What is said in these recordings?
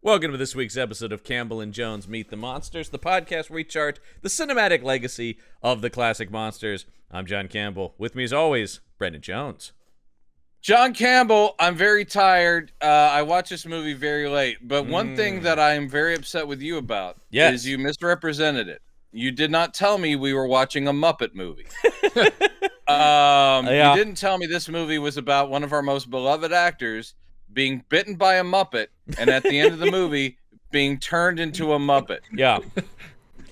Welcome to this week's episode of Campbell and Jones Meet the Monsters, the podcast where we chart the cinematic legacy of the classic monsters. I'm John Campbell. With me as always, Brendan Jones. John Campbell, I'm very tired. I watched this movie very late, but one thing that I'm very upset with you about is you misrepresented it. You did not tell me we were watching a Muppet movie. You didn't tell me this movie was about one of our most beloved actors being bitten by a Muppet, and at the end of the movie, being turned into a Muppet. Yeah.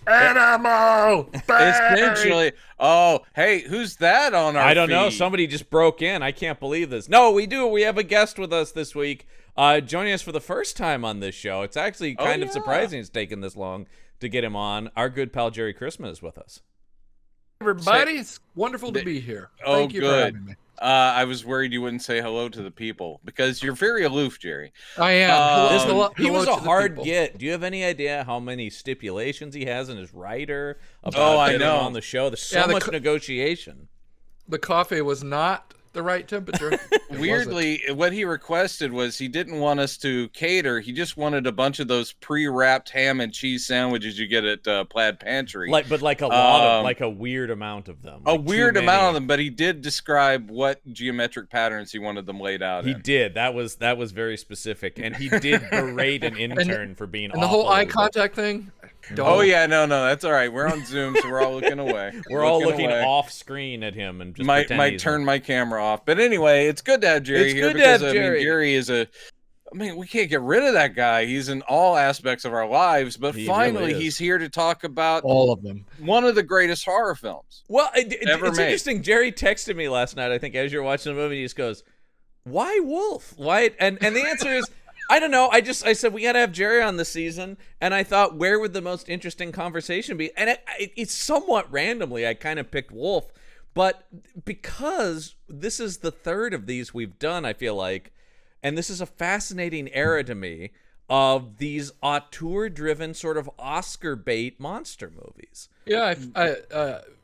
Animal! Essentially. Oh, hey, who's that on our I don't know. feed? Somebody just broke in. I can't believe this. No, we do. We have a guest with us this week, joining us for the first time on this show. It's actually kind of surprising it's taken this long to get him on. Our good pal Jerry Chrisman is with us. Everybody, it's wonderful to be here. Thank you for having me. I was worried you wouldn't say hello to the people because you're very aloof, Jerry. I am. He was a hard get. Do you have any idea how many stipulations he has in his writer about getting on the show? There's so much negotiation. The coffee was not the right temperature. Weirdly, what he requested was he didn't want us to cater. He just wanted a bunch of those pre-wrapped ham and cheese sandwiches you get at Plaid Pantry. Like a lot of, like a weird amount of them. A weird amount of them, but he did describe what geometric patterns he wanted them laid out in. He did. That was very specific, and he did berate an intern for being awful. And the whole eye contact thing. Oh yeah, no, that's all right. We're on Zoom, so we're all looking away. We're all looking off screen at him and just might turn my camera off. But anyway, it's good to have Jerry here because Jerry is we can't get rid of that guy. He's in all aspects of our lives, but finally he's here to talk about all of them. One of the greatest horror films. Well, it's interesting. Jerry texted me last night, I think, as you're watching the movie, he just goes, "Why Wolf? Why?" And the answer is, I don't know. I said we got to have Jerry on this season, and I thought, where would the most interesting conversation be? And it's somewhat randomly. I kind of picked Wolf, but because this is the third of these we've done, I feel like, and this is a fascinating era to me of these auteur-driven sort of Oscar bait monster movies. Yeah,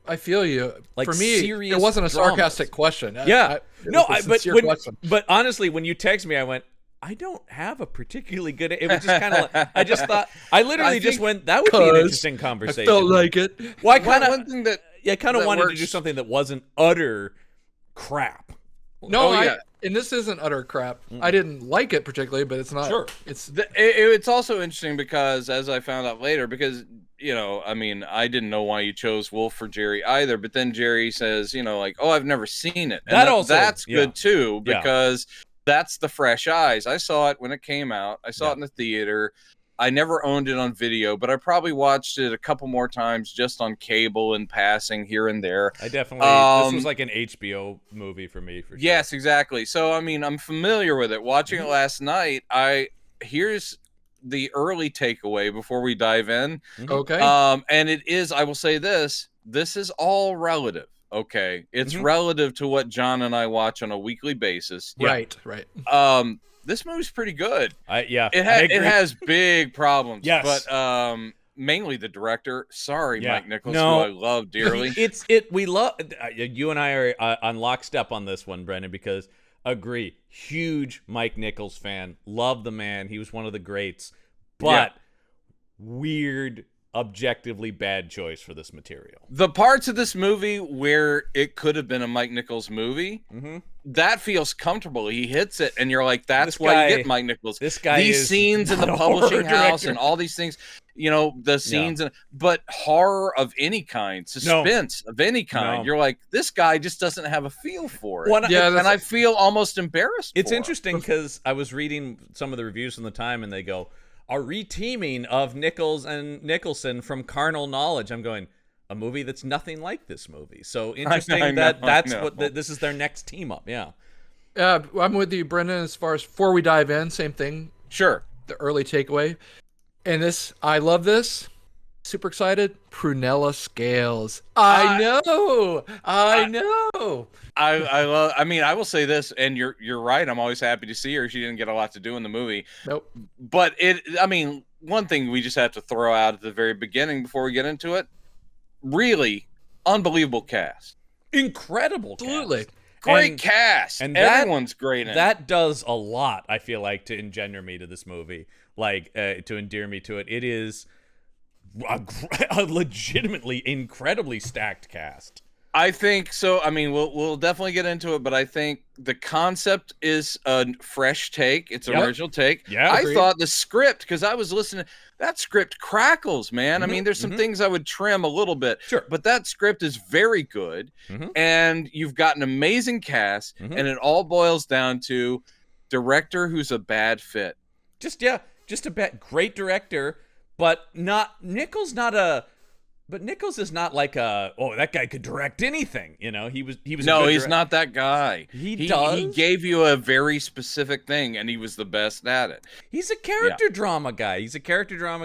I feel you. Like, for me, it wasn't a sarcastic question. But honestly, when you text me, I went, I don't have a particularly good. It was just kind of like, I just thought, I literally just went, that would be an interesting conversation. I felt like it. Well, I kind of wanted to do something that wasn't utter crap. No, and this isn't utter crap. I didn't like it particularly, but it's not. Sure. It's also interesting because, as I found out later, because, I didn't know why you chose Wolf for Jerry either, but then Jerry says, I've never seen it. And that's good too, because that's the fresh eyes. I saw it when it came out. I saw it in the theater. I never owned it on video, but I probably watched it a couple more times just on cable and passing here and there. I definitely, this was like an HBO movie for me. For sure. Yes, exactly. So, I'm familiar with it. Watching it last night, here's the early takeaway before we dive in. Okay. And it is, I will say this is all relative. Okay, it's relative to what John and I watch on a weekly basis. Right. This movie's pretty good. It has big problems. Yes, but mainly the director. Sorry, Mike Nichols, who I love dearly. We love you and I are on lockstep on this one, Brendan, because agree, huge Mike Nichols fan. Love the man. He was one of the greats, but weird, objectively bad choice for this material. The parts of this movie where it could have been a Mike Nichols movie, that feels comfortable. He hits it, and you're like, that's why you get Mike Nichols. These scenes in the publishing house and all these things, the scenes, but horror of any kind, suspense of any kind, you're like, this guy just doesn't have a feel for it. And I feel almost embarrassed. It's interesting because I was reading some of the reviews from the time, and they go, a reteaming of Nichols and Nicholson from Carnal Knowledge. I'm going, a movie that's nothing like this movie. So interesting this is their next team up. Yeah. I'm with you, Brendan, as far as before we dive in, same thing. Sure. The early takeaway. And I love this. Super excited. Prunella Scales. I know. I will say this, and you're right. I'm always happy to see her. She didn't get a lot to do in the movie. Nope. But one thing we just have to throw out at the very beginning before we get into it, really unbelievable cast. Incredible cast. Absolutely. Great cast. And everyone's great in it. That does a lot, I feel like, to engender me to this movie. to endear me to it. It is a legitimately incredibly stacked cast. I think so. I mean, we'll definitely get into it, but I think the concept is a fresh take. It's an original take. Yeah, I thought the script, because I was listening, that script crackles, man. Mm-hmm, I mean, there's some things I would trim a little bit, sure, but that script is very good, and you've got an amazing cast, and it all boils down to director who's a bad fit. Just a great director, but Nichols is not like that guy could direct anything, you know. He was No, he's not that guy. He gave you a very specific thing, and he was the best at it. He's a character drama guy. He's good character drama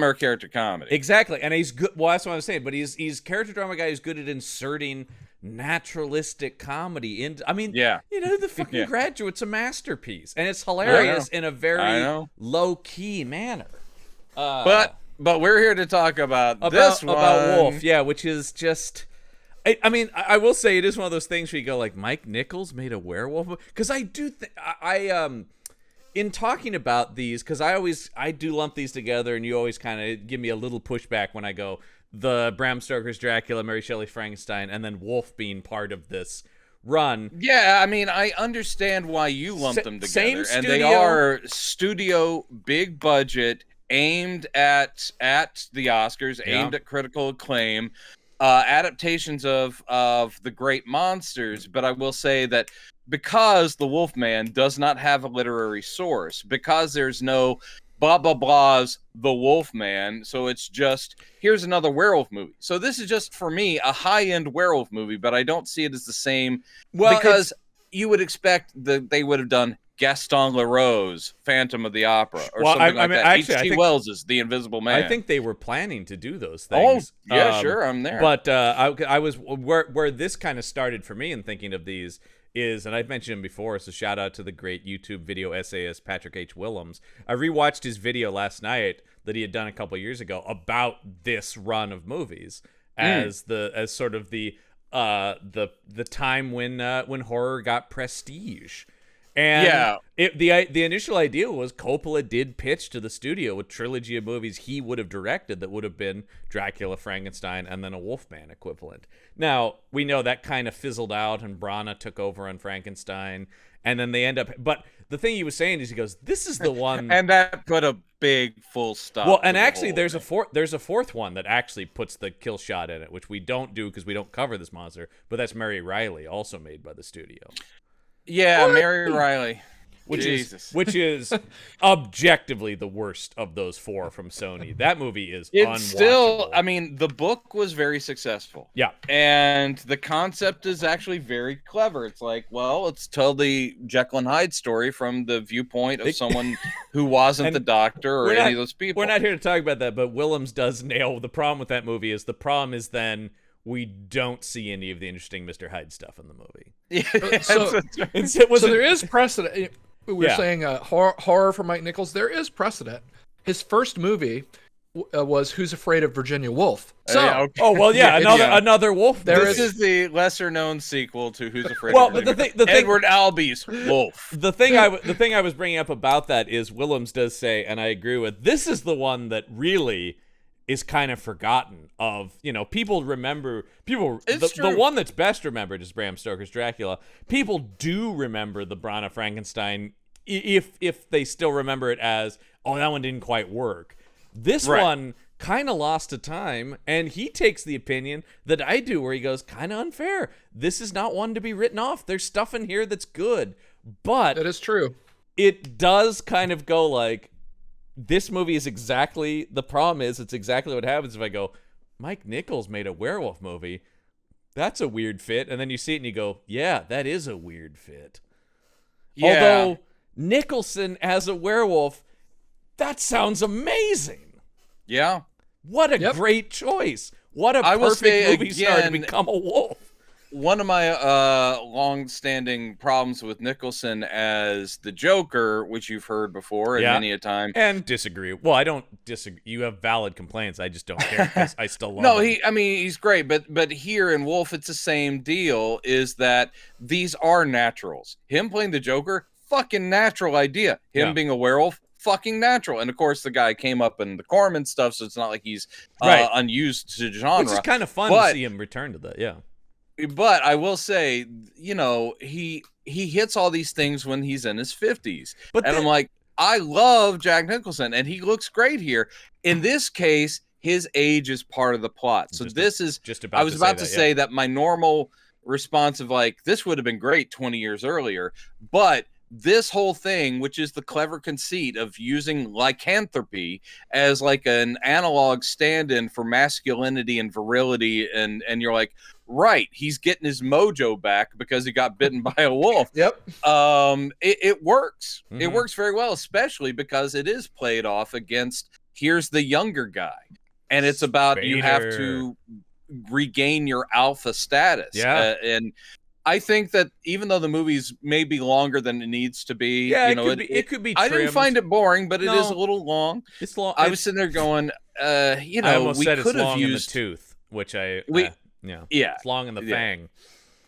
or character comedy. Exactly. And he's good. Well, that's what I was saying, but he's character drama guy who's good at inserting naturalistic comedy into, I mean, you know, The fucking Graduate's a masterpiece, and it's hilarious in a very low-key manner. But we're here to talk about this one. About Wolf, which is just... I mean, I will say it is one of those things where you go, like, Mike Nichols made a werewolf? Because I do think... in talking about these, because I do lump these together, and you always kind of give me a little pushback when I go, the Bram Stoker's Dracula, Mary Shelley's Frankenstein, and then Wolf being part of this run. Yeah, I mean, I understand why you lump them together. Same studio. And they are studio, big budget, aimed at the Oscars, aimed at critical acclaim, adaptations of the great monsters. But I will say that because the Wolfman does not have a literary source, because there's no blah blah blah's The Wolfman, so it's just here's another werewolf movie. So this is just, for me, a high-end werewolf movie, but I don't see it as the same, because you would expect that they would have done Gaston Leroux's Phantom of the Opera or something like that. H.G. Wells's The Invisible Man. I think they were planning to do those things. Oh, yeah, sure, I'm there. But I was where this kind of started for me in thinking of these is, and I've mentioned him before, so shout out to the great YouTube video essayist Patrick H. Willems. I rewatched his video last night that he had done a couple years ago about this run of movies as sort of the time when horror got prestige. And the initial idea was Coppola did pitch to the studio a trilogy of movies he would have directed that would have been Dracula, Frankenstein, and then a Wolfman equivalent. Now, we know that kind of fizzled out, and Branagh took over on Frankenstein, and then they end up... But the thing he was saying is, he goes, this is the one... and that put a big full stop. Well, and actually, there's a fourth one that actually puts the kill shot in it, which we don't do because we don't cover this monster, but that's Mary Riley, also made by the studio. Yeah, Mary Riley. Which is objectively the worst of those four from Sony. That movie is unwatchable. Still, I mean, the book was very successful. Yeah. And the concept is actually very clever. It's like, well, let's tell the Jekyll and Hyde story from the viewpoint of someone who wasn't the doctor or any of those people. We're not here to talk about that, but Willems does nail the problem with that movie is then we don't see any of the interesting Mr. Hyde stuff in the movie. Yeah, so there is precedent. We were saying horror for Mike Nichols. There is precedent. His first movie was Who's Afraid of Virginia Woolf. So, another Wolf. This is the lesser-known sequel to Who's Afraid of Virginia Woolf. But Edward Albee's Wolf. The thing I was bringing up about that is Willems does say, and I agree with, this is the one that really is kind of forgotten of, people remember, the one that's best remembered is Bram Stoker's Dracula. People do remember the Branagh Frankenstein if they still remember it as, oh, that one didn't quite work. This one kind of lost to time, and he takes the opinion that I do, where he goes, kind of unfair. This is not one to be written off. There's stuff in here that's good, but that is true. It does kind of go like, this movie is exactly, the problem is it's exactly what happens if I go, Mike Nichols made a werewolf movie. That's a weird fit. And then you see it and you go, yeah, that is a weird fit. Yeah. Although Nicholson as a werewolf, that sounds amazing. Yeah. What a great choice. What a perfect movie star to become a wolf. One of my long-standing problems with Nicholson as the Joker, which you've heard before and many a time, and disagree. Well, I don't disagree. You have valid complaints. I just don't care because I still love him. I mean, he's great, but here in Wolf, it's the same deal. Is that these are naturals? Him playing the Joker, fucking natural idea. Him being a werewolf, fucking natural. And of course, the guy came up in the Corman stuff, so it's not like he's unused to genre. Which is kind of fun to see him return to that, yeah. But I will say, he hits all these things when he's in his 50s. I'm like, I love Jack Nicholson, and he looks great here. In this case, his age is part of the plot. So I was about to say that my normal response of like, this would have been great 20 years earlier, but this whole thing, which is the clever conceit of using lycanthropy as like an analog stand-in for masculinity and virility, and you're like, right, he's getting his mojo back because he got bitten by a wolf. Yep. It works. Mm-hmm. It works very well, especially because it is played off against, here's the younger guy, and it's about you have to regain your alpha status. Yeah. And I think that even though the movie's maybe longer than it needs to be, it could be trimmed. I didn't find it boring, but it is a little long. It's long. I was sitting there going, I almost we said could it's have long used in the tooth, which yeah, it's long in the fang.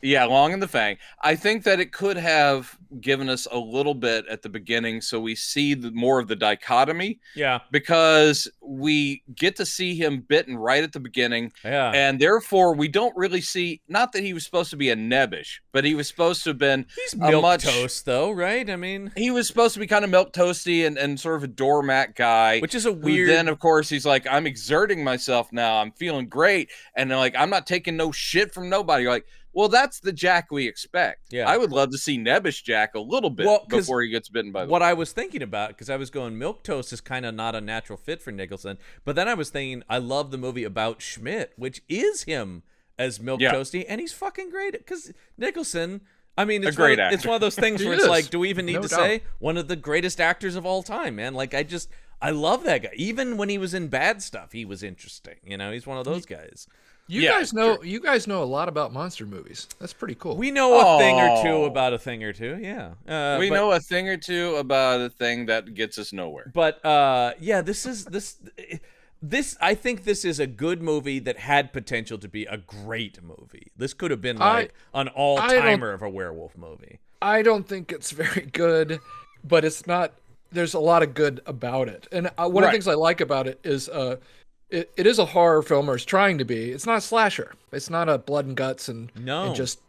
Yeah, long in the fang. I think that it could have given us a little bit at the beginning so we see more of the dichotomy. Yeah. Because we get to see him bitten right at the beginning. Yeah. And therefore, we don't really see, not that he was supposed to be a nebbish, but he was supposed to have been He's milquetoast, though, right? I mean, he was supposed to be kind of milquetoasty and sort of a doormat guy. Which is a weird... Then, of course, he's like, I'm exerting myself now. I'm feeling great. And they're like, I'm not taking no shit from nobody. You're like, well, that's the Jack we expect. Yeah. I would love to see nebbish Jack a little bit before he gets bitten by the What I was thinking about, because I was going, milquetoast is kind of not a natural fit for Nicholson. But then I was thinking, I love the movie about Schmidt, which is him as milquetoasty, and he's fucking great. Because Nicholson, I mean, it's one of those things where it's like, do we even need to say one of the greatest actors of all time, man? Like, I love that guy. Even when he was in bad stuff, he was interesting. He's one of those guys. You guys know a lot about monster movies. That's pretty cool. We know a thing or two about a thing or two, yeah. We know a thing or two about a thing that gets us nowhere. But this I think this is a good movie that had potential to be a great movie. This could have been like an all-timer of a werewolf movie. I don't think it's very good, but it's not. There's a lot of good about it, and one of the things I like about it is it is a horror film, or it's trying to be. It's not a slasher. It's not a blood and guts and just.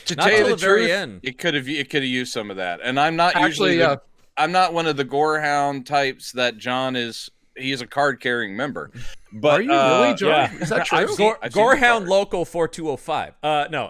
To tell you the very end, it could have used some of that. And I'm not I'm not one of the gorehound types that John is. He is a card carrying member. But are you really, John? Yeah. Is that true? Gorehound Local 4205. No.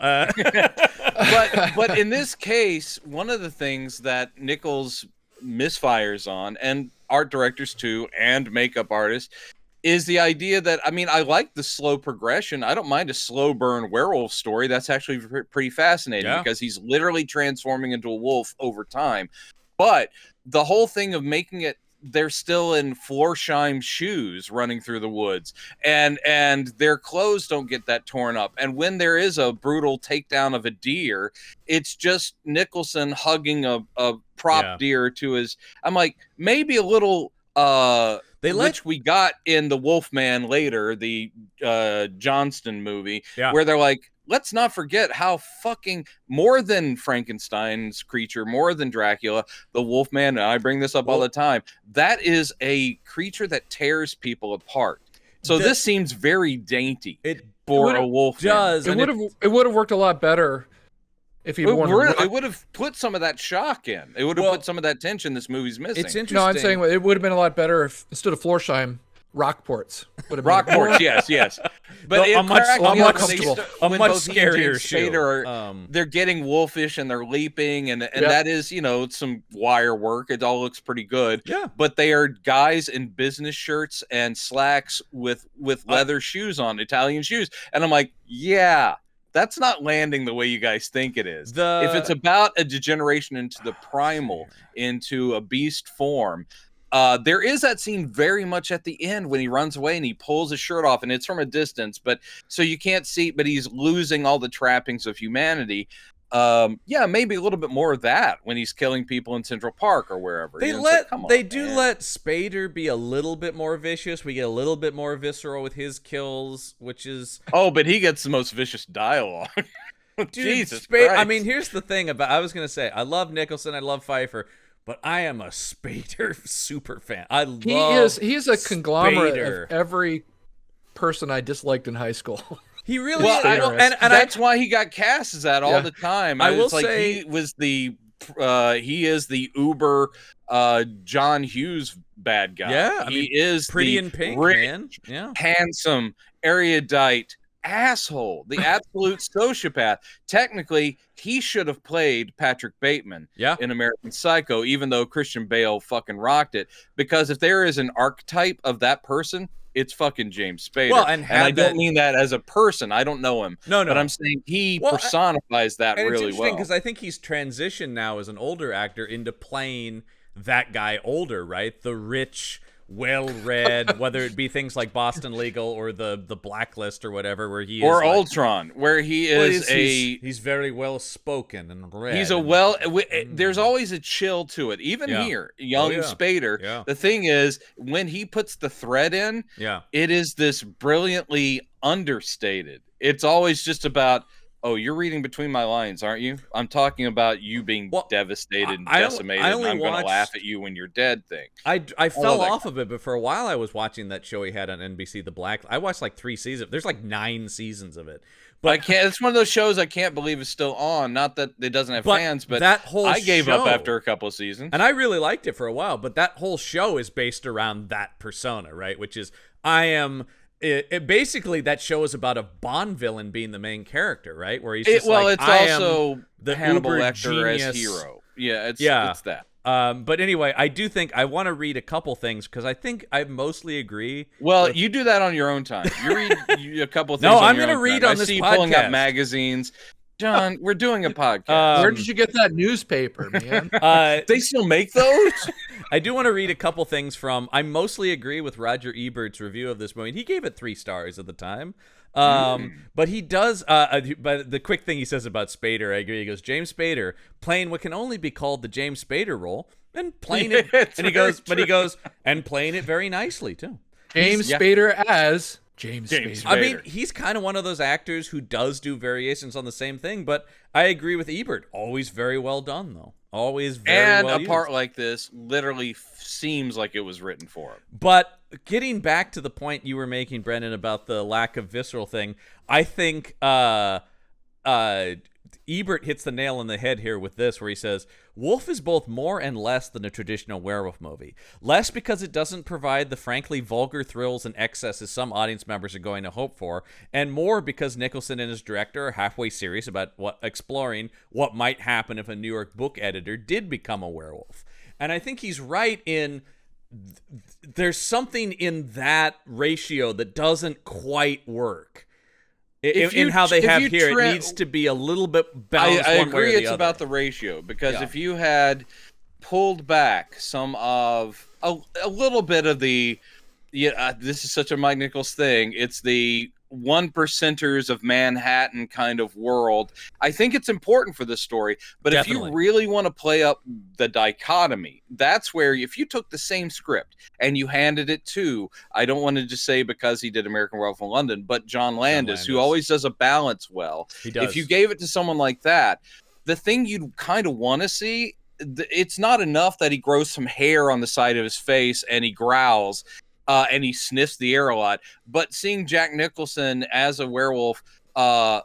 But in this case, one of the things that Nichols misfires on, and art directors too, and makeup artists, is the idea that, I mean, I like the slow progression. I don't mind a slow burn werewolf story. That's actually pretty fascinating because he's literally transforming into a wolf over time. But the whole thing of making it, they're still in Florsheim shoes running through the woods, and their clothes don't get that torn up. And when there is a brutal takedown of a deer, it's just Nicholson hugging a prop deer to his. I'm like, maybe a little which we got in the Wolfman later, the Johnston movie, where they're like, let's not forget how fucking more than Frankenstein's creature, more than Dracula, the Wolfman, and I bring this up all the time, that is a creature that tears people apart. So this seems very dainty for a Wolfman. It would have worked a lot better if he it would have put some of that shock in. It would have put some of that tension this movie's missing. It's interesting. No, I'm saying it would have been a lot better if instead of Florsheim, Rockports would have been. Rockports, yes. But a much scarier shoe. They're getting wolfish and they're leaping, and that is, some wire work. It all looks pretty good. Yeah. But they are guys in business shirts and slacks with leather shoes on, Italian shoes, and I'm like, that's not landing the way you guys think it is. If it's about a degeneration into the primal, into a beast form, there is that scene very much at the end when he runs away and he pulls his shirt off, and it's from a distance, but so you can't see, but he's losing all the trappings of humanity. Maybe a little bit more of that when he's killing people in Central Park or wherever. They let Spader be a little bit more vicious. We get a little bit more visceral with his kills, which is but he gets the most vicious dialogue. Dude, Jesus Christ. I mean, here's the thing I was gonna say, I love Nicholson, I love Pfeiffer, but I am a Spader super fan. I love He's a conglomerate of every person I disliked in high school. He really well, is. And that's why he got cast as that all the time. I will say he was he is the uber John Hughes bad guy. Yeah, I he mean, is Pretty the in Pink, rich, man. Yeah, handsome, erudite asshole, the absolute sociopath. Technically, he should have played Patrick Bateman in American Psycho, even though Christian Bale fucking rocked it. Because if there is an archetype of that person, it's fucking James Spader. Well, and I don't mean that as a person. I don't know him. No. But I'm saying he personifies that and really it's well. Because I think he's transitioned now as an older actor into playing that guy older, right? The rich, well-read, whether it be things like Boston Legal or the Blacklist or whatever, where he is or Ultron, where he is he's very well spoken and read. He's there's always a chill to it, even here, young Spader. Yeah. The thing is, when he puts the thread in, it is this brilliantly understated. It's always just about, oh, you're reading between my lines, aren't you? I'm talking about you being devastated and decimated, and I'm going to laugh at you when you're dead thing. I fell off of it, but for a while I was watching that show he had on NBC, The Black. I watched like 3 seasons. There's like 9 seasons of it. But I can't. It's one of those shows I can't believe is still on. Not that it doesn't have fans, but that whole I gave up after a couple of seasons. And I really liked it for a while, but that whole show is based around that persona, right? Which is, I am... It basically, that show is about a Bond villain being the main character, right? Where he's just it's also the Hannibal uber Lecter genius as hero. Yeah, it's that. But anyway, I do think I want to read a couple things because I think I mostly agree. Well, you do that on your own time. You read a couple things. No, on I'm going to read time. on this I see podcast. You pulling up magazines. John, we're doing a podcast. Where did you get that newspaper, man? They still make those? I do want to read a couple things from. I mostly agree with Roger Ebert's review of this movie. He gave it 3 stars at the time. But he does. But the quick thing he says about Spader, I agree. He goes, James Spader playing what can only be called the James Spader role, and playing it. And he goes, and playing it very nicely too. James Spader as James Spader. I mean, he's kind of one of those actors who does do variations on the same thing, but I agree with Ebert. Always very well done, though. Always very well used. Part like this literally seems like it was written for him. But getting back to the point you were making, Brendan, about the lack of visceral thing, I think Ebert hits the nail on the head here with this, where he says, Wolf is both more and less than a traditional werewolf movie. Less because it doesn't provide the frankly vulgar thrills and excesses some audience members are going to hope for, and more because Nicholson and his director are halfway serious about exploring what might happen if a New York book editor did become a werewolf. And I think he's right in there's something in that ratio that doesn't quite work. In how they have here, it needs to be a little bit balanced. I agree it's about the ratio, because if you had pulled back some of a little bit of the this is such a Mike Nichols thing, it's the 1%ers of Manhattan kind of world. I think it's important for this story, but Definitely. If you really want to play up the dichotomy, that's where if you took the same script and you handed it to, I don't want to just say because he did American Werewolf in London, but John Landis, who always does a balance well. He does. If you gave it to someone like that, the thing you'd kind of want to see, it's not enough that he grows some hair on the side of his face and he growls. And he sniffs the air a lot. But seeing Jack Nicholson as a werewolf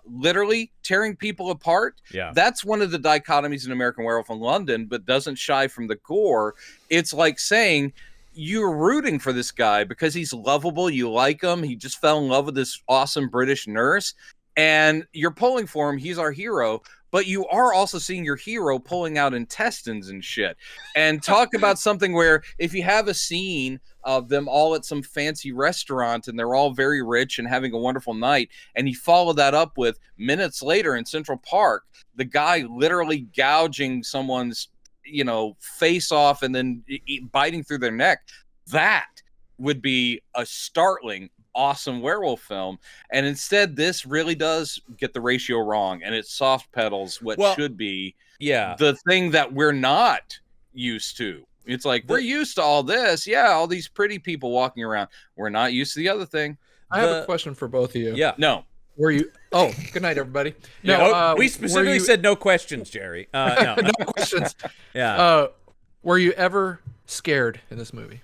literally tearing people apart, that's one of the dichotomies in American Werewolf in London, but doesn't shy from the gore. It's like saying you're rooting for this guy because he's lovable, you like him, he just fell in love with this awesome British nurse, and you're pulling for him, he's our hero. But you are also seeing your hero pulling out intestines and shit. And talk about something where if you have a scene of them all at some fancy restaurant and they're all very rich and having a wonderful night, and you follow that up with minutes later in Central Park, the guy literally gouging someone's, face off and then biting through their neck, that would be a startling awesome werewolf film. And instead this really does get the ratio wrong, and it soft pedals what should be the thing that we're not used to. It's like we're used to all this, all these pretty people walking around, we're not used to the other thing. I have a question for both of you. No, were you good night everybody. We specifically said no questions, Jerry. No no questions. Were you ever scared in this movie?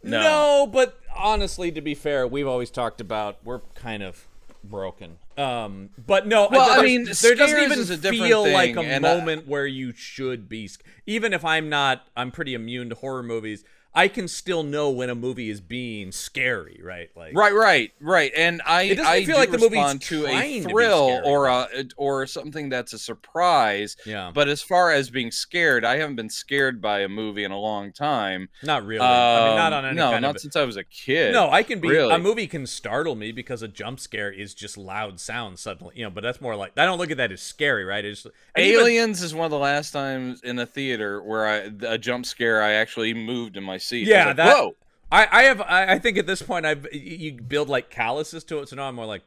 No, but honestly, to be fair, we've always talked about we're kind of broken. But no, well, I mean, there doesn't even is a feel thing, like a moment where you should be. Even if I'm pretty immune to horror movies. I can still know when a movie is being scary, right? Like, right. And it doesn't I feel like the movie's respond to a trying thrill to be or something that's a surprise. Yeah. But as far as being scared, I haven't been scared by a movie in a long time. Not really. I mean, not on any kind not since I was a kid. No, I can be. Really. A movie can startle me because a jump scare is just loud sound suddenly. But that's more like I don't look at that as scary, right? It's Aliens is one of the last times in a theater where a jump scare I actually moved in my seat. Yeah, like, whoa. I think at this point you build like calluses to it, so now I'm more like,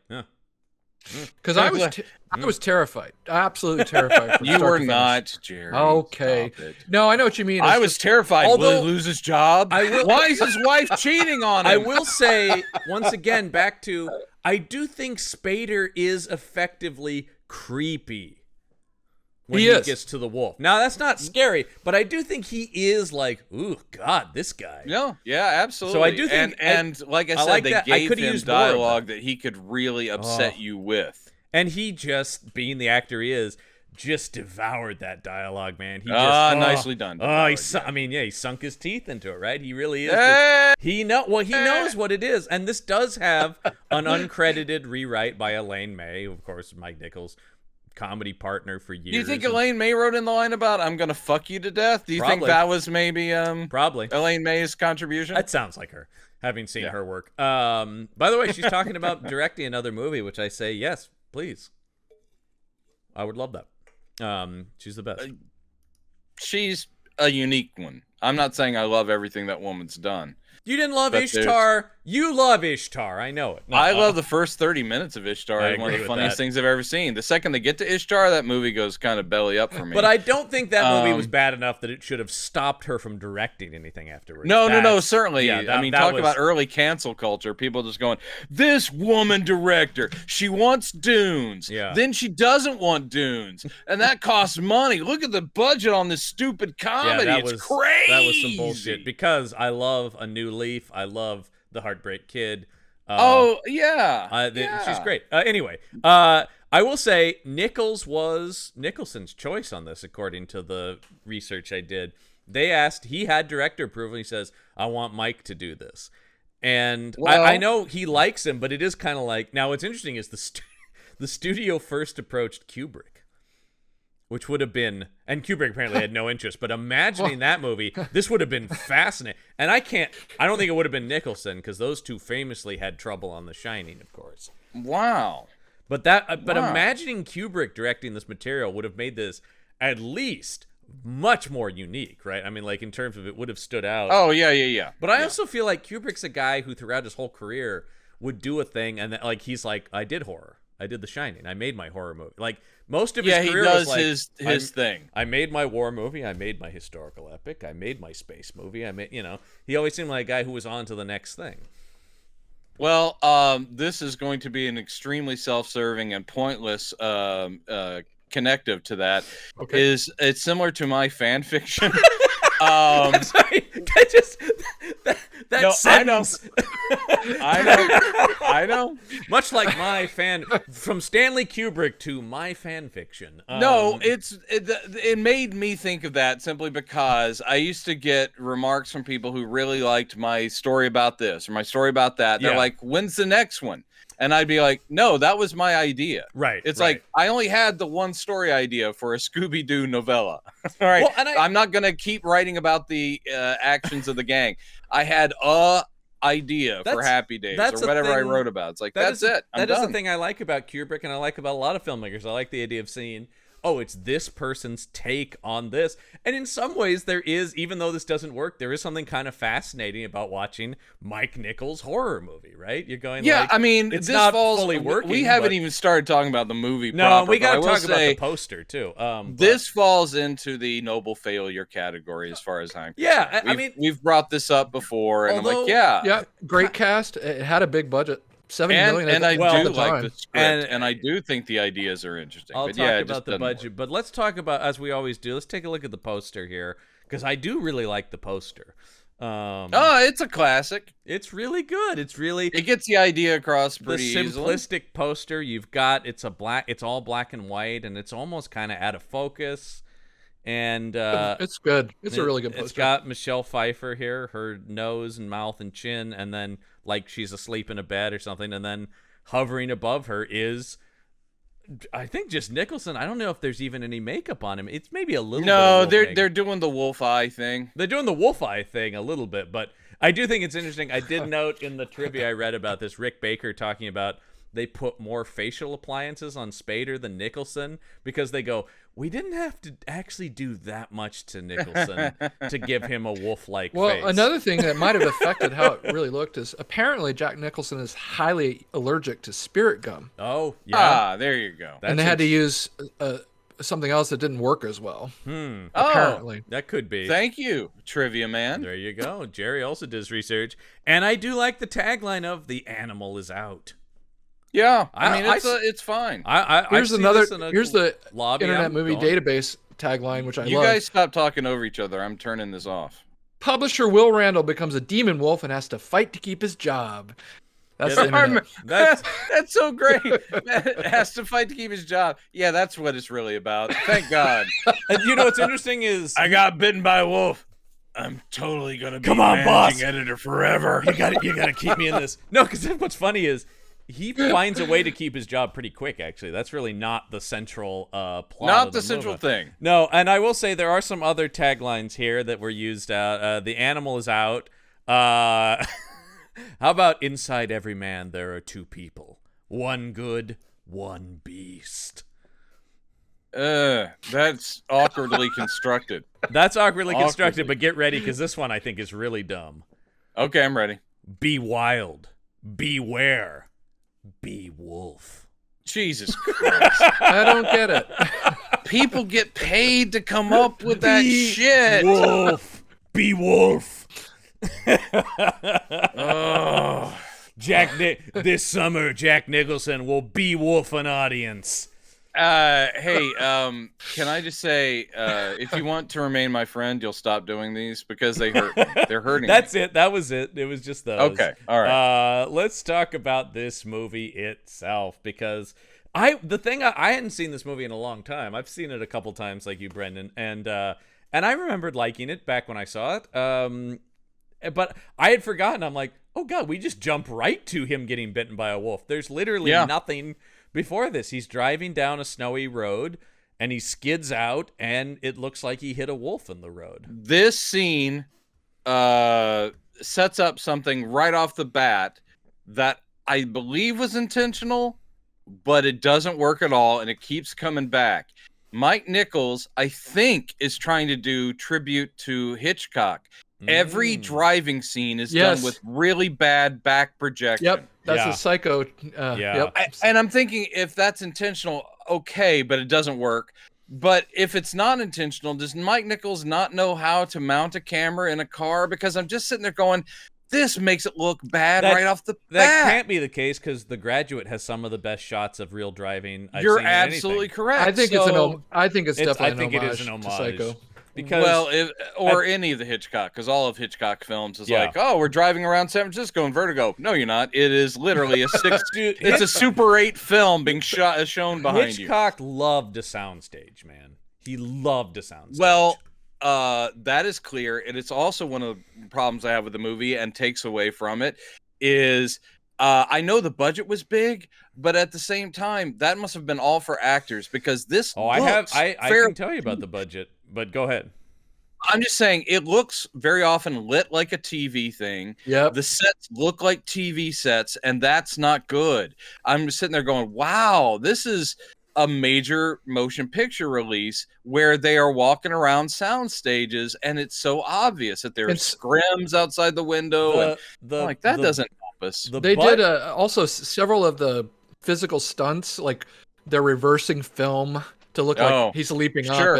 because I was terrified, absolutely terrified. You were not, Jerry. Okay, no, I know what you mean. I was terrified. Although, will he lose his job? Why is his wife cheating on him? I will say once again back to I do think Spader is effectively creepy. When he gets to the wolf. Now, that's not scary, but I do think he is like, ooh, God, this guy. No, yeah, absolutely. So I do think, and like I said, like they gave him dialogue that he could really upset you with. And he just, being the actor he is, just devoured that dialogue, man. He just, nicely done. He sunk his teeth into it, right? He really is. He knows what it is, and this does have an uncredited rewrite by Elaine May, of course, Mike Nichols' comedy partner for years. Do you think Elaine May wrote in the line about "I'm gonna fuck you to death"? Do you think that was maybe probably Elaine May's contribution? That sounds like her, having seen her work. By the way, she's talking about directing another movie, which I say yes, please. I would love that. She's the best. She's a unique one. I'm not saying I love everything that woman's done. You didn't love Ishtar. You love Ishtar. I know it. No, I love the first 30 minutes of Ishtar. It's one of the funniest things I've ever seen. The second they get to Ishtar, that movie goes kind of belly up for me. But I don't think that movie was bad enough that it should have stopped her from directing anything afterwards. No, certainly. Yeah, I mean, talk about early cancel culture. People just going, this woman director, she wants Dunes. Yeah. Then she doesn't want Dunes. And that costs money. Look at the budget on this stupid comedy. It's crazy. That was some bullshit. Because I love A New Leaf. I love The Heartbreak Kid. She's great. Anyway, I will say Nicholson's choice on this, according to the research I did. They asked, he had director approval. He says, I want Mike to do this. And I know he likes him, but it is kind of like, now what's interesting is the studio first approached Kubrick. Which would have been, and Kubrick apparently had no interest, but imagining that movie, this would have been fascinating. And I don't think it would have been Nicholson, because those two famously had trouble on The Shining, of course. Wow. But imagining Kubrick directing this material would have made this at least much more unique, right? I mean, like in terms of it would have stood out. Oh, yeah. But I also feel like Kubrick's a guy who throughout his whole career would do a thing, and like he's like, I did horror. I did The Shining. I made my horror movie. Like most of his career he does was like, his thing. I made my war movie. I made my historical epic. I made my space movie. He always seemed like a guy who was on to the next thing. Well, this is going to be an extremely self-serving and pointless connective to that. Okay. It's similar to my fan fiction. I'm sorry. That sentence. I know. Much like my from Stanley Kubrick to my fan fiction. No, it made me think of that simply because I used to get remarks from people who really liked my story about this or my story about that. They're like, when's the next one? And I'd be like, no, that was my idea. Right. It's like, I only had the one story idea for a Scooby-Doo novella. All right. Well, I'm not going to keep writing about the actions of the gang. I had a idea for Happy Days or whatever I wrote about. It's like, that's it. That is the thing I like about Kubrick, and I like about a lot of filmmakers. I like the idea of seeing, it's this person's take on this. And in some ways there is, even though this doesn't work, there is something kind of fascinating about watching Mike Nichols' horror movie, right? You're going I mean, it's this not falls, fully working. We haven't even started talking about the movie proper. No, we got to talk about the poster too. This falls into the noble failure category as far as I'm concerned. Yeah, I mean, we've brought this up before, and I'm like, yeah, great cast. It had a big budget. $7 million. And I do like the script, and I do think the ideas are interesting. I'll talk about the budget, but let's talk about, as we always do, let's take a look at the poster here, because I do really like the poster. It's a classic. It's really good. It gets the idea across pretty easily. The simplistic poster you've got, it's all black and white, and it's almost kind of out of focus. And it's good. It's a really good poster. It's got Michelle Pfeiffer here, her nose and mouth and chin, and then like she's asleep in a bed or something, and then hovering above her is, I think, just Nicholson. I don't know if there's even any makeup on him. It's maybe a little. No, they're doing the wolf eye thing. They're doing the wolf eye thing a little bit, but I do think it's interesting. I did note in the trivia I read about this, Rick Baker talking about they put more facial appliances on Spader than Nicholson because they go, we didn't have to actually do that much to Nicholson to give him a wolf-like face. Well, another thing that might have affected how it really looked is apparently Jack Nicholson is highly allergic to spirit gum. Oh, yeah. There you go. And they had to use something else that didn't work as well. Apparently. That could be. Thank you, Trivia Man. There you go. Jerry also does research. And I do like the tagline of "The animal is out." Yeah, I mean, it's fine. Here's the Internet Movie Database tagline, which I love. You guys stop talking over each other. I'm turning this off. Publisher Will Randall becomes a demon wolf and has to fight to keep his job. That's the internet. That's so great. Has to fight to keep his job. Yeah, that's what it's really about. Thank God. And you know what's interesting is I got bitten by a wolf. I'm totally gonna be managing editor forever. You gotta keep me in this. No, because what's funny is he finds a way to keep his job pretty quick, actually. That's really not the central plot. Not the central thing. No, and I will say there are some other taglines here that were used out. The animal is out. How about inside every man there are two people. One good, one beast. That's awkwardly constructed. That's awkwardly constructed, but get ready, because this one I think is really dumb. Okay, I'm ready. Be wild. Beware. Be wolf. Jesus Christ. I don't get it. People get paid to come up with that shit. Wolf. Be wolf. Oh. This summer, Jack Nicholson will be wolf an audience. Hey, can I just say, if you want to remain my friend, you'll stop doing these because they hurt. They're hurting. That's it. That was it. It was just those. Okay. All right. Let's talk about this movie itself, because I hadn't seen this movie in a long time. I've seen it a couple times, like you, Brendan, and I remembered liking it back when I saw it. But I had forgotten. I'm like, oh God, we just jump right to him getting bitten by a wolf. There's literally nothing before this. He's driving down a snowy road and he skids out and it looks like he hit a wolf in the road. This scene sets up something right off the bat that I believe was intentional, but it doesn't work at all and it keeps coming back. Mike Nichols, I think, is trying to do tribute to Hitchcock. Every driving scene is done with really bad back projection. Yep, that's a Psycho. Yep. And I'm thinking, if that's intentional, okay, but it doesn't work. But if it's not intentional, does Mike Nichols not know how to mount a camera in a car? Because I'm just sitting there going, this makes it look bad right off the bat. That can't be the case, because The Graduate has some of the best shots of real driving I've You're seen absolutely correct. I think it's definitely it is an homage to Psycho. Because any of the Hitchcock, because all of Hitchcock films is like, oh, we're driving around San Francisco in Vertigo. No, you're not. It is literally it's a Super 8 film being shown behind you. Hitchcock loved a soundstage, man. He loved a soundstage. Well, that is clear, and it's also one of the problems I have with the movie and takes away from it is I know the budget was big, but at the same time, that must have been all for actors, because this I can tell you about the budget, but go ahead. I'm just saying, it looks very often lit like a TV thing. Yep. The sets look like TV sets, and that's not good. I'm just sitting there going, wow, this is a major motion picture release where they are walking around sound stages, and it's so obvious that there's scrims outside the window. That doesn't help us. They did also several of the physical stunts, like they're reversing film to look like he's leaping up.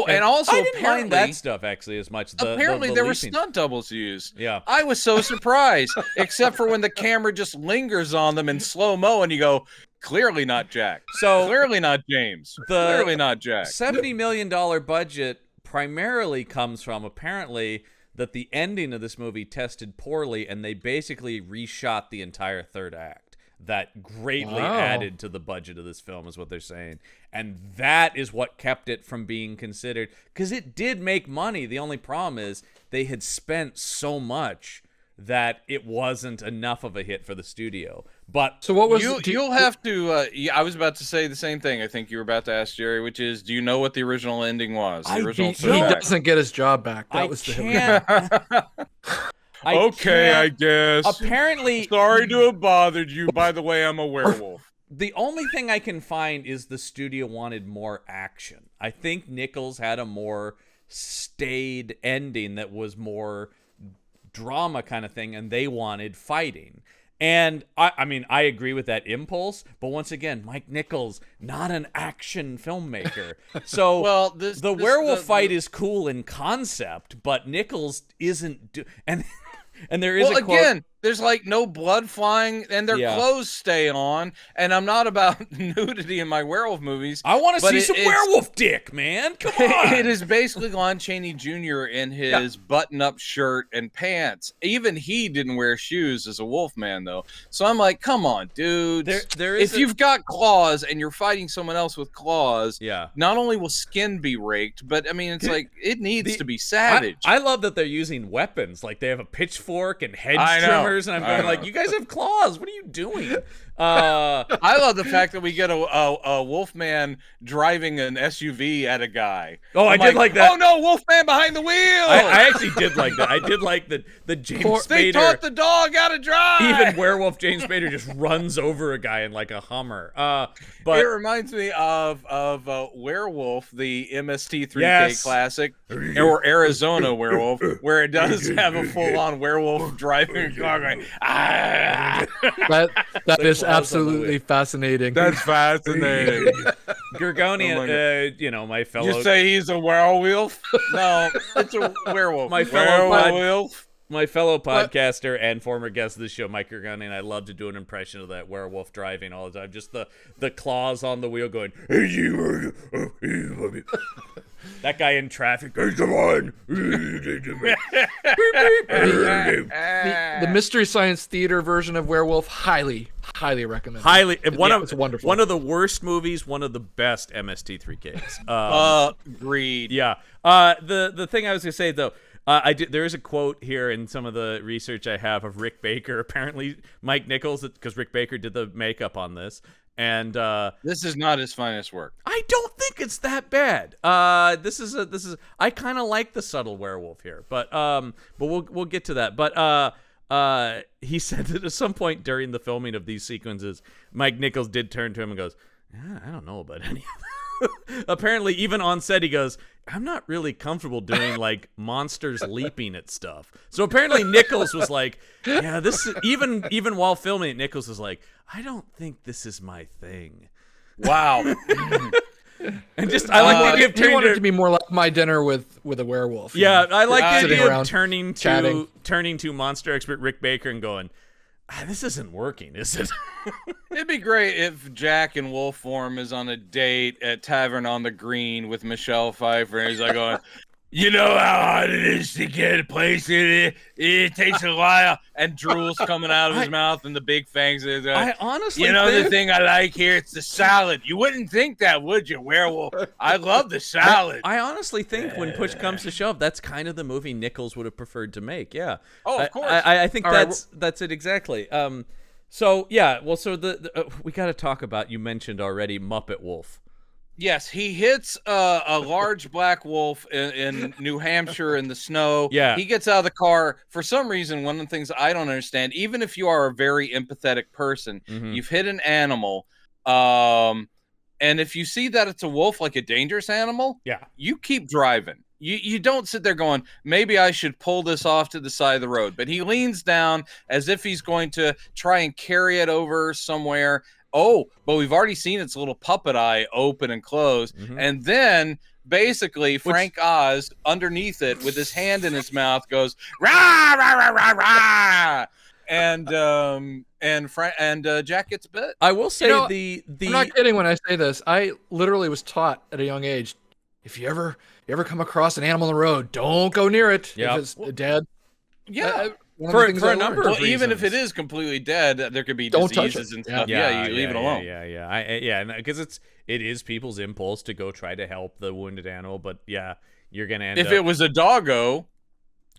And also I didn't mind that stuff actually as much. Apparently there were stunt doubles used. Yeah, I was so surprised, except for when the camera just lingers on them in slow-mo and you go, clearly not Jack. So clearly not James. Clearly not Jack. $70 million budget primarily comes from apparently that the ending of this movie tested poorly, and they basically reshot the entire third act. That greatly added to the budget of this film, is what they're saying. And that is what kept it from being considered, because it did make money. The only problem is they had spent so much that it wasn't enough of a hit for the studio. But so what was you'll have to I was about to say the same thing. I think you were about to ask Jerry, which is, do you know what the original ending was? The original he doesn't get his job back. That was I guess. Apparently, sorry to have bothered you. By the way, I'm a werewolf. The only thing I can find is the studio wanted more action. I think Nichols had a more staid ending that was more drama kind of thing, and they wanted fighting. And I mean, I agree with that impulse, but once again, Mike Nichols, not an action filmmaker. So well, the werewolf fight is cool in concept, but Nichols isn't and there is a quote, again, there's like no blood flying, and their clothes stay on. And I'm not about nudity in my werewolf movies. I want to see some werewolf dick, man. Come on. It is basically Lon Chaney Jr. in his button-up shirt and pants. Even he didn't wear shoes as a Wolfman, though. So I'm like, come on, dude. If you've got claws and you're fighting someone else with claws, not only will skin be raked, but I mean, it's like it needs to be savage. I love that they're using weapons. Like they have a pitchfork and hedge trimmers. And I'm going like, you guys have claws. What are you doing? I love the fact that we get a Wolfman driving an SUV at a guy. Oh, I did like that. Oh no, Wolfman behind the wheel! I actually did like that. I did like the James Spader. They taught the dog how to drive. Even werewolf James Spader just runs over a guy in like a Hummer. But it reminds me of Werewolf, the MST3K classic, or Arizona Werewolf, where it does have a full-on werewolf driving a car going. That is absolutely fascinating. That's fascinating. Gorgonian, my fellow. You say he's a werewolf? No, it's a werewolf. My fellow podcaster and former guest of the show, Mike Gorgonian, I love to do an impression of that werewolf driving all the time. Just the claws on the wheel going. That guy in traffic. Come on. The Mystery Science Theater version of Werewolf, highly recommended. It's wonderful. One of the worst movies, one of the best MST3Ks. Agreed. Yeah. The thing I was gonna say though, there is a quote here in some of the research I have of Rick Baker. Apparently, Mike Nichols, because Rick Baker did the makeup on this, and this is not his finest work. I don't think it's that bad. This is I kind of like the subtle werewolf here, but we'll get to that. But he said that at some point during the filming of these sequences, Mike Nichols did turn to him and goes, I don't know about any of that. Apparently, even on set, he goes, I'm not really comfortable doing like monsters leaping at stuff. So apparently Nichols was like, yeah, this is, even while filming it, Nichols was like, I don't think this is my thing. Wow. And just I like the idea of he wanted to be more like My Dinner with a Werewolf. Yeah, I like the idea of turning to monster expert Rick Baker and going, this isn't working, is it? It'd be great if Jack in wolf form is on a date at Tavern on the Green with Michelle Pfeiffer, and he's like going, you know how hard it is to get a place in it. It takes a while, and drool's coming out of his mouth, and the big fangs. I honestly, the thing I like here, it's the salad. You wouldn't think that, would you, werewolf? I love the salad. I honestly think when push comes to shove, that's kind of the movie Nichols would have preferred to make. Yeah. Oh, of course. I think that's it exactly. So yeah, well, so we got to talk about, you mentioned already, Muppet Wolf. Yes, he hits a large black wolf in New Hampshire in the snow. Yeah. He gets out of the car. For some reason, one of the things I don't understand, even if you are a very empathetic person, you've hit an animal, and if you see that it's a wolf, like a dangerous animal, you keep driving. You don't sit there going, maybe I should pull this off to the side of the road. But he leans down as if he's going to try and carry it over somewhere. Oh, but we've already seen its little puppet eye open and close. And then basically Frank Oz underneath it with his hand in his mouth goes, rah, rah, rah, rah, rah. And Jack gets bit. I will say I'm not kidding when I say this. I literally was taught at a young age, if you ever come across an animal on the road, don't go near it Yep. if it's dead. Yeah. For a number of Well, even if it reasons. is completely dead, there could be Don't touch diseases it. and stuff. Yeah, you leave it alone. Yeah, because it is people's impulse to go try to help the wounded animal, but yeah, you're gonna end If up. it was a doggo,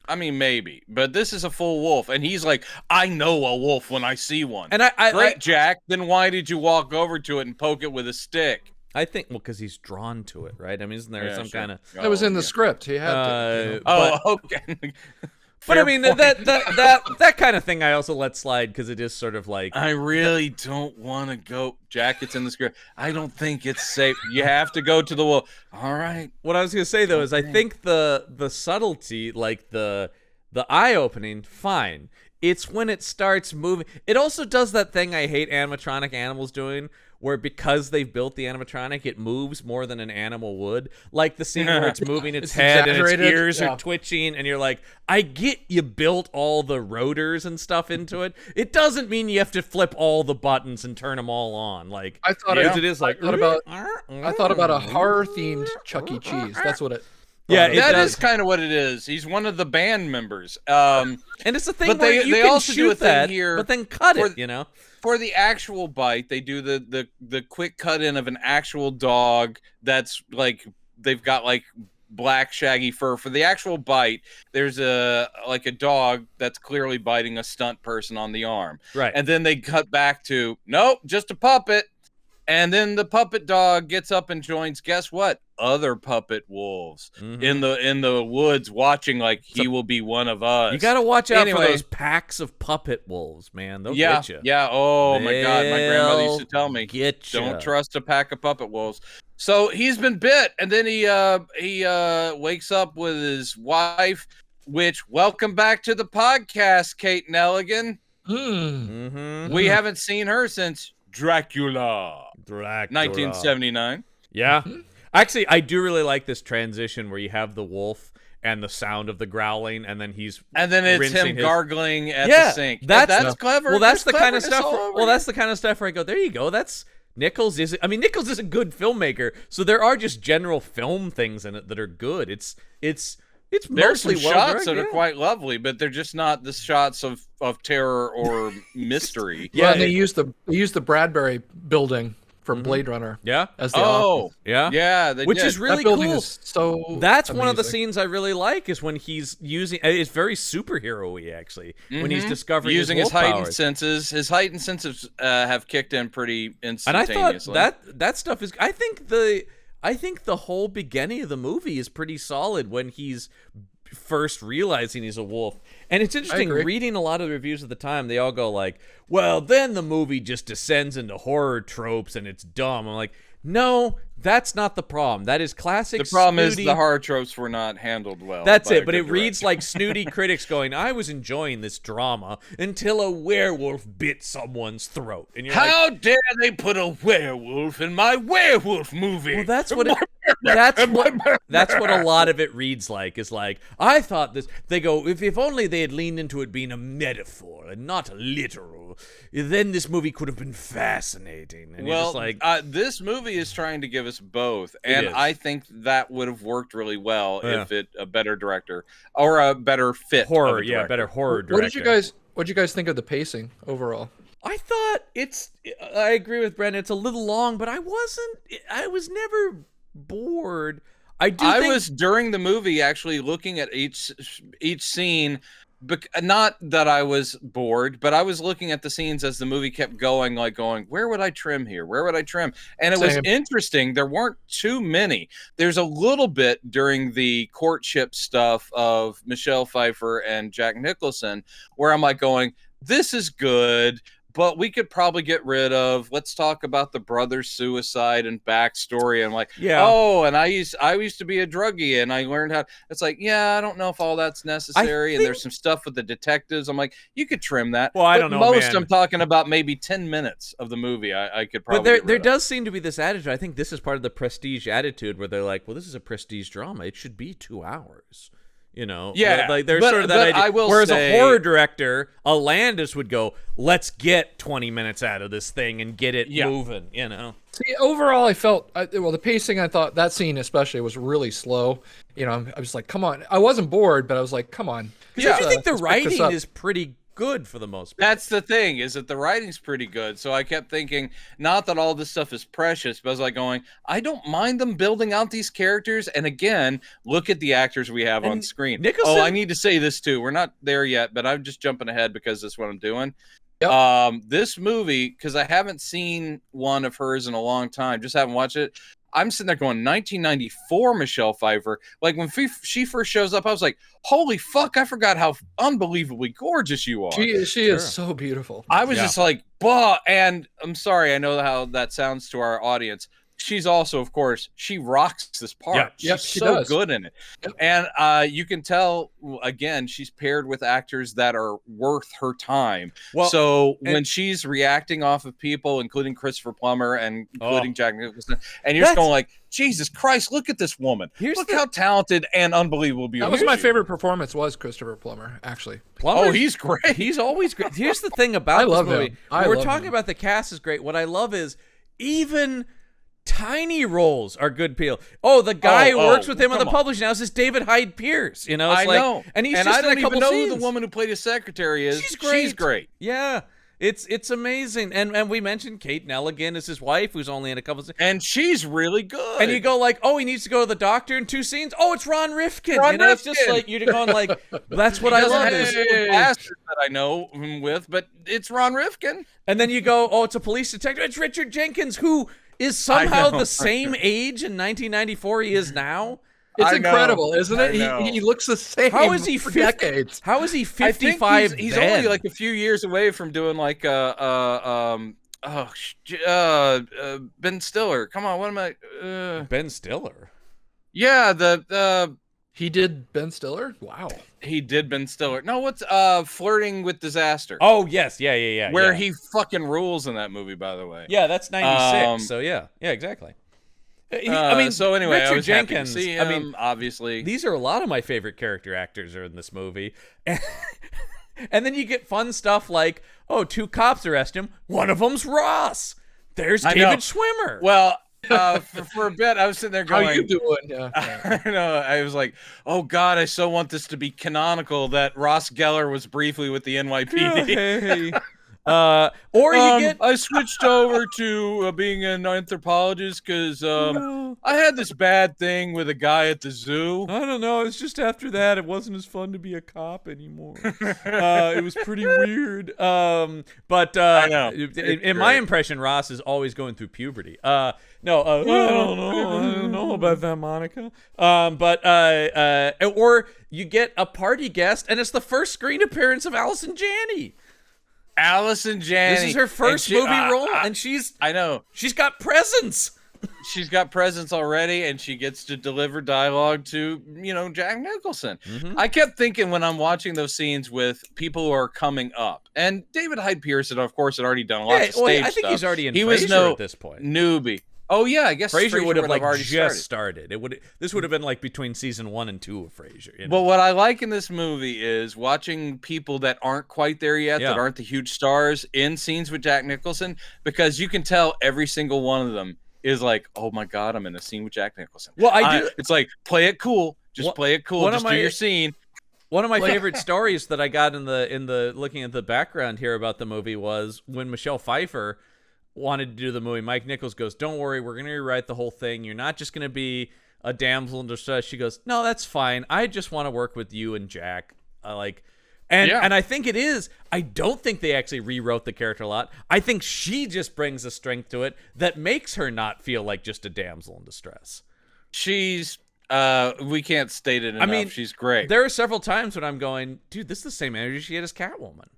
I mean maybe, but this is a full wolf, and he's like, I know a wolf when I see one. And Great, Jack. Then why did you walk over to it and poke it with a stick? I think because he's drawn to it, right? I mean, isn't there some kind of? It was in the script. He had to. Okay. But I mean that kind of thing I also let slide because it is sort of like I really don't want to go. Jack, it's in the script. I don't think it's safe. You have to go to the wolf. All right. What I was gonna say though is I think the subtlety, like the eye opening, fine. It's when it starts moving. It also does that thing I hate animatronic animals doing, where because they've built the animatronic, it moves more than an animal would. Like the scene where it's moving its head and its ears are twitching, and you're like, I get you built all the rotors and stuff into it. It doesn't mean you have to flip all the buttons and turn them all on. Like I thought it is like I thought about a horror themed Chuck E. Cheese. That's what it. Yeah, that is kind of what it is. He's one of the band members. And it's the thing but where you can also shoot do a thing that, here but then cut it, you know? For the actual bite, they do the quick cut in of an actual dog that's like they've got like black shaggy fur. For the actual bite, there's a dog that's clearly biting a stunt person on the arm. Right. And then they cut back to, nope, just a puppet. And then the puppet dog gets up and joins, guess what? Other puppet wolves in the woods watching like he will be one of us. You got to watch out for those packs of puppet wolves, man. They'll get you. Yeah. Oh, my God. My grandmother used to tell me, don't trust a pack of puppet wolves. So he's been bit, and then he wakes up with his wife, which, welcome back to the podcast, Kate Nelligan. We haven't seen her since Dracula. 1979. Yeah. Actually, I do really like this transition where you have the wolf and the sound of the growling, and then it's him gargling at the sink. That's clever. Well, that's the kind of stuff. That's the kind of stuff where I go, there you go. That's Nichols. Nichols is a good filmmaker, so there are just general film things in it that are good. It's mostly some shots that are quite lovely, but they're just not the shots of terror or mystery. Yeah, and they use the Bradbury building from Blade Runner. Yeah. As the office. Yeah. Which is really that building cool. Is so that's amazing. one of the scenes I really like is when he's using. It's very superhero-y actually. When he's discovering using his heightened senses. His heightened senses have kicked in pretty instantaneously. And I thought that stuff is. I think the whole beginning of the movie is pretty solid when he's first realizing he's a wolf. And it's interesting reading a lot of the reviews at the time. They all go like, well, then the movie just descends into horror tropes and it's dumb. I'm like, no, that's not the problem. That is classic. The problem is the horror tropes were not handled well. That's it. But it reads like snooty critics going, I was enjoying this drama until a werewolf bit someone's throat. And you're how dare they put a werewolf in my werewolf movie? Well, that's what a lot of it reads like. Is like, I thought this. They go, if only they had leaned into it being a metaphor and not literal, then this movie could have been fascinating. And well, you're just like, this movie is trying to give us both, and I think that would have worked really well if a better director or a better fit horror, better horror director. What did you guys think of the pacing overall? I thought I agree with Brendan. It's a little long, but I was never bored. I was during the movie actually looking at each scene. Not that I was bored, but I was looking at the scenes as the movie kept going, where would I trim here? Where would I trim? And it was interesting. There weren't too many. There's a little bit during the courtship stuff of Michelle Pfeiffer and Jack Nicholson where I'm like going, this is good, but we could probably get rid of. Let's talk about the brother's suicide and backstory. And like, and I used to be a druggie, and I learned how. It's like, I don't know if all that's necessary. And there's some stuff with the detectives. I'm like, you could trim that. Well, I don't know. Most I'm talking about maybe 10 minutes of the movie. I could probably. But there does seem to be this attitude. I think this is part of the prestige attitude where they're like, well, this is a prestige drama. It should be 2 hours. Yeah, like there's sort of that idea. I will Whereas say, a horror director, a Landis would go, let's get 20 minutes out of this thing and get it moving, See, overall, I felt, the pacing, I thought that scene especially was really slow. I was like, come on. I wasn't bored, but I was like, come on. I think the writing is pretty good for the most part. That's the thing, is that the writing's pretty good. So I kept thinking, not that all this stuff is precious, but I was like going, I don't mind them building out these characters. And again, look at the actors we have on screen. Nicholson, I need to say this too. We're not there yet, but I'm just jumping ahead because that's what I'm doing. Yep. This movie, because I haven't seen one of hers in a long time, just haven't watched it. I'm sitting there going, 1994 Michelle Pfeiffer. Like when she first shows up, I was like, holy fuck, I forgot how unbelievably gorgeous you are. She is so beautiful. I was just like, bah. And I'm sorry, I know how that sounds to our audience. She's also, of course, she rocks this part. Yeah, she's so good in it. Yep. And you can tell, again, she's paired with actors that are worth her time. Well, so when she's reacting off of people, including Christopher Plummer and including Jack Nicholson, and you're just going like, Jesus Christ, look at this woman. Look how talented and unbelievable beautiful. That was my favorite performance, was Christopher Plummer, actually. Oh, he's great. He's always great. Here's the thing about this movie. We're talking about the cast is great. What I love is even tiny roles are good appeal. Oh, the guy who works with him on the publishing house is David Hyde Pierce. It's I know, and he's just I don't in a couple even know scenes. who the woman who played his secretary is. She's great. Yeah, it's amazing. And we mentioned Kate Nelligan as his wife, who's only in a couple scenes, and she's really good. And you go like, oh, he needs to go to the doctor in 2 scenes. Oh, it's Ron Rifkin. It's just like you're going like, that's what I love. Is bastard that I know him with, but it's Ron Rifkin. And then you go, oh, it's a police detective. It's Richard Jenkins, who is somehow the same age in 1994 he is now. It's incredible, isn't it? He looks the same. How is he decades? How is he 55? He's only like a few years away from doing like Ben Stiller. Come on, what am I? Ben Stiller. Yeah, he did Ben Stiller. Wow. He did Ben Stiller. No, what's Flirting with Disaster? Oh yes, yeah. Where he fucking rules in that movie, by the way. Yeah, that's 96. So yeah, exactly. I mean, so anyway, Richard I was Jenkins. Happy to see him, I mean, obviously, these are a lot of my favorite character actors are in this movie, and then you get fun stuff like, oh, 2 cops arrest him. One of them's Ross. There's David Schwimmer. Well. For a bit, I was sitting there going, "How you doing?" Yeah. I know. I was like, "Oh God, I so want this to be canonical that Ross Geller was briefly with the NYPD." Or you get. I switched over to being an anthropologist because I had this bad thing with a guy at the zoo. I don't know. It's just after that, it wasn't as fun to be a cop anymore. It was pretty weird. But I know. In my impression, Ross is always going through puberty. I don't know about that, Monica. Or you get a party guest, and it's the first screen appearance of Allison Janney. Allison Janney. This is her first movie role, and I know. She's got presence. She's got presence already, and she gets to deliver dialogue to, Jack Nicholson. Mm-hmm. I kept thinking when I'm watching those scenes with people who are coming up, and David Hyde Pierce, of course, had already done lots of stage I think stuff. He's already in He Frasier was no at this point. Newbie. Oh yeah, I guess Frasier would have already just started. This would have been like between season 1 and 2 of Frasier. But what I like in this movie is watching people that aren't quite there yet, that aren't the huge stars, in scenes with Jack Nicholson, because you can tell every single one of them is like, oh my God, I'm in a scene with Jack Nicholson. Well, I do. It's like, play it cool. Just play it cool. Just do your scene. One of my favorite stories that I got in the looking at the background here about the movie was when Michelle Pfeiffer wanted to do the movie. Mike Nichols goes, don't worry, we're going to rewrite the whole thing. You're not just going to be a damsel in distress. She goes, no, that's fine. I just want to work with you and Jack. And I think it is. I don't think they actually rewrote the character a lot. I think she just brings a strength to it that makes her not feel like just a damsel in distress. She's we can't state it enough. I mean, she's great. There are several times when I'm going, dude, this is the same energy she had as Catwoman.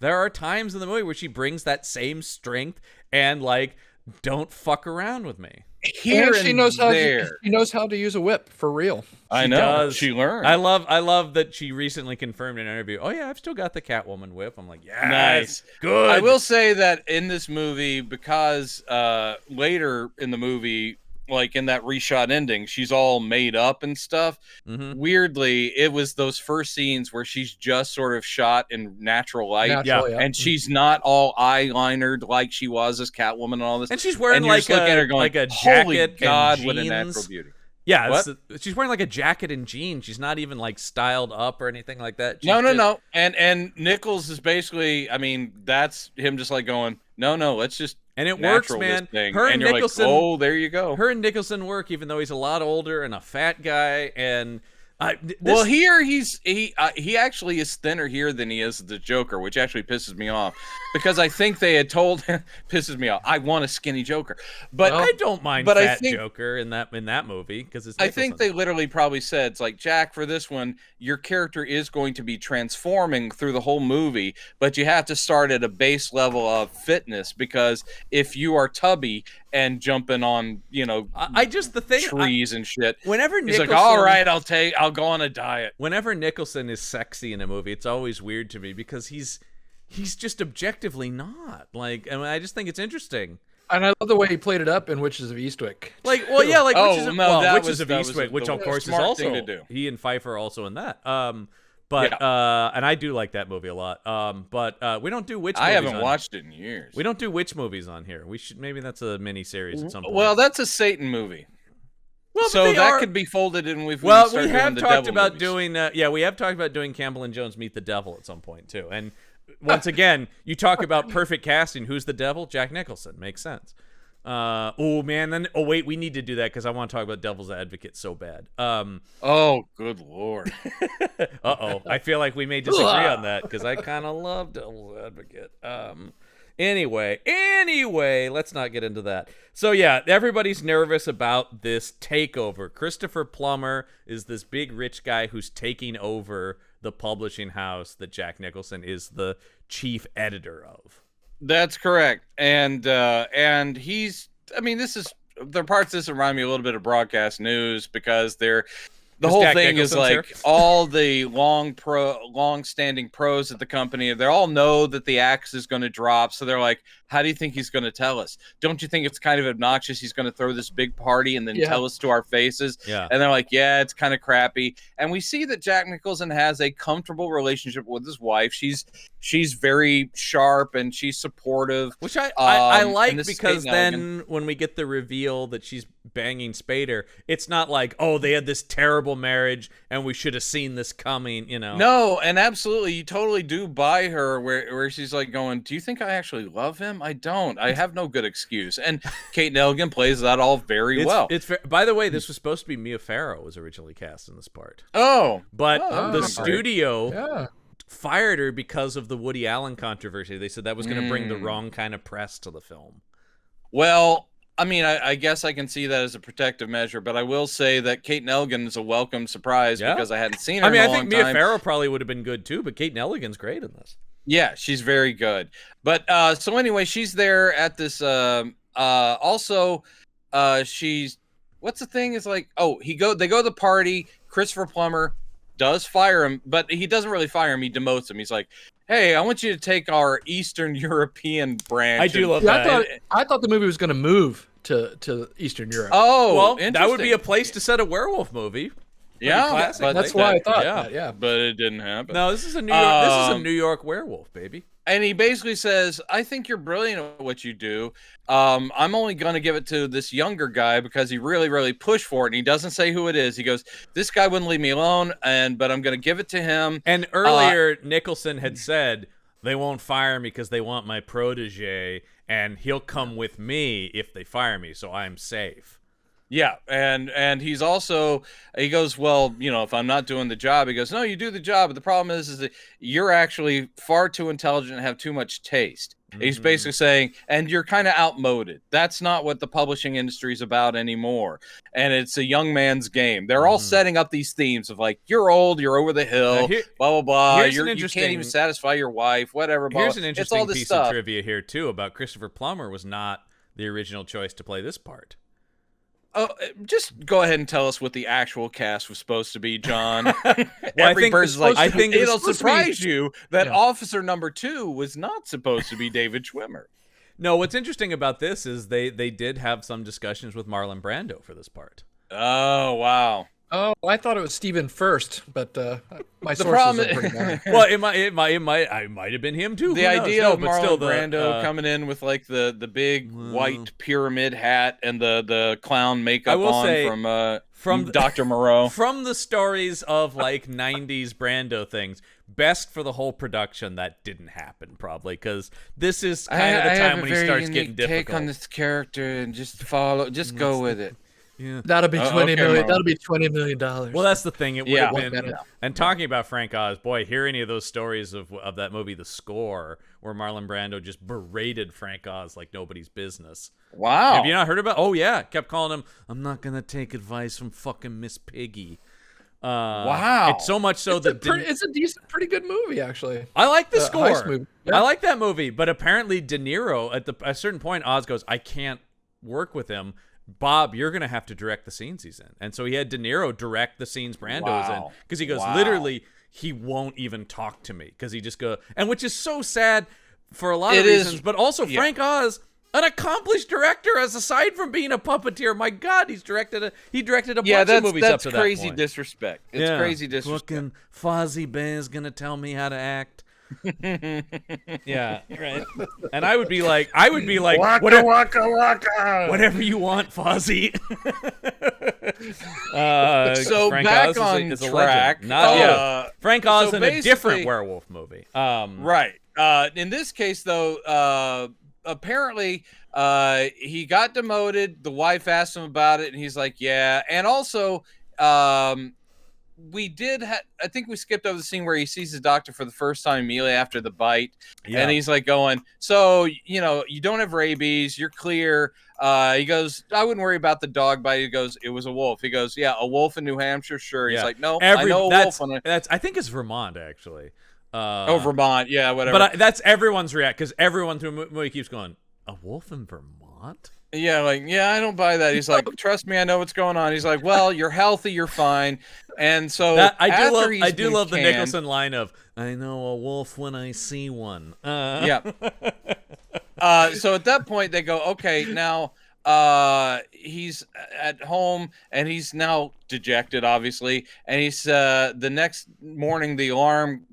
There are times in the movie where she brings that same strength and don't fuck around with me. Here she knows how to use a whip for real. I know. She learned. I love that she recently confirmed in an interview. Oh yeah, I've still got the Catwoman whip. I'm like, yeah, nice, good. I will say that in this movie, because later in the movie, like in that reshot ending, she's all made up and stuff. Weirdly, it was those first scenes where she's just sort of shot in natural light, and she's not all eyelinered like she was as Catwoman and all this. And she's wearing like a jacket, holy God, and what a jeans. natural beauty. Yeah, she's wearing like a jacket and jeans. She's not even like styled up or anything like that. No. And Nichols is basically, I mean, that's him just like going, no, let's just. And it works, man. Her and Nicholson. Like, oh, there you go. Her and Nicholson work, even though he's a lot older and a fat guy. And well, here he actually is thinner here than he is the Joker, which actually pisses me off because I think they had told him pisses me off. I want a skinny Joker, but I don't mind fat Joker in that movie because it's. Nicholson. I think they literally probably said it's like, Jack, for this one, your character is going to be transforming through the whole movie, but you have to start at a base level of fitness because if you are tubby and jumping on, trees and shit. Whenever he's Nicholson, like, all right, I'll go on a diet. Whenever Nicholson is sexy in a movie, it's always weird to me because he's just objectively not. Like, I mean, I just think it's interesting. And I love the way he played it up in Witches of Eastwick. Like, well, yeah, like Witches of Eastwick, which of course is also he and Pfeiffer also in that. And I do like that movie a lot. But we don't do witch movies. I haven't watched it in years. We don't do witch movies on here. We should, maybe that's a mini series at some point. Well, that's a Satan movie. Well, so that could be folded in with. We have talked about doing. We have talked about doing Campbell and Jones Meet the Devil at some point too. And once again, you talk about perfect casting. Who's the devil? Jack Nicholson. Makes sense. Wait, we need to do that because I want to talk about Devil's Advocate so bad. Oh, good Lord. I feel like we may disagree on that because I kind of love Devil's Advocate. Anyway, let's not get into that. So yeah, everybody's nervous about this takeover. Christopher Plummer is this big rich guy who's taking over the publishing house that Jack Nicholson is the chief editor of. That's correct. And he's, I mean, the parts of this remind me a little bit of broadcast news because the whole thing is like all the long-standing pros at the company. They all know that the axe is going to drop. So they're like, how do you think he's going to tell us? Don't you think it's kind of obnoxious? He's going to throw this big party and then tell us to our faces. Yeah. And they're like, yeah, it's kind of crappy. And we see that Jack Nicholson has a comfortable relationship with his wife. She's very sharp and she's supportive. Which I like because then when we get the reveal that she's banging Spader, it's not like, oh, they had this terrible marriage and we should have seen this coming, No, and absolutely, you totally do buy her where she's like going, do you think I actually love him? I don't. I have no good excuse. And Kate Nelligan plays that all very well. By the way, this was supposed to be Mia Farrow was originally cast in this part. Oh. But the studio fired her because of the Woody Allen controversy. They said that was going to bring the wrong kind of press to the film. Well, I mean, I guess I can see that as a protective measure, but I will say that Kate Nelligan is a welcome surprise because I hadn't seen her in a long time. I think Mia Farrow probably would have been good too, but Kate Nelligan's great in this. Yeah, she's very good. But so anyway, she's there at this she's what's the thing is like, they go to the party, Christopher Plummer does fire him, but he doesn't really fire him, he demotes him. He's like, hey, I want you to take our Eastern European branch. I do love that. I thought the movie was going to move to Eastern Europe. Oh, well, that would be a place to set a werewolf movie. Yeah, but that's why I thought that. Yeah, but it didn't happen. No, this is a New York werewolf, baby. And he basically says, I think you're brilliant at what you do. I'm only going to give it to this younger guy because he really, really pushed for it. And he doesn't say who it is. He goes, this guy wouldn't leave me alone, but I'm going to give it to him. And earlier, Nicholson had said, they won't fire me because they want my protege, and he'll come with me if they fire me, so I'm safe. Yeah, and he's also, he goes, well, if I'm not doing the job, he goes, no, you do the job, but the problem is that you're actually far too intelligent and have too much taste. Mm-hmm. He's basically saying, and you're kind of outmoded. That's not what the publishing industry is about anymore. And it's a young man's game. They're all setting up these themes of like, you're old, you're over the hill, blah, blah, blah. You can't even satisfy your wife, whatever. Here's an interesting piece of trivia here, too, about Christopher Plummer was not the original choice to play this part. Oh, just go ahead and tell us what the actual cast was supposed to be, John. I think it'll surprise you that Officer Number 2 was not supposed to be David Schwimmer. No, what's interesting about this is they did have some discussions with Marlon Brando for this part. Oh, wow. Oh, I thought it was Stephen first, but my sources problem are pretty bad. Well, it might have been him too. The Who knows? idea No, of but Marlon still Brando coming in with like the big white pyramid hat and the clown makeup from Dr. Moreau. From the stories of like 90s Brando things, best for the whole production that didn't happen probably, because this is kind of the time when he starts getting difficult. Take on this character and just go with it. Yeah. That'll be $20 million. Marlon. That'll be $20 million. Well, that's the thing. It would have been. Yeah. And talking about Frank Oz, boy, hear any of those stories of that movie, The Score, where Marlon Brando just berated Frank Oz like nobody's business. Wow. Have you not heard about? Oh yeah, kept calling him. I'm not gonna take advice from fucking Miss Piggy. Wow. It's so much so it's a decent, pretty good movie actually. I like The Score. Heist movie. Yeah. I like that movie, but apparently De Niro at a certain point, Oz goes, I can't work with him. Bob, you're gonna have to direct the scenes he's in, and so he had De Niro direct the scenes Brando's in, because he goes, literally, he won't even talk to me, because he just go, and which is so sad for a lot of reasons, but also Frank Oz, an accomplished director, as aside from being a puppeteer. My God, he directed a bunch of movies up to that point. That's crazy disrespect. It's crazy disrespect. Fucking Fozzie Bear's gonna tell me how to act. Yeah, right. And I would be like, waka, whatever, waka, waka. Whatever you want, Fozzie. So Frank back Oz on is a track. legend. Frank Oz so in a different werewolf movie. Right. In this case, though, apparently he got demoted. The wife asked him about it, and he's like, yeah. And also, we did I think we skipped over the scene where he sees his doctor for the first time immediately after the bite, and he's like going, so you don't have rabies, you're clear. He goes, I wouldn't worry about the dog bite. He goes, it was a wolf. He goes, yeah, a wolf in New Hampshire, sure. He's like, no, I know a wolf. I think it's Vermont actually. Vermont, yeah, whatever. But that's everyone's react, because everyone through the movie keeps going, a wolf in Vermont? Yeah, I don't buy that. He's like, trust me, I know what's going on. He's like, well, you're healthy, you're fine. And so I do love the Nicholson line of, I know a wolf when I see one. Yeah. So at that point they go, okay, now he's at home and he's now dejected, obviously. And he's the next morning the alarm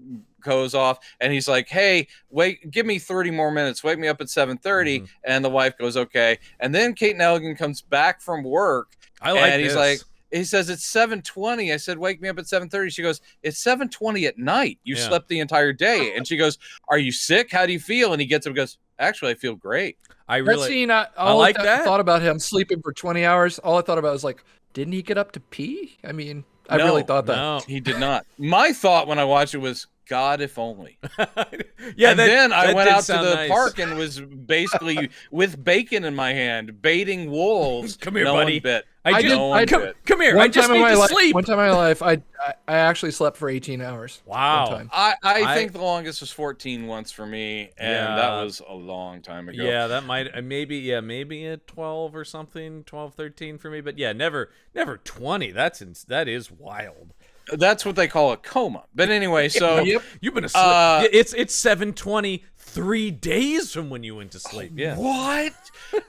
goes off and he's like, hey, wait, give me 30 more minutes, wake me up at 7:30. And the wife goes, okay. And then Kate Nelligan comes back from work, and he's like, he says, it's 7:20. I said, wake me up at 7:30. She goes, it's 7:20 at night. You slept the entire day. And she goes, are you sick? How do you feel? And he gets up and goes, actually, I feel great. I thought about him sleeping for 20 hours. All I thought about was like, didn't he get up to pee? I mean, I really thought that. No, he did not. My thought when I watched it was, God, if only. Yeah, then I went out to the park and was basically with bacon in my hand, baiting wolves. Come here, buddy. One bit. Come here. I just need to sleep. One time in my life, I actually slept for 18 hours. Wow. I think the longest was 14 once for me, and that was a long time ago. Yeah, that might maybe at 12 or something, 12, 13 for me. But yeah, never 20. That is wild. That's what they call a coma. But anyway, so you've been asleep. It's 7:20, 3 days from when you went to sleep. Yeah. What?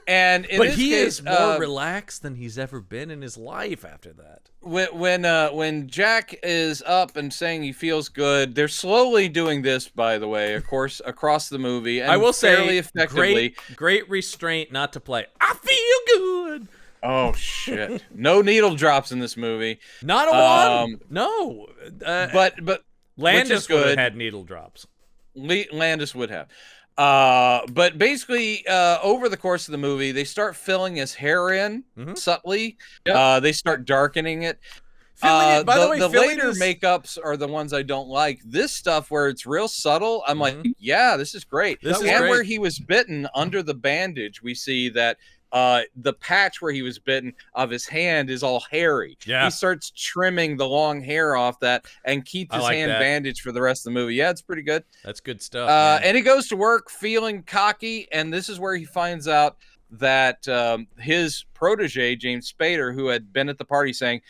And but he is more relaxed than he's ever been in his life after that. When Jack is up and saying he feels good, they're slowly doing this, by the way, of course, across the movie. And I will fairly say, effectively. Great restraint not to play, I feel good. Oh shit! No needle drops in this movie. Not a one. No. But Landis would have had needle drops. Landis would have. But basically, over the course of the movie, they start filling his hair in subtly. Yep. They start darkening it. By the way, the later makeups are the ones I don't like. This stuff where it's real subtle, I'm like, yeah, this is great. This is great. Where he was bitten under the bandage, we see that the patch where he was bitten of his hand is all hairy. Yeah. He starts trimming the long hair off that and keeps his hand bandaged for the rest of the movie. Yeah, it's pretty good. That's good stuff. And he goes to work feeling cocky, and this is where he finds out that his protege, James Spader, who had been at the party saying,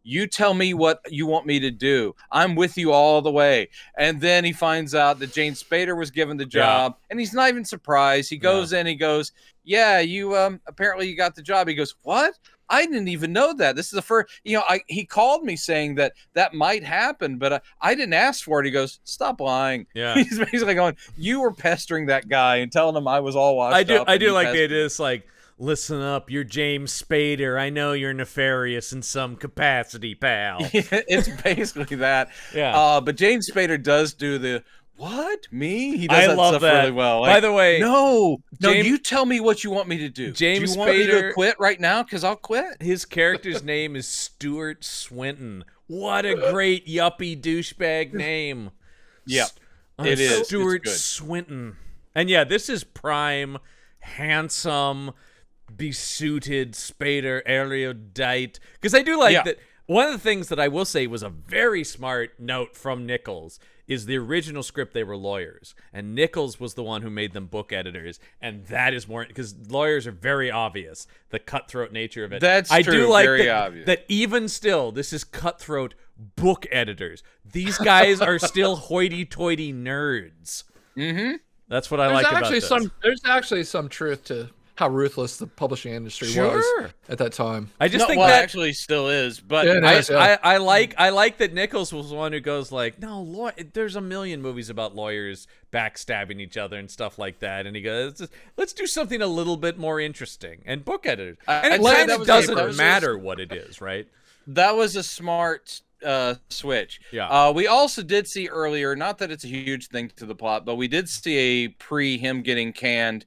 you tell me what you want me to do. I'm with you all the way. And then he finds out that James Spader was given the job, and he's not even surprised. He goes in, he goes, yeah, you apparently you got the job. He goes, what? I didn't even know that. This is the first, he called me saying that might happen, but I didn't ask for it. He goes, stop lying. Yeah. He's basically going, you were pestering that guy and telling him I was all washed up. I do like the idea. It's like, listen up, you're James Spader. I know you're nefarious in some capacity, pal. It's basically that. Yeah. But James Spader does do the, what? Me? He does I that love stuff that. really well. By the way, no, James, you tell me what you want me to do. James do you want me Spader, to quit right now? Because I'll quit. His character's name is Stuart Swinton. What a great yuppie douchebag name. Yeah, it is. Stuart Swinton. And yeah, this is prime, handsome, besuited Spader, erudite. Because I do like that. One of the things that I will say was a very smart note from Nichols is the original script, they were lawyers, and Nichols was the one who made them book editors, and that is more because lawyers are very obvious, the cutthroat nature of it. That's I true, do like very obvious. that even still, this is cutthroat book editors. These guys are still hoity-toity nerds. Mm-hmm. That's what I like about this. There's actually some truth to how ruthless the publishing industry was at that time. I just think that actually still is, but I like that Nichols was the one who goes like, no, there's a million movies about lawyers backstabbing each other and stuff like that, and he goes, let's do something a little bit more interesting. And book editors, and it kind of doesn't matter what it is, right? That was a smart switch. Yeah. We also did see earlier, not that it's a huge thing to the plot, but we did see a him getting canned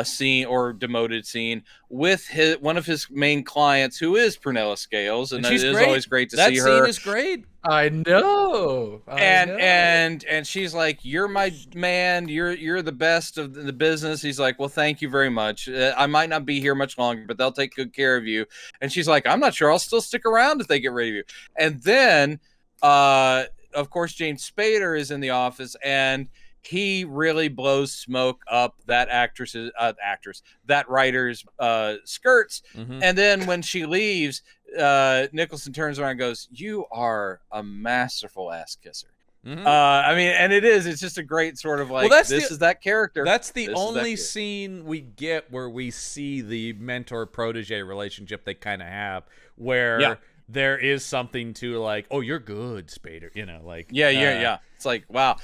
scene or demoted scene with one of his main clients, who is Prunella Scales, and it is always great to see her. That scene is great. I know. And she's like, "You're my man. You're the best of the business." He's like, "Well, thank you very much. I might not be here much longer, but they'll take good care of you." And she's like, "I'm not sure. I'll still stick around if they get rid of you." And then, of course, James Spader is in the office, and he really blows smoke up that that writer's skirts. Mm-hmm. And then when she leaves, Nicholson turns around and goes, "You are a masterful ass kisser." Mm-hmm. I mean, and it's just a great sort of like, this is that character. That's the only scene we get where we see the mentor-protege relationship they kind of have, where there is something to like, oh, you're good, Spader. Like yeah. It's like, wow.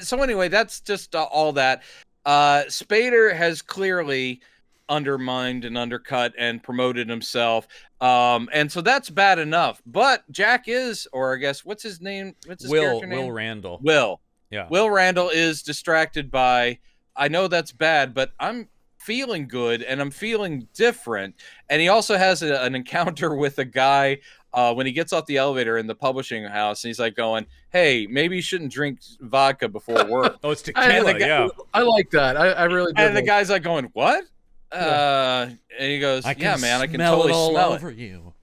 So anyway, that's just all that. Spader has clearly undermined and undercut and promoted himself. And so that's bad enough. But Jack is, or I guess, what's his name? What's his character name? Will Randall. Will. Yeah. Will Randall is distracted by, I know that's bad, but I'm feeling good and I'm feeling different. And he also has an encounter with a guy when he gets off the elevator in the publishing house, and he's like going, "Hey, maybe you shouldn't drink vodka before work." Oh, it's tequila. Yeah, I like that. I really do. And the guy's like going, "What?" And he goes, "Yeah, man, I can totally smell it over you.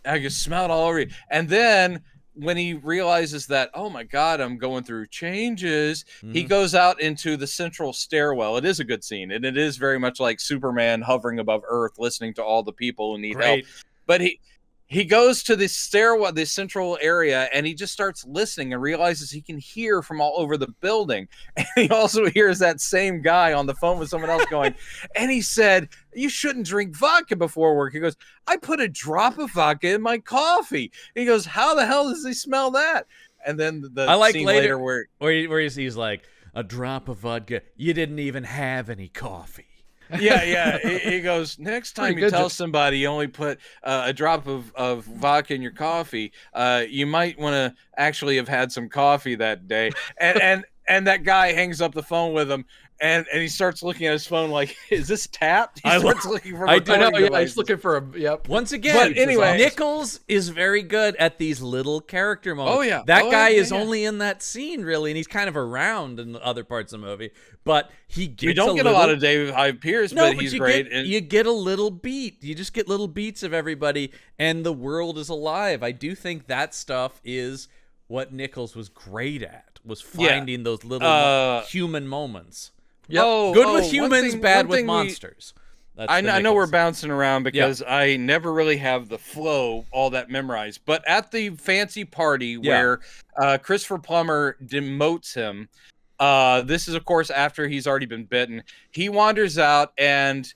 I can smell it all over you." And then when he realizes that, oh my God, I'm going through changes, he goes out into the central stairwell. It is a good scene, and it is very much like Superman hovering above Earth, listening to all the people who need help. But he goes to the stairwell, the central area, and he just starts listening and realizes he can hear from all over the building. And he also hears that same guy on the phone with someone else going, and he said, "You shouldn't drink vodka before work." He goes, "I put a drop of vodka in my coffee." And he goes, "How the hell does he smell that?" And then the scene later where he's like, "A drop of vodka. You didn't even have any coffee." Yeah. He goes, "Next time you tell somebody you only put a drop of vodka in your coffee, you might want to actually have had some coffee that day." And that guy hangs up the phone with him, and he starts looking at his phone like, "Is this tapped?" He starts looking for. He's looking for a. Yep. Once again, but anyway, Nichols is very good at these little character moments. Oh yeah, that guy is only in that scene really, and he's kind of around in the other parts of the movie. But he gets. We don't get a lot of David Hyde Pierce, but he's great. You get a little beat. You just get little beats of everybody, and the world is alive. I do think that stuff is what Nichols was great at. Was finding those little human moments. Yep. Good with humans, bad with monsters. I know we're bouncing around because I never really have the flow all that memorized. But at the fancy party where Christopher Plummer demotes him, this is, of course, after he's already been bitten. He wanders out, and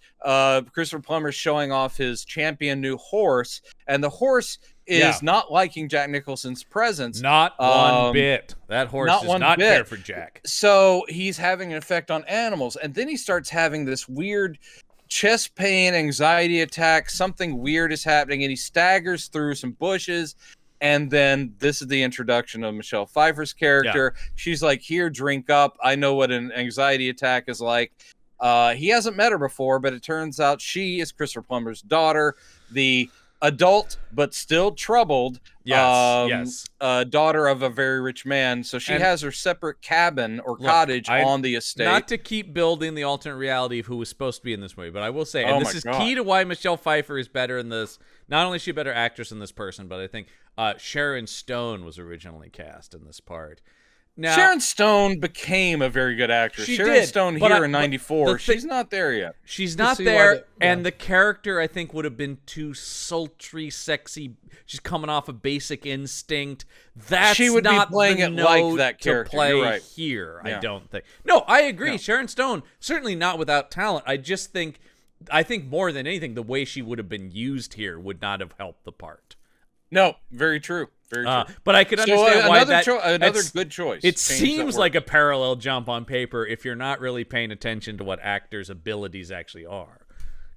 Christopher Plummer's showing off his champion new horse, and the horse is not liking Jack Nicholson's presence. Not one bit. That horse does not care for Jack. So he's having an effect on animals, and then he starts having this weird chest pain, anxiety attack. Something weird is happening, and he staggers through some bushes. And then this is the introduction of Michelle Pfeiffer's character. Yeah. She's like, here, drink up. I know what an anxiety attack is like. He hasn't met her before, but it turns out she is Christopher Plummer's daughter, the adult but still troubled daughter of a very rich man. So she has her separate cabin or cottage on the estate. Not to keep building the alternate reality of who was supposed to be in this movie, but I will say, and this is key to why Michelle Pfeiffer is better in this. Not only is she a better actress in this person, but I think Sharon Stone was originally cast in this part. Now, Sharon Stone became a very good actress. Sharon Stone here in '94. She's not there yet. She's not there, and the character, I think, would have been too sultry, sexy. She's coming off of Basic Instinct. She would not be playing the it note like that character. To play You're right. here, I don't think. No, I agree. Sharon Stone, certainly not without talent. I think more than anything, the way she would have been used here would not have helped the part. No, very true. Very true. But I could understand why another good choice. It seems like a parallel jump on paper if you're not really paying attention to what actors' abilities actually are.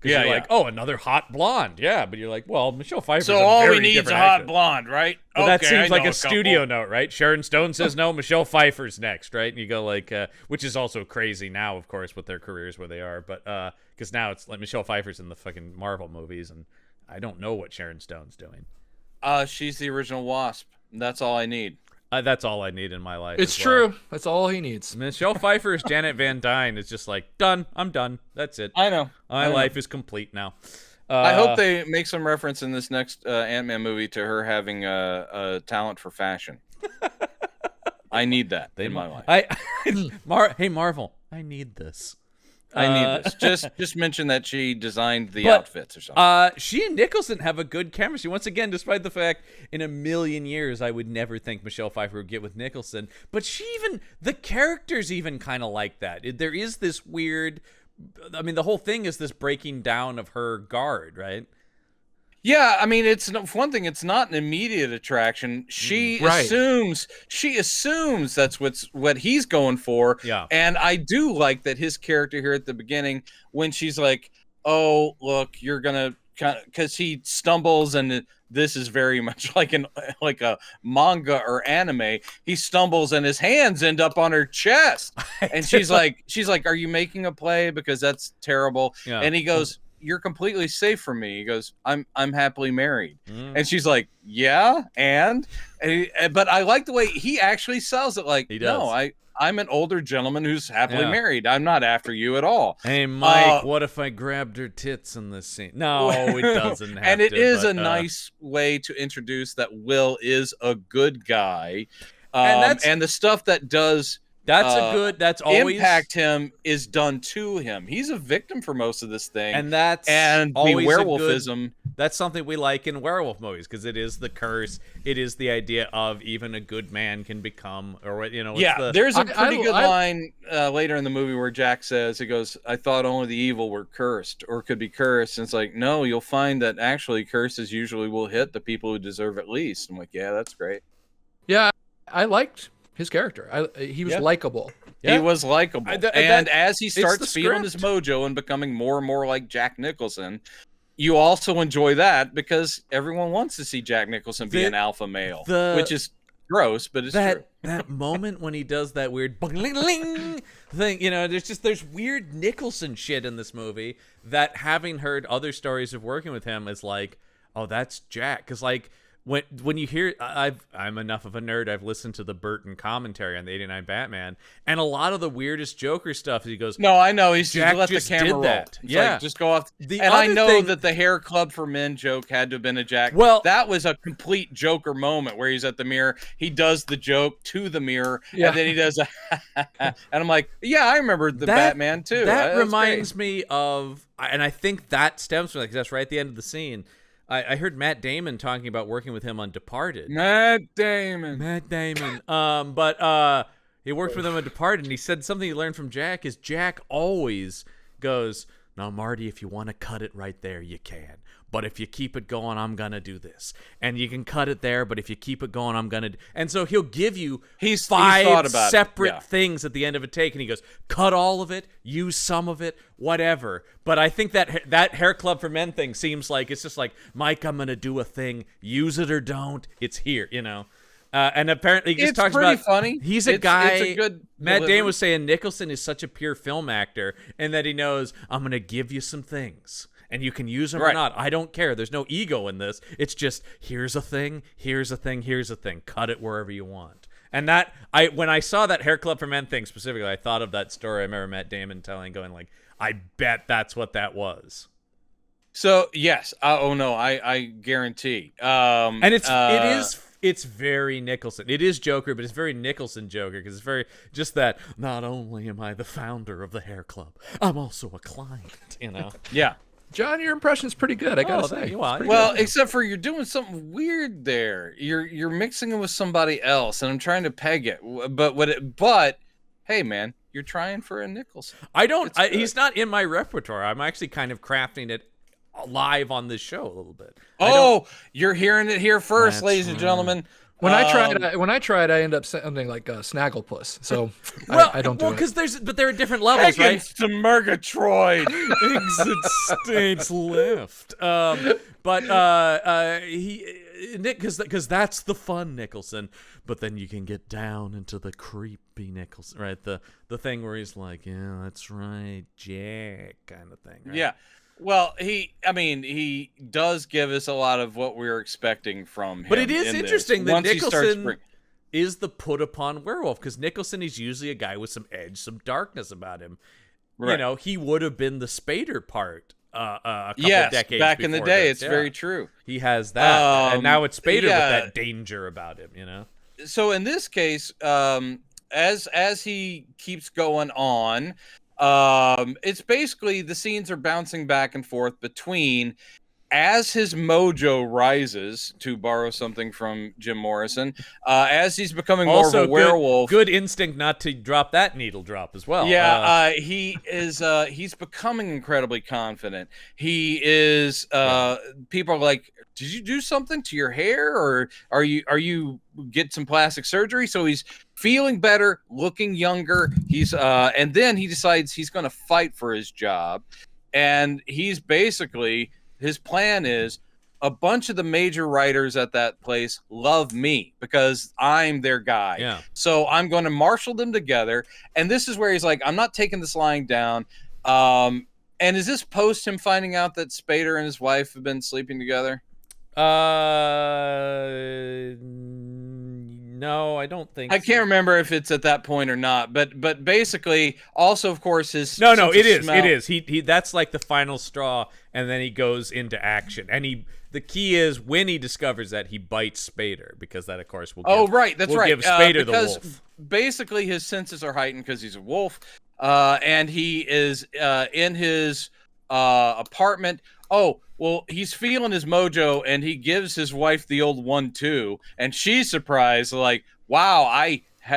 Because you're like, oh, another hot blonde. Yeah, but you're like, well, Michelle Pfeiffer's a very different all we need is a hot blonde, right? But that seems like a studio note, right? Sharon Stone says no, Michelle Pfeiffer's next, right? And you go like, which is also crazy now, of course, with their careers where they are. But because now it's like Michelle Pfeiffer's in the fucking Marvel movies, and I don't know what Sharon Stone's doing. She's the original Wasp. That's all I need. That's all I need in my life. It's true. That's all he needs. Michelle Pfeiffer's Janet Van Dyne is just like, done. I'm done. That's it. I know. My life is complete now. I hope they make some reference in this next Ant-Man movie to her having a talent for fashion. I need that in my life. Hey, Marvel, I need this. I need this. Just mention that she designed the outfits or something. She and Nicholson have a good chemistry. Once again, despite the fact in a million years I would never think Michelle Pfeiffer would get with Nicholson, but the characters even kind of like that. There is this weird, I mean, the whole thing is this breaking down of her guard, right? Yeah, I mean, it's one thing. It's not an immediate attraction. She assumes that's what he's going for. Yeah, and I do like that his character here at the beginning, when she's like, "Oh, look, you're gonna," because he stumbles, and this is very much like a manga or anime. He stumbles, and his hands end up on her chest, and she's like, "Are you making a play? Because that's terrible." Yeah. And he goes, "You're completely safe from me." He goes, I'm happily married. And she's like, yeah, but I like the way he actually sells it. Like, no, I'm an older gentleman who's happily married. I'm not after you at all. Hey, Mike, what if I grabbed her tits in this scene? No, it doesn't have and it is a nice way to introduce that Will is a good guy. And the stuff that does that's always impact him is done to him. He's a victim for most of this thing, and the werewolfism. That's something we like in werewolf movies because it is the curse. It is the idea of even a good man can become, or there's a pretty good line later in the movie where Jack says, "He goes, I thought only the evil were cursed or could be cursed." And it's like, no, you'll find that actually curses usually will hit the people who deserve it least. I'm like, yeah, that's great. Yeah, I liked his character. He was likable. Yeah. He was likable. And as he starts feeling his mojo and becoming more and more like Jack Nicholson, you also enjoy that because everyone wants to see Jack Nicholson be an alpha male, which is gross, but it's true. That moment when he does that weird bling thing, there's weird Nicholson shit in this movie that, having heard other stories of working with him, is like, oh, that's Jack. Because, like, when you hear, I'm enough of a nerd. I've listened to the Burton commentary on the '89 Batman, and a lot of the weirdest Joker stuff. He goes, "No, I know. He's Jack let the just camera did roll. that. It's Yeah, like, just go off." The and I know thing, that the Hair Club for Men joke had to have been a Jack. Well, that was a complete Joker moment where he's at the mirror. He does the joke to the mirror, and then he does a, and I'm like, "Yeah, I remember the Batman too." That reminds me of, and I think that stems from, like, that's right at the end of the scene. I heard Matt Damon talking about working with him on Departed. Matt Damon. But he worked with him on Departed, and he said something he learned from Jack is Jack always goes, "Now, Marty, if you want to cut it right there, you can. But if you keep it going, I'm going to do this. And you can cut it there, but if you keep it going, I'm going to..." And so he'll give you five separate things at the end of a take, and he goes, cut all of it, use some of it, whatever. But I think that Hair Club for Men thing seems like, it's just like, Mike, I'm going to do a thing, use it or don't, it's here, you know? And apparently he just talks about... It's pretty funny. He's a guy... It's a good Matt Damon was saying Nicholson is such a pure film actor, and that he knows, I'm going to give you some things, and you can use them or not. I don't care. There's no ego in this. It's just, here's a thing, here's a thing, here's a thing. Cut it wherever you want. And that, when I saw that Hair Club for Men thing specifically, I thought of that story I remember Matt Damon telling, going like, I bet that's what that was. So, yes. I guarantee. And it's very Nicholson. It is Joker, but it's very Nicholson Joker, because it's very just that, not only am I the founder of the Hair Club, I'm also a client, you know? Yeah. John, your impression's pretty good, I gotta say. Well, except for you're doing something weird there. You're mixing it with somebody else, and I'm trying to peg it. But hey, man, you're trying for a Nicholson. He's not in my repertoire. I'm actually kind of crafting it live on this show a little bit. You're hearing it here first, ladies and gentlemen. When I tried, I end up sounding like Snagglepuss. So I don't do it. But there are different levels, right? To Murgatroyd. Exit stage left. Nick, because that's the fun Nicholson. But then you can get down into the creepy Nicholson, right? The thing where he's like, yeah, that's right, Jack, kind of thing. Right? Yeah. Well, he does give us a lot of what we were expecting from him. But it is interesting that Nicholson is the put-upon werewolf, because Nicholson is usually a guy with some edge, some darkness about him. Right. You know, he would have been the Spader part a couple of decades back in the day. This. It's very true. He has that, and now it's Spader with that danger about him, you know? So in this case, as he keeps going on... it's basically the scenes are bouncing back and forth between, as his mojo rises, to borrow something from Jim Morrison, as he's becoming more of a werewolf. Good instinct not to drop that needle drop as well. Yeah, he's becoming incredibly confident. He is. People are like, did you do something to your hair, or are you get some plastic surgery? So he's feeling better, looking younger. He's and then he decides he's going to fight for his job, and he's basically, his plan is, a bunch of the major writers at that place love me because I'm their guy. Yeah. So I'm going to marshal them together, and this is where he's like, I'm not taking this lying down. And is this post him finding out that Spader and his wife have been sleeping together? No, I don't think. I can't remember if it's at that point or not, but basically, also of course his it is. He that's like the final straw, and then he goes into action. And the key is when he discovers that, he bites Spader, because that of course will give, give Spader the wolf. Basically his senses are heightened because he's a wolf, and he is in his apartment. Oh, well, he's feeling his mojo, and he gives his wife the old 1-2, and she's surprised, like, wow,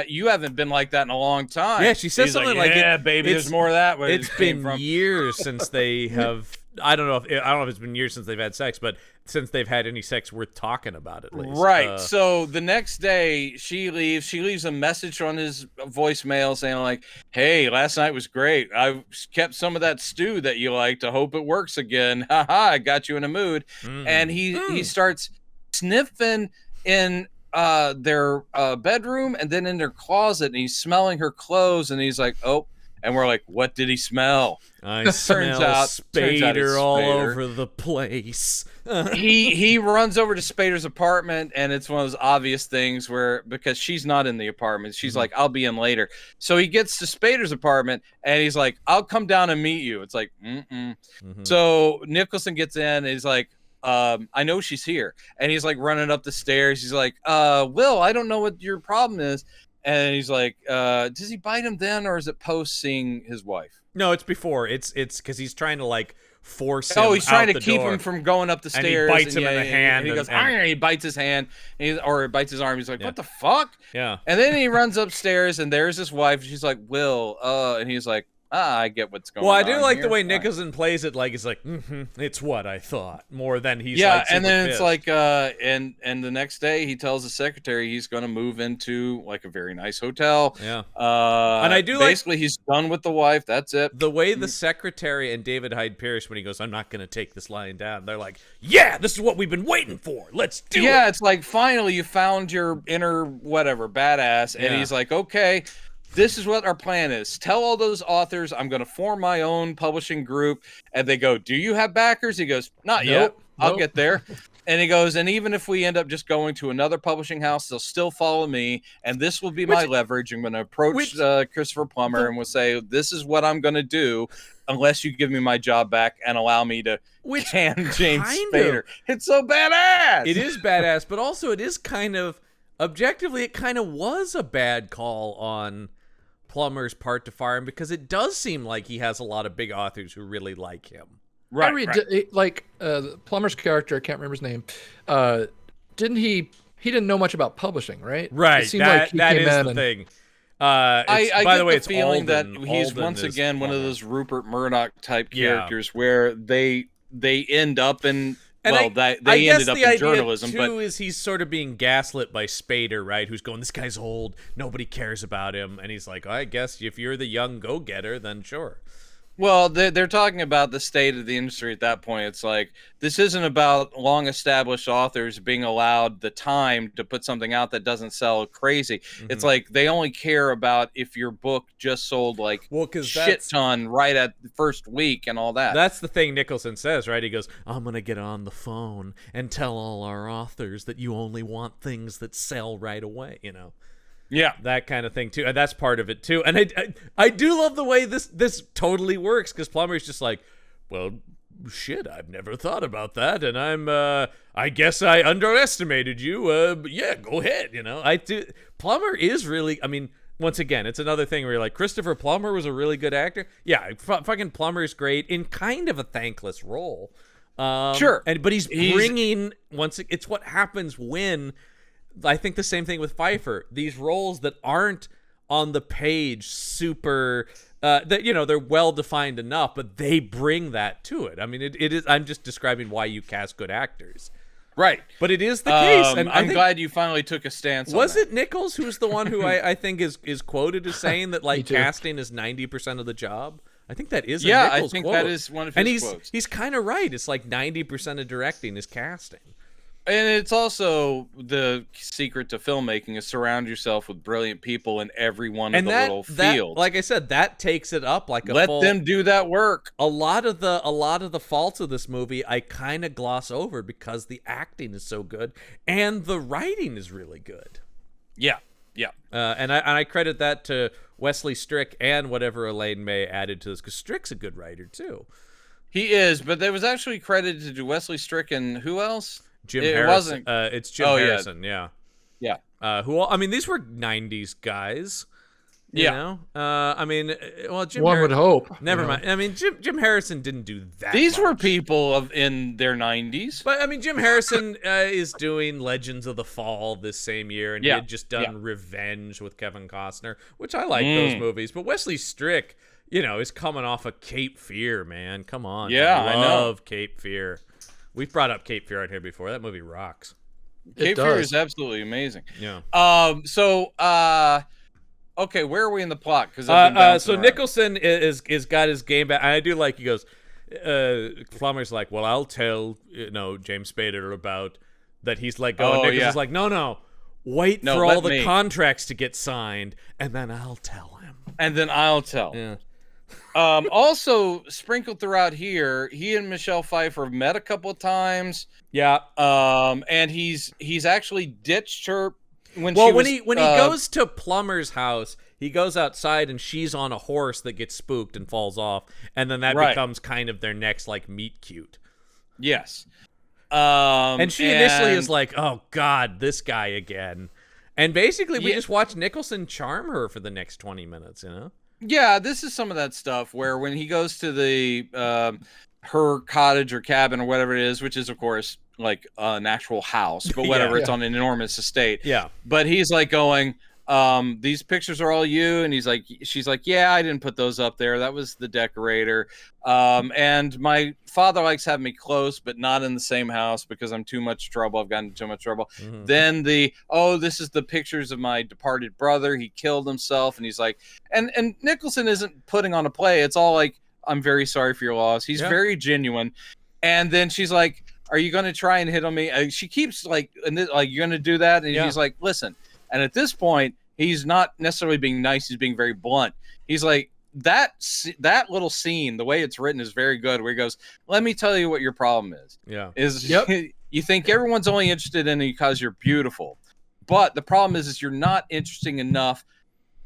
you haven't been like that in a long time. Yeah, she says something like, yeah, baby, there's more of that. It's been years since they have... I don't know if it's been years since they've had sex, but since they've had any sex worth talking about, at least. Right. So the next day she leaves. She leaves a message on his voicemail saying like, "Hey, last night was great. I kept some of that stew that you liked. I hope it works again. Haha, I got you in a mood." And he starts sniffing in their bedroom and then in their closet, and he's smelling her clothes, and he's like, "Oh." And we're like, what did he smell? I smell Spader all over the place. he runs over to Spader's apartment, and it's one of those obvious things because she's not in the apartment. She's like, I'll be in later. So he gets to Spader's apartment, and he's like, I'll come down and meet you. It's like, So Nicholson gets in, and he's like, I know she's here. And he's like running up the stairs. He's like, Will, I don't know what your problem is. And he's like, does he bite him then, or is it post seeing his wife? No, it's before. It's because he's trying to like force him. Oh, he's trying to keep door. him from going up the stairs. And he bites him in the hand. And he goes, and he bites his hand, or bites his arm. He's like, what the fuck? Yeah. And then he runs upstairs, and there's his wife. She's like, Will, and he's like, I get what's going on. Well, I do like here. the way Nicholson plays it. Like he's like, it's what I thought, more than he's like, and then it's like, and the next day he tells the secretary he's going to move into like a very nice hotel. Yeah. And I do basically he's done with the wife. That's it. The way the secretary and David Hyde Pierce, when he goes, I'm not going to take this lying down. They're like, yeah, this is what we've been waiting for. Let's do it. Yeah, it's like finally you found your inner whatever badass, and he's like, okay. This is what our plan is. Tell all those authors I'm going to form my own publishing group. And they go, do you have backers? He goes, not yet. I'll get there. And he goes, and even if we end up just going to another publishing house, they'll still follow me. And this will be my leverage. I'm going to approach Christopher Plummer and we'll say, this is what I'm going to do unless you give me my job back and allow me to can James Spader. It's so badass. It is badass, but also it is kind of, objectively, it kind of was a bad call on Plummer's part to fire him, because it does seem like he has a lot of big authors who really like him. Right. Plummer's character, I can't remember his name. He didn't know much about publishing, right? Right. It seemed like he that came is in the thing. I by get the way, the feeling that he's Alden once again one of those Rupert Murdoch type characters Yeah. where they end up in And they ended up in journalism. Too, but is he's sort of being gaslit by Spader, right? Who's going, this guy's old, nobody cares about him, and he's like, I guess if you're the young go-getter, then sure. Well, they're talking about the state of the industry at that point. It's like, this isn't about long-established authors being allowed the time to put something out that doesn't sell crazy. Mm-hmm. It's like they only care about if your book just sold like shit ton right at the first week and all that. That's the thing Nicholson says, right? He goes, I'm going to get on the phone and tell all our authors that you only want things that sell right away, you know? Yeah, that kind of thing too, and that's part of it too. And I do love the way this totally works, because Plummer's just like, well, shit, I've never thought about that, and I guess I underestimated you. But yeah, go ahead, you know. Plummer is really, I mean, once again, it's another thing where you're like, Christopher Plummer was a really good actor. Yeah, fucking Plummer's great in kind of a thankless role. Sure, but he's bringing it's what happens when. I think the same thing with Pfeiffer. These roles that aren't on the page super, that they're well defined enough, but they bring that to it. I mean, it is. I'm just describing why you cast good actors, right? But it is the case, and I'm glad you finally took a stance. Was it Nichols who's the one who I think is quoted as saying that like casting is 90% of the job? I think that is a Nichols I think quote. that is one of his quotes. He's kind of right. It's like 90% of directing is casting. And it's also the secret to filmmaking is surround yourself with brilliant people in every one of the little fields. Like I said, that takes it up like a Let them do that work. A lot of the faults of this movie I kind of gloss over because the acting is so good and the writing is really good. Yeah. And I credit that to Wesley Strick and whatever Elaine May added to this, because Strick's a good writer too. He is, but there was actually credited to Wesley Strick and who else? Jim Harrison. It's Jim Harrison, yeah. These were 90s guys. You know? I mean, well, Jim One would hope. Never mind. I mean, Jim Harrison didn't do that These much. were people in their 90s. But, I mean, Jim Harrison is doing Legends of the Fall this same year, and he had just done Revenge with Kevin Costner, which I like those movies. But Wesley Strick, is coming off of Cape Fear, man. Come on. Yeah, I know. love Cape Fear. We've brought up Cape Fear on here before. That movie rocks. Cape Fear is absolutely amazing. Yeah. Okay, where are we in the plot? Because so Nicholson is got his game back. And I do like, he goes, Plummer's like, well, I'll tell James Spader about that. He's like, Nicholson's like, no, wait for all the contracts to get signed, and then I'll tell him. And then I'll tell. Yeah. Also sprinkled throughout here, he and Michelle Pfeiffer met a couple of times. Yeah. And he's actually ditched her when he goes to Plumber's house, he goes outside and she's on a horse that gets spooked and falls off, and then that becomes kind of their next like meet cute. Yes. And she initially is like, "Oh God, this guy again," and basically we just watch Nicholson charm her for the next 20 minutes. You know? Yeah, this is some of that stuff where when he goes to the her cottage or cabin or whatever it is, which is of course like an actual house, but whatever, it's on an enormous estate. Yeah. But he's like going, these pictures are all you, and she's like, yeah, I didn't put those up there. That was the decorator. And my father likes having me close, but not in the same house because I'm too much trouble. I've gotten too much trouble. Mm-hmm. Then this is the pictures of my departed brother. He killed himself, and he's like, and Nicholson isn't putting on a play. It's all like, I'm very sorry for your loss. He's very genuine. And then she's like, are you going to try and hit on me? She keeps like, you're going to do that? And he's like, listen. And at this point, he's not necessarily being nice. He's being very blunt. He's like, that little scene, the way it's written is very good, where he goes, let me tell you what your problem is. Yeah. You think everyone's only interested in you because you're beautiful. But the problem is you're not interesting enough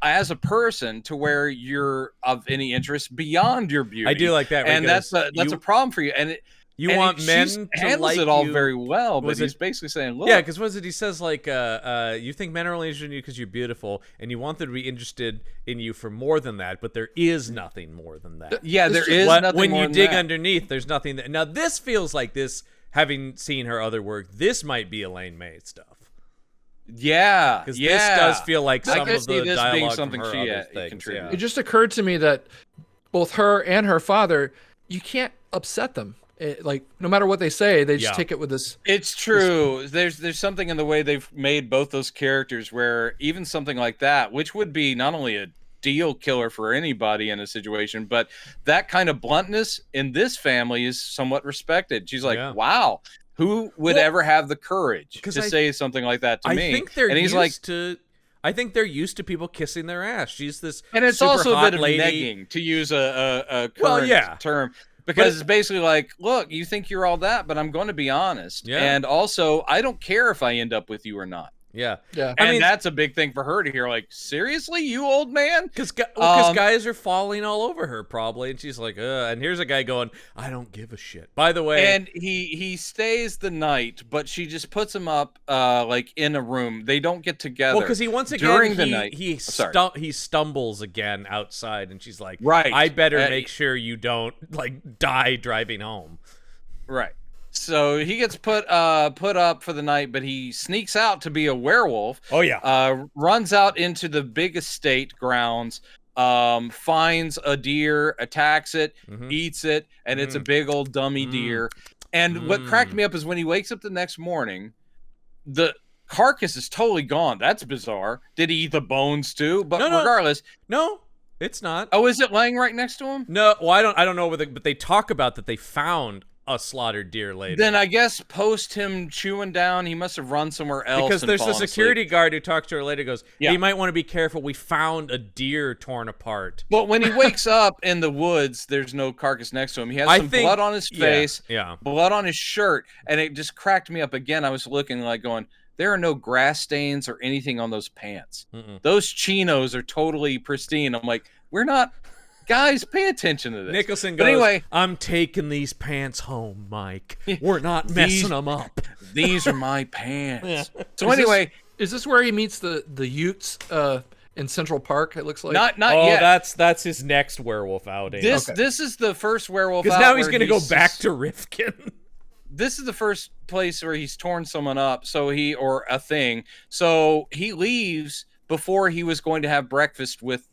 as a person to where you're of any interest beyond your beauty. I do like that. And that's a problem for you. And you want men to handles like it all you. very well, but he's basically saying, look. Yeah, because he says, like, you think men are only interested in you because you're beautiful, and you want them to be interested in you for more than that, but there is nothing more than that. Yeah, there is nothing more than that. When you dig underneath, there's nothing that... Now, this feels like this, having seen her other work, this might be Elaine May stuff. Yeah, because this does feel like some of the dialogue being something from her she other things. contributed. It just occurred to me that both her and her father, you can't upset them. Like no matter what they say, they just take it with this. It's true. There's something in the way they've made both those characters where even something like that, which would be not only a deal killer for anybody in a situation, but that kind of bluntness in this family is somewhat respected. She's like, wow. Who would ever have the courage to say something like that to me? I think they're I think they're used to people kissing their ass. She's this, and it's super also hot a bit of lady. negging, to use a current term, because it's basically like, look, you think you're all that, but I'm going to be honest, and also I don't care if I end up with you or not. Yeah. I mean, that's a big thing for her to hear. Like, seriously, you old man? Because guys are falling all over her probably, and she's like, and here's a guy going, I don't give a shit. By the way, and he stays the night, but she just puts him up like in a room. They don't get together. Well, because he once again during the night he stumbles again outside, and she's like, right, I better make sure you don't like die driving home. Right. So he gets put up for the night, but he sneaks out to be a werewolf. Oh yeah. Runs out into the big estate grounds, finds a deer, attacks it, eats it, and it's a big old dummy deer. And what cracked me up is when he wakes up the next morning, the carcass is totally gone. That's bizarre. Did he eat the bones too? But regardless, no. It's not. Oh, is it laying right next to him? No. Well, I don't know but they talk about that they found a slaughtered deer later. Then I guess post him chewing down, he must have run somewhere else. Because there's a security guard who talks to her later, goes, you might want to be careful. We found a deer torn apart. Well, when he wakes up in the woods, there's no carcass next to him. He has blood on his face, blood on his shirt, and it just cracked me up again. I was looking like going, there are no grass stains or anything on those pants. Those chinos are totally pristine. I'm like, we're not... Guys, pay attention to this. Nicholson goes, anyway, I'm taking these pants home, Mike. We're not messing them up. These are my pants. So is this where he meets the Utes in Central Park, it looks like? Not yet. That's his next werewolf outing. This is the first werewolf out. Because now he's going to go back to Rifkin. This is the first place where he's torn someone up, or a thing. So he leaves before he was going to have breakfast with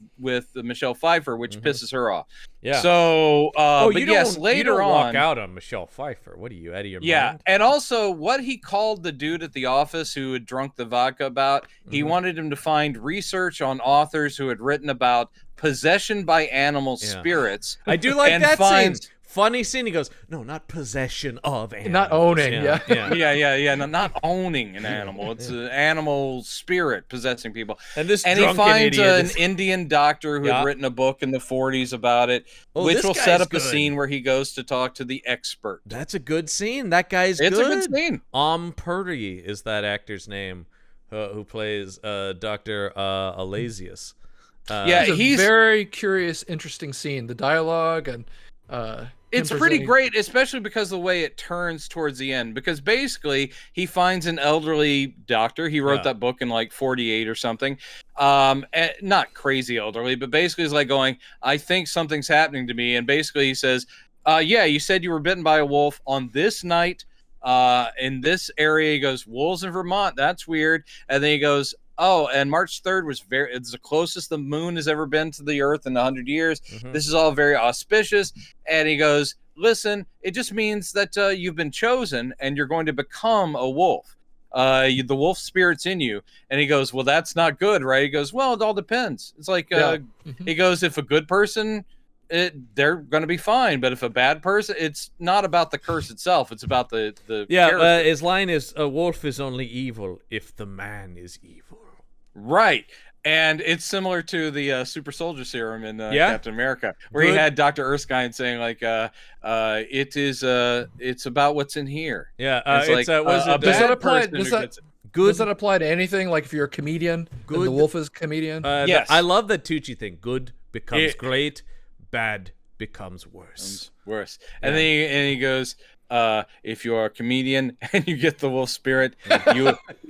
Michelle Pfeiffer, which pisses her off. Yeah. So, but yes, later you don't on, walk out on Michelle Pfeiffer. What are you, out of your mind? Yeah, and also what he called the dude at the office who had drunk the vodka about, he wanted him to find research on authors who had written about possession by animal spirits. I do like that scene. funny scene. He goes, no, not possession of animals. Not owning, yeah. Not owning an animal. It's an animal spirit possessing people. And he finds an Indian doctor who had written a book in the 40s about it, which will set up a scene where he goes to talk to the expert. That's a good scene. That guy's good. It's a good scene. Purdy is that actor's name, who plays Dr. Alasius. He's a very curious, interesting scene. The dialogue and it's pretty great, especially because of the way it turns towards the end. Because basically, he finds an elderly doctor. He wrote that book in like 48 or something. Not crazy elderly, but basically, he's like going, "I think something's happening to me." And basically, he says, you said you were bitten by a wolf on this night in this area." He goes, "Wolves in Vermont. That's weird." And then he goes, "Oh, and March 3rd it's the closest the moon has ever been to the Earth in 100 years. Mm-hmm. This is all very auspicious." And he goes, "Listen, it just means that you've been chosen and you're going to become a wolf. The wolf spirit's in you." And he goes, "Well, that's not good, right?" He goes, "Well, it all depends." It's like, he goes, "If a good person, they're going to be fine. But if a bad person, it's not about the curse itself. It's about the character." His line is, "A wolf is only evil if the man is evil." Right. And it's similar to the super soldier serum in Captain America, where he had Dr. Erskine saying like, it's about what's in here. Yeah. Does that apply to anything? Like if you're a comedian, and the wolf is a comedian? Yes. I love that Tucci thing. Good becomes great, bad becomes worse. And then he goes, if you are a comedian and you get the wolf spirit,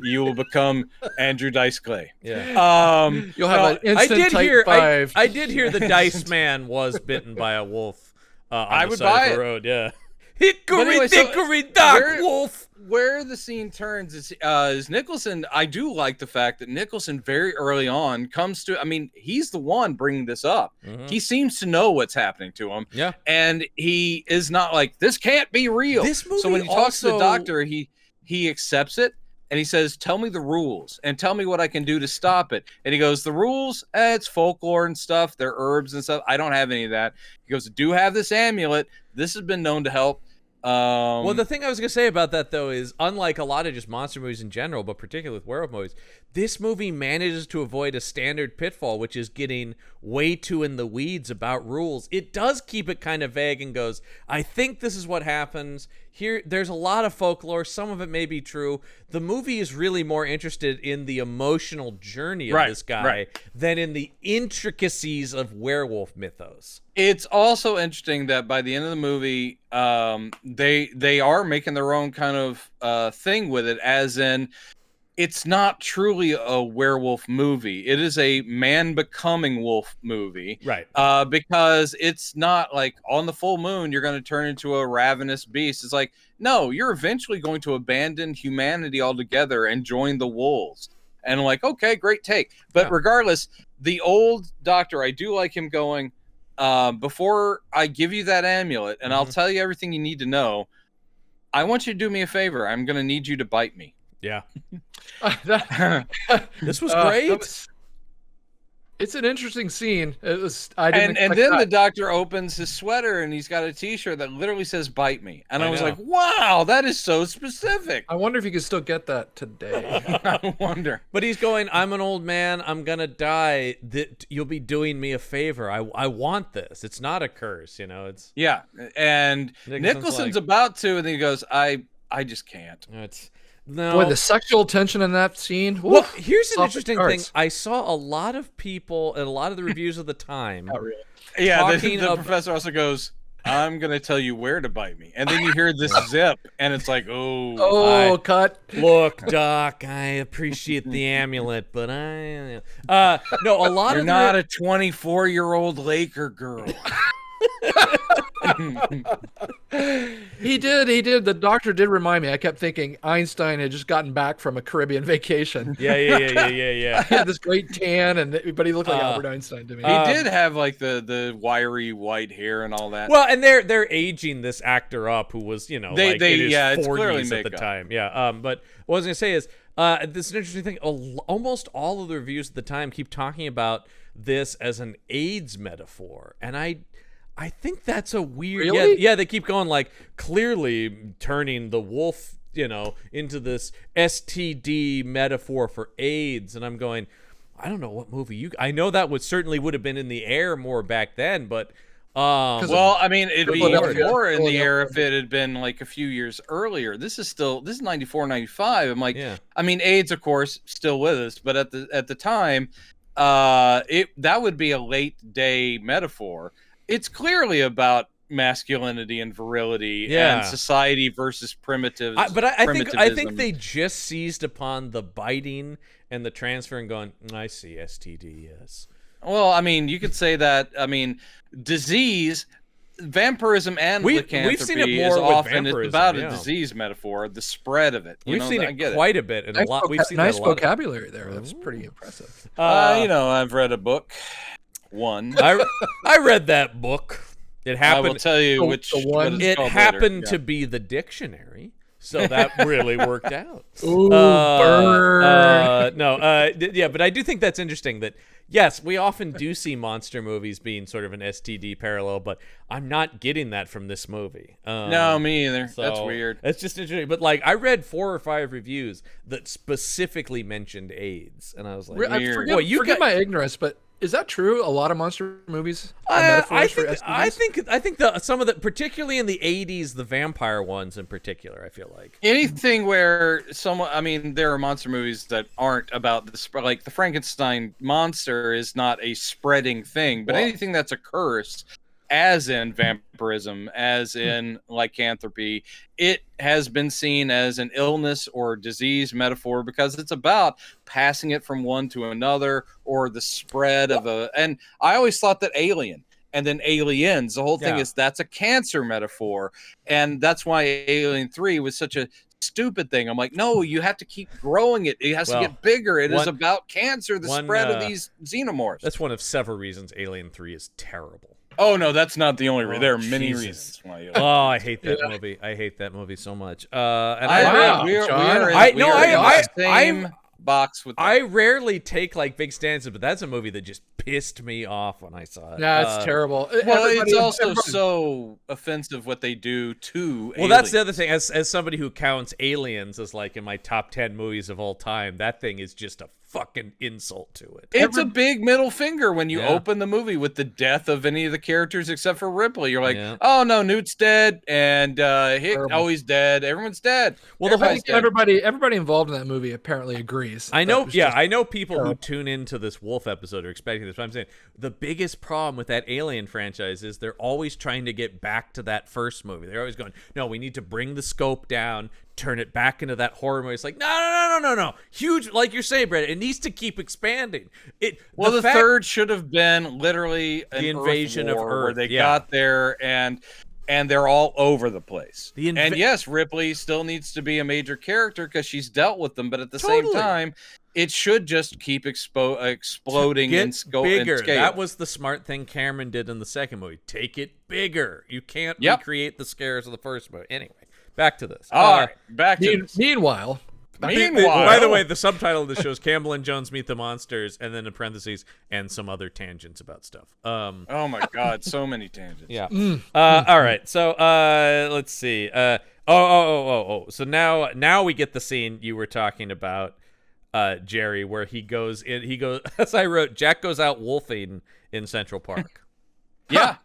you will become Andrew Dice Clay. Yeah. You'll have an instant type 5. I did hear the Dice Man was bitten by a wolf on the side of the road. Yeah. Hickory dickory dock, wolf. Where the scene turns is Nicholson. I do like the fact that Nicholson very early on comes to. I mean, he's the one bringing this up. Mm-hmm. He seems to know what's happening to him. Yeah, and he is not like, this can't be real. This movie so when he talks to the doctor, he accepts it and he says, "Tell me the rules and tell me what I can do to stop it." And he goes, "The rules, it's folklore and stuff. They're herbs and stuff. I don't have any of that." He goes, "I do have this amulet. This has been known to help." Well, the thing I was going to say about that, though, is unlike a lot of just monster movies in general, but particularly with werewolf movies, this movie manages to avoid a standard pitfall, which is getting way too in the weeds about rules. It does keep it kind of vague and goes, I think this is what happens. Here, there's a lot of folklore. Some of it may be true. The movie is really more interested in the emotional journey of this guy than in the intricacies of werewolf mythos. It's also interesting that by the end of the movie, they are making their own kind of thing with it, as in, it's not truly a werewolf movie. It is a man becoming wolf movie. Right. Because it's not like on the full moon, you're going to turn into a ravenous beast. It's like, no, you're eventually going to abandon humanity altogether and join the wolves. And I'm like, okay, great take. But regardless, the old doctor, I do like him going, before I give you that amulet and I'll tell you everything you need to know, I want you to do me a favor. I'm going to need you to bite me. Yeah. This was great. It's an interesting scene. It was. And then the doctor opens his sweater and he's got a T-shirt that literally says "Bite me," and I was like, "Wow, that is so specific." I wonder if you can still get that today. I wonder. But he's going, "I'm an old man. I'm gonna die. You'll be doing me a favor. I want this. It's not a curse, you know. It's And Nicholson's about to, and then he goes, "I just can't." No. Boy, the sexual tension in that scene. Well, here's an interesting thing. I saw a lot of people and a lot of the reviews of the time. Not really. Yeah, the professor also goes, "I'm going to tell you where to bite me." And then you hear this zip, and it's like, cut. Look, Doc, I appreciate the amulet, but no, a lot You're not a 24-year-old Laker girl. He did. The doctor did remind me. I kept thinking Einstein had just gotten back from a Caribbean vacation. Yeah. He had this great tan, but he looked like Albert Einstein to me. He did have like the wiry white hair and all that. Well, and they're aging this actor up who was, in his 40s at the makeup. time. Yeah. But what I was gonna say is, this is an interesting thing. Almost all of the reviews at the time keep talking about this as an AIDS metaphor, and I think that's a weird. Really? Yeah. They keep going like clearly turning the wolf, into this STD metaphor for AIDS, and I'm going, I don't know what movie I know that certainly would have been in the air more back then, but. Well, I mean, it'd be more in the air if it had been like a few years earlier. This is 94, 95. I'm like, I mean, AIDS, of course, still with us, but at the time, that would be a late day metaphor. It's clearly about masculinity and virility and society versus primitives. But I think they just seized upon the biting and the transfer and going, I see STD, yes. Well, I mean, you could say that. I mean, disease, vampirism, and lycanthropy we've seen it more is with often vampirism, about a disease metaphor, the spread of it. We've seen it quite a bit, and a lot. We've seen nice that a lot vocabulary there. That's pretty impressive. I've read a book. I read that book. It happened. I will tell you which one. It happened to be the dictionary. So that really worked out. Ooh, burn. Yeah, but I do think that's interesting that, yes, we often do see monster movies being sort of an STD parallel, but I'm not getting that from this movie. No, me either. So that's weird. It's just interesting. But, like, I read 4 or 5 reviews that specifically mentioned AIDS, and I was like, weird. Forgive my ignorance, but is that true? A lot of monster movies are metaphors for STDs? I think some of the, particularly in the 80s, the vampire ones in particular, I feel like. Anything where there are monster movies that aren't about the spread. Like the Frankenstein monster is not a spreading thing, but anything that's a curse, as in vampirism, as in lycanthropy, it has been seen as an illness or disease metaphor because it's about passing it from one to another or the spread of and I always thought that Alien and then Aliens, the whole thing is that's a cancer metaphor, and that's why Alien 3 was such a stupid thing. I'm like, no, you have to keep growing it. It has to get bigger. It is about cancer, the spread of these xenomorphs. That's one of several reasons Alien 3 is terrible. Oh no, that's not the only reason. There are many reasons why. I hate that movie. I hate that movie so much. Box with. I rarely take like big stances, but that's a movie that just pissed me off when I saw it. Yeah, it's terrible. Well, it's also so offensive what they do to. Well, that's the other thing. As somebody who counts Aliens as like in my top 10 movies of all time, that thing is just a fucking insult to it. It's a big middle finger when you open the movie with the death of any of the characters except for Ripley. You're like, oh no, Newt's dead, and Hick, he's dead. Everyone's dead. Well, everybody involved in that movie apparently agrees. I know. Yeah, I know people who tune into this Wolf episode are expecting this. But I'm saying the biggest problem with that Alien franchise is they're always trying to get back to that first movie. They're always going, no, we need to bring the scope down, turn it back into that horror movie. It's like, no. Huge, like you're saying, Brett, it needs to keep expanding. The third should have been literally the invasion of Earth, where they got there and they're all over the place. And yes, Ripley still needs to be a major character because she's dealt with them, but at the same time, it should just keep exploding in scope. Bigger. And scale. That was the smart thing Cameron did in the second movie. Take it bigger. You can't recreate the scares of the first movie. Anyway, back to this. All right, back to this. Meanwhile, by the way, the subtitle of the show is Campbell and Jones Meet the Monsters, and then in parentheses, and some other tangents about stuff. Oh my God, so many tangents. Yeah. All right, so let's see. So now we get the scene you were talking about, Jerry, where he goes, as I wrote, Jack goes out wolfing in Central Park. Yeah.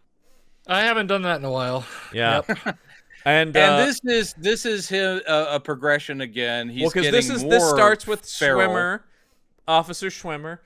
I haven't done that in a while. Yeah. Yep. And this is him a progression again. He's getting this starts with feral. Officer Schwimmer.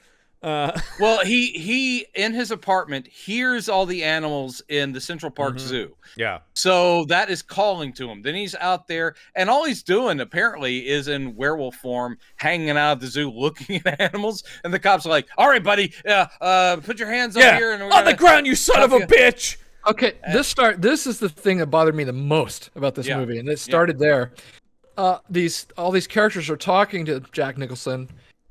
Well, he in his apartment hears all the animals in the Central Park Zoo. Yeah. So that is calling to him. Then he's out there, and all he's doing apparently is in werewolf form, hanging out at the zoo, looking at animals. And the cops are like, "All right, buddy, put your hands up here and on the ground, you son of a bitch." Okay, this is the thing that bothered me the most about this movie, and it started there. All these characters are talking to Jack Nicholson,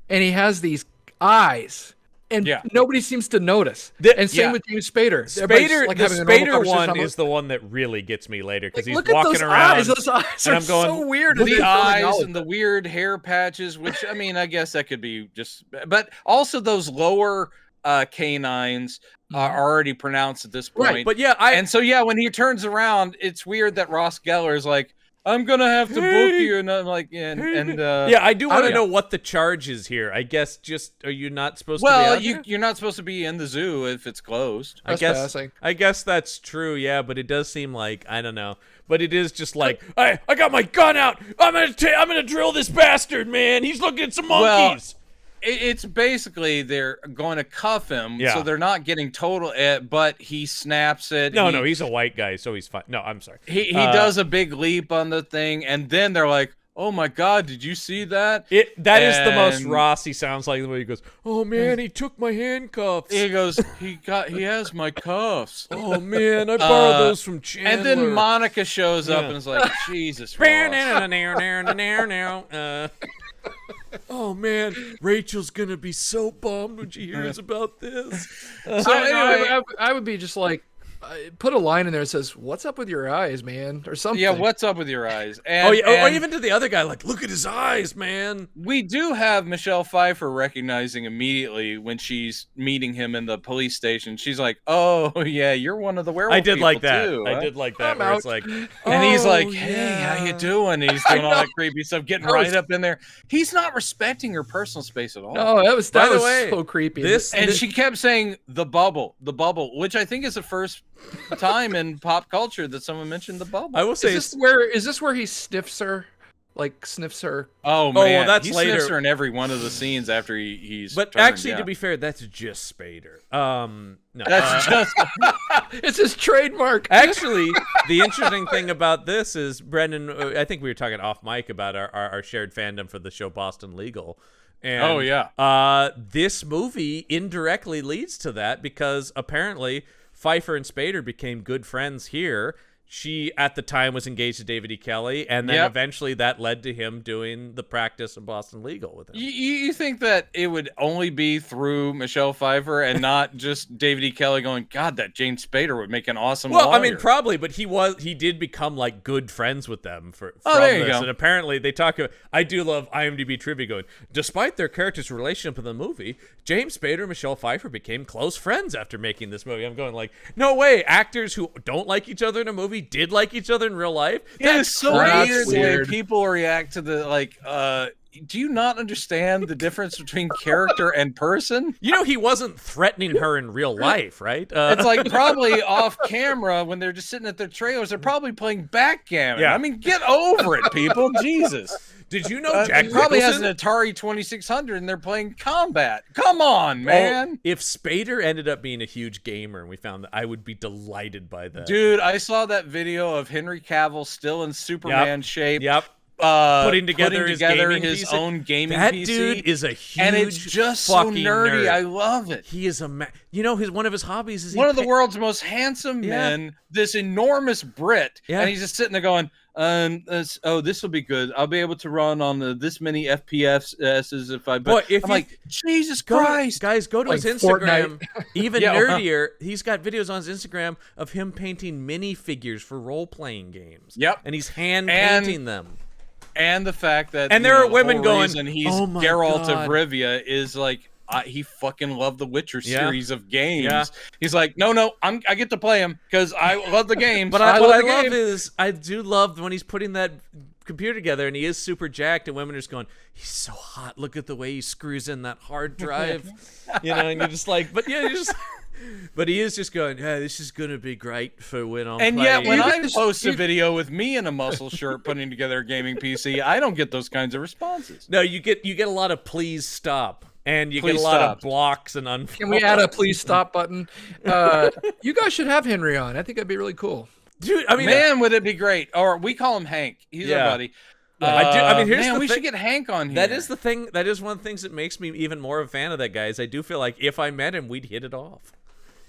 and he has these eyes, and nobody seems to notice. And same with James Spader. The Spader one is the one that really gets me later because he's walking around. Those eyes and are I'm going, so weird. The eyes and the weird hair patches, which I guess that could be just, but also those lower canines are already pronounced at this point. Right, but when he turns around, it's weird that Ross Geller is like, I'm gonna have to book you, and I'm like, I do want to know what the charge is here. I guess are you not supposed to be out here? You're not supposed to be in the zoo if it's closed. I guess that's true, yeah, but it does seem like, I don't know. But it is just like, I got my gun out. I'm gonna drill this bastard, man. He's looking at some monkeys. It's basically they're going to cuff him, so they're not getting total. But he snaps it. No, he's a white guy, so he's fine. No, I'm sorry. He does a big leap on the thing, and then they're like, "Oh my God, did you see that?" That is the most Ross he sounds like, the way he goes, "Oh man, he took my handcuffs." He goes, "He has my cuffs." Oh man, I borrowed those from Chandler. And then Monica shows up and is like, "Jesus, Ross." Oh man, Rachel's gonna be so bummed when she hears about this. So anyway, I would be just like, put a line in there that says, "What's up with your eyes, man?" or something. Yeah, what's up with your eyes? And, or even to the other guy, like, look at his eyes, man. We do have Michelle Pfeiffer recognizing immediately when she's meeting him in the police station. She's like, "Oh yeah, you're one of the werewolf." I did like that. Too, I did like that. Where it's like, and he's like, "Hey, how you doing?" And he's doing all that creepy stuff, getting right up in there. He's not respecting her personal space at all. No, that was so creepy. And she kept saying the bubble, which I think is the first time in pop culture that someone mentioned the bubble. I will say, is this where he sniffs her? Like sniffs her. Oh man, well, that's he later. Sniffs her in every one of the scenes after he's. But turned, actually, to be fair, that's just Spader. No, that's just. It's his trademark. Actually, the interesting thing about this is, Brendan, I think we were talking off mic about our shared fandom for the show Boston Legal. And, this movie indirectly leads to that because apparently Pfeiffer and Spader became good friends here. She, at the time, was engaged to David E. Kelly, and then eventually that led to him doing the practice of Boston Legal with him. You think that it would only be through Michelle Pfeiffer and not just David E. Kelly going, God, that James Spader would make an awesome lawyer. I mean, probably, but he did become, like, good friends with them from there you this. go. And apparently they talk about, I do love IMDb trivia going, despite their characters' relationship in the movie, James Spader and Michelle Pfeiffer became close friends after making this movie. I'm going like, no way, actors who don't like each other in a movie did like each other in real life. It's so weird the way people react to the like. Do you not understand the difference between character and person? You know, he wasn't threatening her in real life, right? It's like probably off camera when they're just sitting at their trailers. They're probably playing backgammon. Yeah. I mean, get over it, people. Jesus. Did you know Jack probably Nicholson has an Atari 2600 and they're playing Combat? Come on, man. If Spader ended up being a huge gamer and we found that, I would be delighted by that. Dude, I saw that video of Henry Cavill still in Superman shape. Yep. Putting together his own gaming PC. That dude is a huge and it's just so nerdy. Nerd. I love it. He is one of his hobbies is one of the world's most handsome men. This enormous Brit, and he's just sitting there going, this will be good. I'll be able to run on this many FPSs if I. I'm like, Jesus Christ, guys, go to his Instagram. Even nerdier, he's got videos on his Instagram of him painting minifigures for role-playing games. Yep, and he's hand painting them. And the fact that there are women going, and he's Geralt of Rivia is like. He fucking loved the Witcher series of games. Yeah. He's like, no, I get to play him because I love the games. But I do love when he's putting that computer together and he is super jacked and women are just going, he's so hot. Look at the way he screws in that hard drive. And you're just like, but he is just going, yeah, this is going to be great for when I'm playing. Yet when I post a video with me in a muscle shirt putting together a gaming PC, I don't get those kinds of responses. No, you get a lot of please stop. And you get a lot of blocks and unfollows. Can we add a please stop button? You guys should have Henry on. I think that'd be really cool. Dude, I mean, man, would it be great? Or we call him Hank. He's our buddy. We should get Hank on here. That is the thing. That is one of the things that makes me even more of a fan of that guy. Is I do feel like if I met him, we'd hit it off.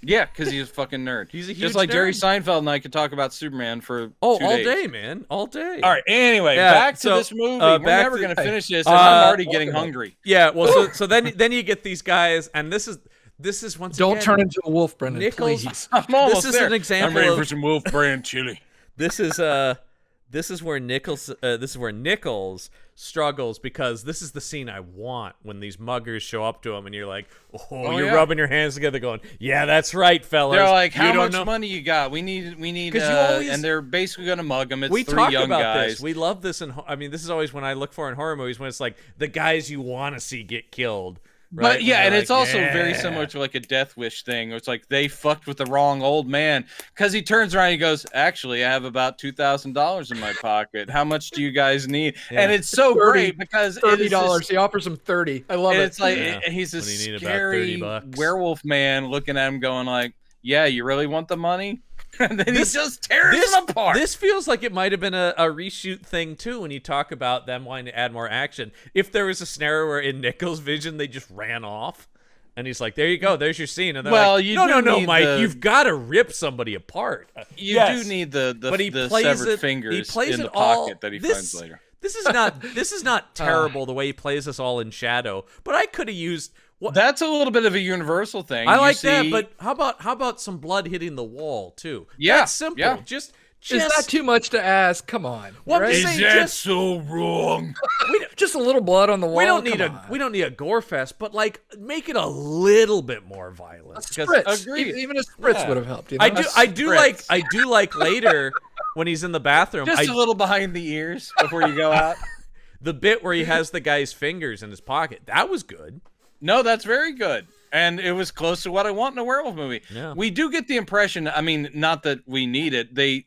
Yeah, because he's a fucking nerd. He's a huge just like nerd. Jerry Seinfeld and I could talk about Superman for 2 days. all day, man, all day. All right. Anyway, back to this movie. We're never gonna finish this. And I'm already getting hungry. Yeah. Well, so then you get these guys, and this is once don't again, turn into a wolf, Brendan. Nichols. Please. I'm almost this is there. an example. I'm ready for some Wolf Brand chili. This is where Nichols struggles because this is the scene I want when these muggers show up to him and you're like, you're yeah. rubbing your hands together going, yeah, that's right, fellas. They're like, You how don't much know- money you got? We need, always- and they're basically gonna mug them. It's we 3 talk young about guys. this. We love this, this is always when I look for in horror movies when it's like the guys you want to see get killed. Right? But yeah, When and they're it's like, also very similar to like a Death Wish thing. Where it's like they fucked with the wrong old man because he turns around and he goes, "Actually, I have about $2,000 in my pocket. How much do you guys need?" Yeah. And it's so 30 great because $30. He offers him 30. I love it. It's like Yeah. he's When this you need about scary $30. werewolf man looking at him, going like, "Yeah, you really want the money?" And then This- he just tears them apart. This feels like it might have been a reshoot thing too when you talk about them wanting to add more action. If there was a scenario where in Nichols' vision they just ran off and he's like, there you go, there's your scene. And they're Well, like, you no, do need Mike, the- you've got to rip somebody apart. You Yes. do need the But he the plays severed it, fingers he plays in it the all, pocket that he this, finds later. This is not terrible the way he plays us all in shadow, but I could have used what That's a little bit of a universal thing. I You like see- that, but how about some blood hitting the wall too? Yeah, That's simple. yeah. Just Is that too much to ask? Come on. Well, I'm right? just saying, so wrong? Just a little blood on the wall. we don't need Come on. we don't need a gore fest, but like make it a little bit more violent. 'Cause Spritz. Agreed. Even a spritz Yeah. would have helped. You know? I do like later when he's in the bathroom. Just a little behind the ears before you go out. The bit where he has the guy's fingers in his pocket. That was good. No, that's very good. And it was close to what I want in a werewolf movie. Yeah. We do get the impression, I mean, not that we need it. They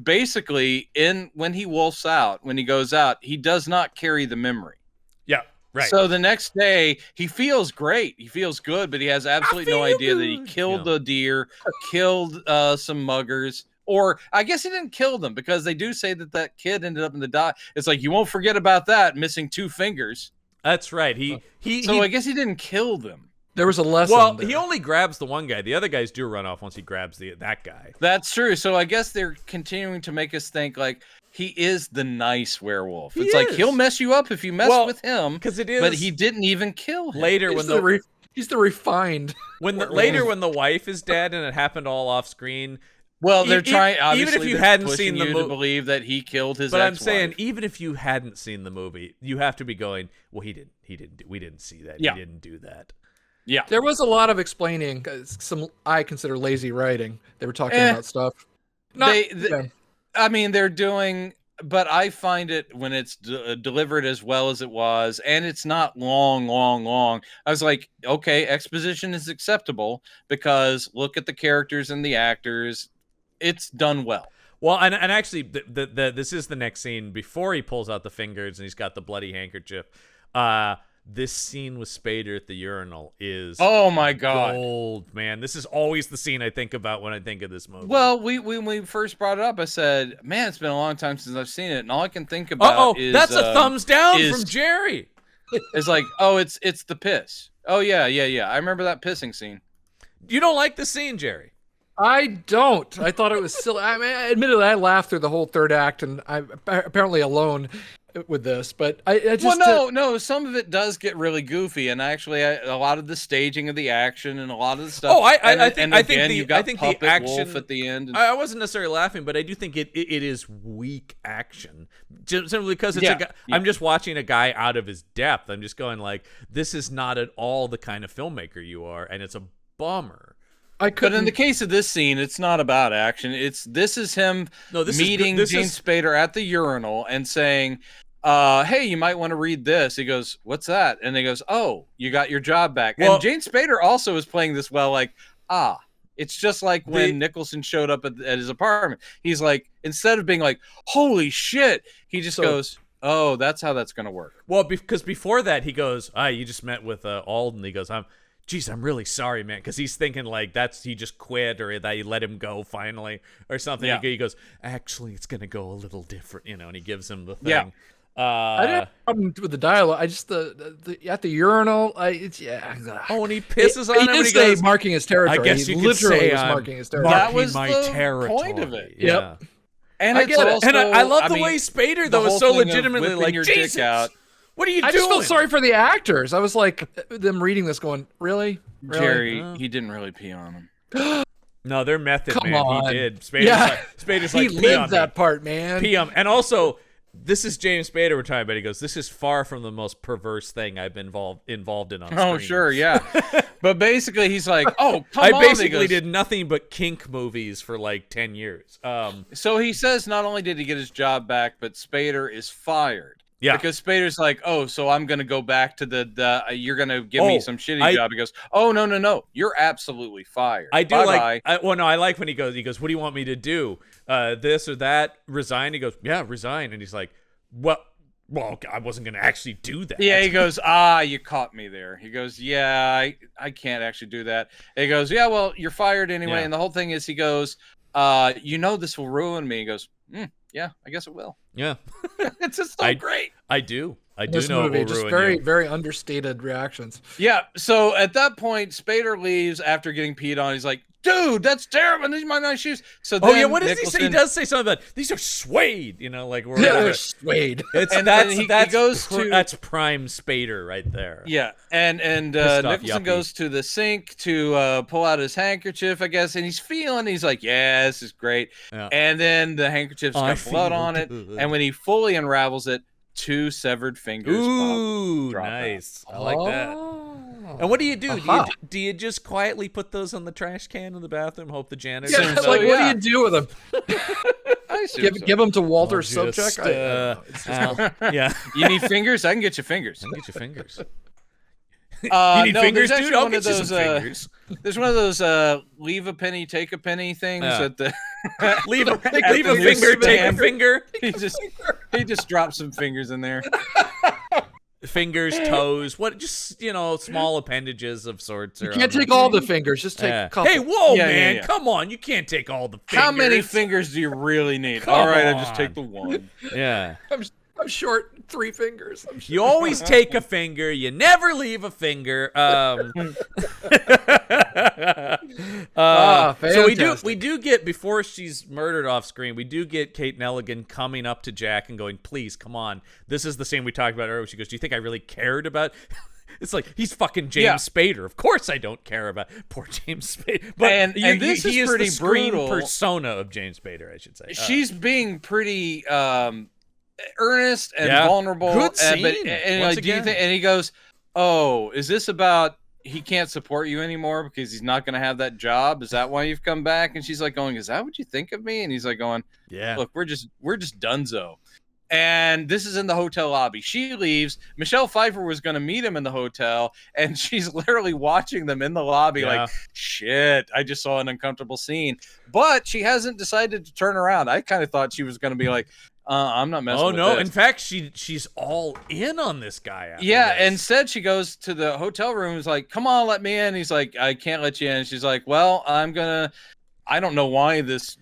basically, when he wolfs out, when he goes out, he does not carry the memory. Yeah, right. So the next day, he feels great. He feels good, but he has absolutely no feel idea that he good. killed Yeah. the deer, killed some muggers. Or I guess he didn't kill them because they do say that kid ended up in the dock. It's like, you won't forget about that, missing 2 fingers. That's right. I guess he didn't kill them. There was a lesson. Well, there. he only grabs the one guy. The other guys do run off once he grabs that guy. That's true. So I guess they're continuing to make us think like he is the nice werewolf. He It's like is. he'll mess you up if you mess with him, because it is. but he didn't even kill him. later he's when he's the refined. when the werewolf. later when the wife is dead and it happened all off screen. Well, they're trying. even Obviously, if you they're hadn't pushing seen the you movie, to believe that he killed his. but I'm ex-wife. saying even if you hadn't seen the movie, you have to be going, well, he didn't. We didn't see that. Yeah. He didn't do that. yeah. There was a lot of explaining. Some I consider lazy writing. They were talking about stuff. I mean, they're doing, but I find it when it's delivered as well as it was, and it's not long. I was like, okay, exposition is acceptable because look at the characters and the actors. It's done well. Well, and actually, this is the next scene before he pulls out the fingers and he's got the bloody handkerchief. This scene with Spader at the urinal is Oh my god. gold, man. This is always the scene I think about when I think of this movie. Well, when we first brought it up, I said, "Man, it's been a long time since I've seen it," and all I can think about is that's a thumbs down is- from Jerry. It's like, oh, it's the piss. Oh yeah. I remember that pissing scene. You don't like the scene, Jerry? I don't. I thought it was silly. I mean, admittedly, I laughed through the whole third act, and I'm apparently alone with this. But I just no. Some of it does get really goofy, and actually, a lot of the staging of the action and a lot of the stuff. Oh, I think you've got the Puppet action Wolf at the end. I wasn't necessarily laughing, but I do think it is weak action, just simply because it's a guy. Yeah. I'm just watching a guy out of his depth. I'm just going like, this is not at all the kind of filmmaker you are, and it's a bummer. But in the case of this scene, it's not about action. This is him meeting James Spader at the urinal and saying, hey, you might want to read this. He goes, what's that? And he goes, oh, you got your job back. Well, and James Spader also is playing this well, like, it's just like when Nicholson showed up at his apartment. He's like, instead of being like, holy shit, he just goes, oh, that's how that's going to work. Well, because before that, he goes, you just met with Alden. He goes, I'm really sorry, man, because he's thinking like he just quit or that you let him go finally or something. Yeah. He goes, actually, it's gonna go a little different, and he gives him the thing. Yeah. I didn't have a problem with the dialogue. I just the at the urinal. Oh, and he pisses on him. He and did he goes, say marking his territory. I guess he you could literally say was I'm marking his territory. That was my the territory. point of it. Yeah. And I it's get it. also, And I love the mean, way Spader the though is whole so thing of legitimately whipping like, your dick Jesus, out. what are you I doing? just felt sorry for the actors. I was like, them reading this, going, really? Jerry, he didn't really pee on him. No, they're method, Come man. on. He did. Spader's Yeah. Spader's He like, pee on lived me. that part, man. Pee on. And also, this is James Spader we're talking about. He goes, this is far from the most perverse thing I've been involved in on screen. Oh, sure, yeah. But basically, he's like, oh, come on. I basically did nothing but kink movies for like 10 years. So he says not only did he get his job back, but Spader is fired. Yeah. Because Spader's like, oh, so I'm going to go back to you're going to give me some shitty job. He goes, oh, no. You're absolutely fired. I do like, I like when he goes, what do you want me to do? This or that? Resign? He goes, yeah, resign. And he's like, well, I wasn't going to actually do that. Yeah, he goes, you caught me there. He goes, yeah, I can't actually do that. And he goes, yeah, well, you're fired anyway. Yeah. And the whole thing is, he goes, this will ruin me. He goes, yeah, I guess it will. Yeah. It's just so great. I do this know movie, it will just ruin very, you. very understated reactions. Yeah, so at that point, Spader leaves after getting peed on. He's like, dude, that's terrible. These are my nice shoes. So then what does he say? He does say something about, these are suede, like we're they're suede. That's prime Spader right there. Yeah, and Nicholson goes to the sink to pull out his handkerchief, I guess, and he's like, yeah, this is great. Yeah. And then the handkerchief's got blood on it, and when he fully unravels it, 2 severed fingers. Ooh, nice. Out. I like that. And what do you do? Do you just quietly put those on the trash can in the bathroom? Hope the janitor. Yeah, what do you do with them? Give them to Walter Sobchak. Yeah. You need fingers? I can get you fingers. You need fingers, dude? I'll get you some fingers. There's one of those leave a penny, take a penny things at the leave a finger, take a finger. He just dropped some fingers in there. Fingers, toes, small appendages of sorts. You can't take all the fingers, just take a couple. Hey, whoa, man, come on, you can't take all the fingers. How many fingers do you really need? All right, I just take the one. Yeah. I'm short 3 fingers. You always take a finger. You never leave a finger. So we do get, before she's murdered off screen, we do get Kate Nelligan coming up to Jack and going, please, come on. This is the scene we talked about earlier. She goes, do you think I really cared about... It's like, he's fucking James Spader. Of course I don't care about poor James Spader. But and this is pretty the screen brutal persona of James Spader, I should say. She's being pretty... earnest and vulnerable. Good scene. Do you think? And he goes, "Oh, is this about he can't support you anymore because he's not going to have that job? Is that why you've come back?" And she's like, "Going, is that what you think of me?" And he's like, "Going, yeah. Look, we're just dunzo." And this is in the hotel lobby. She leaves. Michelle Pfeiffer was going to meet him in the hotel, and she's literally watching them in the lobby like, shit, I just saw an uncomfortable scene. But she hasn't decided to turn around. I kind of thought she was going to be like, I'm not messing with this. In fact, she's all in on this guy. After this. Instead she goes to the hotel room. He's like, come on, let me in. He's like, I can't let you in. She's like, well, I don't know why this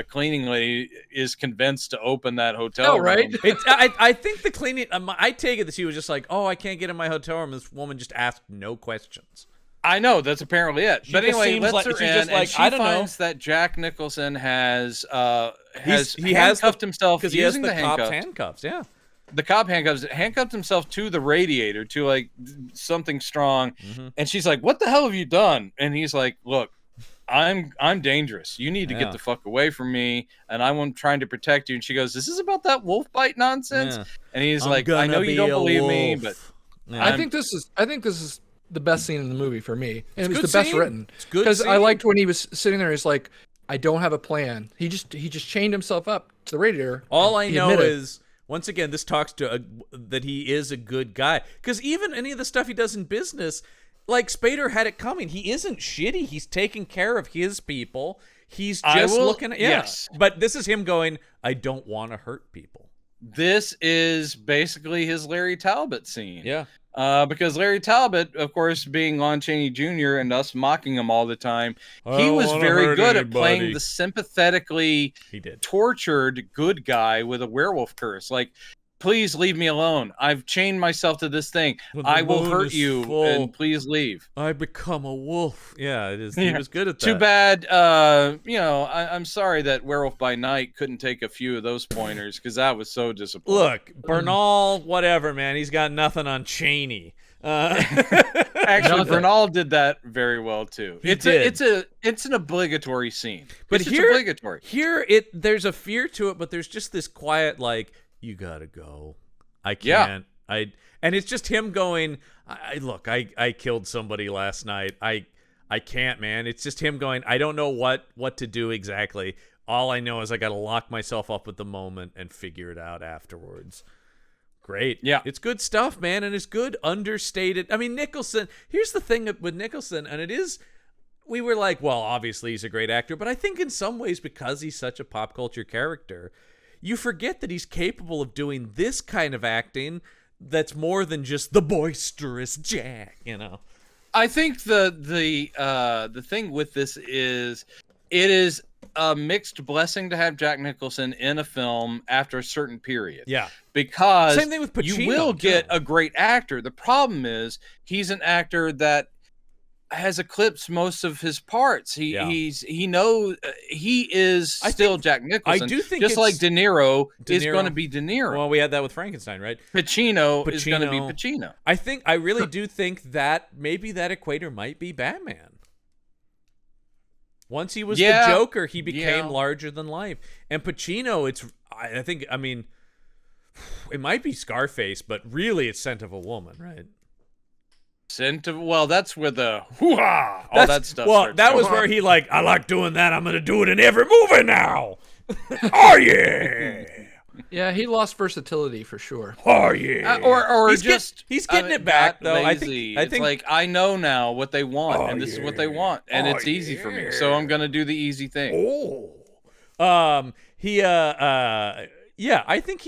cleaning lady is convinced to open that hotel room. Right? I think the cleaning, I take it that she was just like, oh, I can't get in my hotel room. This woman just asked no questions. I know, that's apparently it. But anyway, lets her in, and she finds know. that Jack Nicholson has handcuffed himself because he has the cop's handcuffs. Yeah, the cop handcuffed himself to the radiator to like something strong, and she's like, "What the hell have you done?" And he's like, "Look, I'm dangerous. You need to get the fuck away from me, and I'm trying to protect you." And she goes, "This is about that wolf bite nonsense." Yeah. And he's like, "I know you don't believe me, but I think this is the best scene in the movie for me, and it was the best written. It's good because I liked when he was sitting there. He's like, I don't have a plan. He just chained himself up to the radiator. All I know is, once again, this talks to that he is a good guy. Because even any of the stuff he does in business, like Spader had it coming. He isn't shitty. He's taking care of his people. He's just looking at yes. But this is him going, I don't want to hurt people. This is basically his Larry Talbot scene. Yeah. Because Larry Talbot, of course, being Lon Chaney Jr. and us mocking him all the time, he was very good at playing the sympathetically tortured good guy with a werewolf curse. Like, please leave me alone. I've chained myself to this thing. I will hurt you, and please leave. I become a wolf. Yeah, it is. He was good at that. Too bad. I'm sorry that Werewolf by Night couldn't take a few of those pointers because that was so disappointing. Look, Bernal, whatever, man. He's got nothing on Chaney. Actually, Bernal did that very well too. It's an obligatory scene. But it's obligatory. Here, there's a fear to it, but there's just this quiet like. you gotta go. I can't. And it's just him going, I killed somebody last night. I can't, man. It's just him going, I don't know what to do exactly. All I know is I got to lock myself up at the moment and figure it out afterwards. Great. Yeah. It's good stuff, man, and it's good understated. I mean, Nicholson, here's the thing with Nicholson, and it is, we were like, well, obviously he's a great actor, but I think in some ways because he's such a pop culture character, you forget that he's capable of doing this kind of acting that's more than just the boisterous Jack, you know. I think the thing with this is it is a mixed blessing to have Jack Nicholson in a film after a certain period. Yeah. Because same thing with Pacino, you will get too. a great actor. The problem is he's an actor that has eclipsed most of his parts. He is still Jack Nicholson. I do think just like De Niro is Niro. going to be De Niro. Well, we had that with Frankenstein, right? Pacino is going to be Pacino. I really do think that maybe that equator might be Batman. Once he was the Joker, he became larger than life. And Pacino, I mean, it might be Scarface, but really it's Scent of a Woman, right? Well, that's where the hoo-ha, all that stuff. Well, that was where he like, I like doing that. I'm gonna do it in every movie now. Oh yeah. Yeah, he lost versatility for sure. Oh yeah. Or he's just he's getting it back though. Lazy. I think like I know now what they want, and this is what they want, and it's easy for me. So I'm gonna do the easy thing. Yeah, I think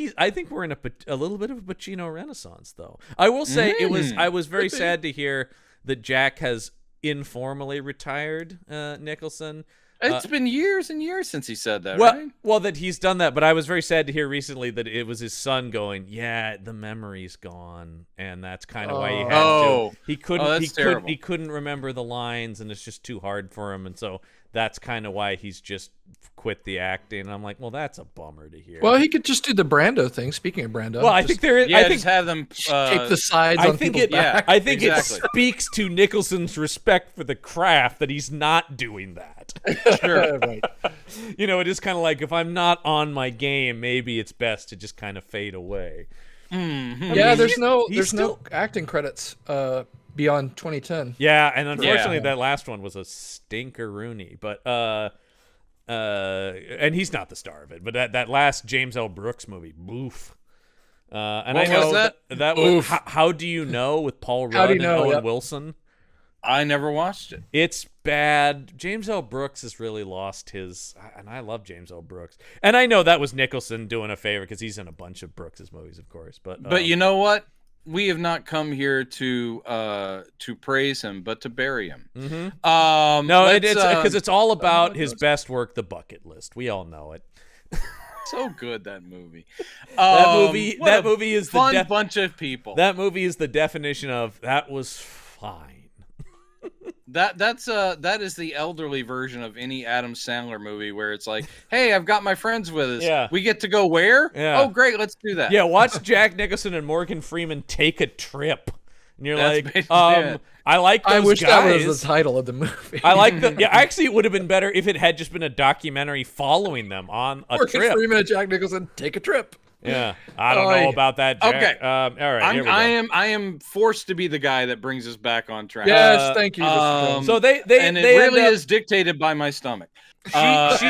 we're in a little bit of a Pacino renaissance, though. I will say I was very sad to hear that Jack has informally retired Nicholson. It's been years and years since he said that, right? Well, that he's done that, but I was very sad to hear recently that it was his son going, yeah, the memory's gone, and that's kind of why he had to. He couldn't. He couldn't remember the lines, and it's just too hard for him, and so that's kind of why he's just quit the acting. And I'm like, well, that's a bummer to hear. Well, he could just do the Brando thing. Speaking of Brando, well, I think there is. Yeah, I think just have them tape the sides on people's back. I think it speaks to Nicholson's respect for the craft that he's not doing that. Sure, right. You know, it is kind of like if I'm not on my game, maybe it's best to just kind of fade away. Mm-hmm. Yeah, there's no acting credits beyond 2010. Yeah, and unfortunately, that last one was a stinker-rooney. But and he's not the star of it. But that last James L. Brooks movie, boof. And what I know was that was How Do You Know with Paul Rudd and Owen Wilson. I never watched it. It's bad. James L. Brooks has really lost his, and I love James L. Brooks. And I know that was Nicholson doing a favor because he's in a bunch of Brooks's movies, of course. But you know what? We have not come here to praise him, but to bury him. Mm-hmm. No, it's because it's all about his best work, The Bucket List. We all know it. So good, that movie. That movie is fun bunch of people. That movie is the definition of that was fine. That is the elderly version of any Adam Sandler movie where it's like, hey, I've got my friends with us. Yeah. We get to go where? Yeah. Oh, great, let's do that. Yeah, watch Jack Nicholson and Morgan Freeman take a trip. And you're That's like, I like those guys. I wish that was the title of the movie. I like actually, it would have been better if it had just been a documentary following them on a trip. Morgan Freeman and Jack Nicholson take a trip. Yeah, I don't know about that, Jack. Okay, all right. Here we go. I am forced to be the guy that brings us back on track. Yes, thank you. So they really is dictated by my stomach. As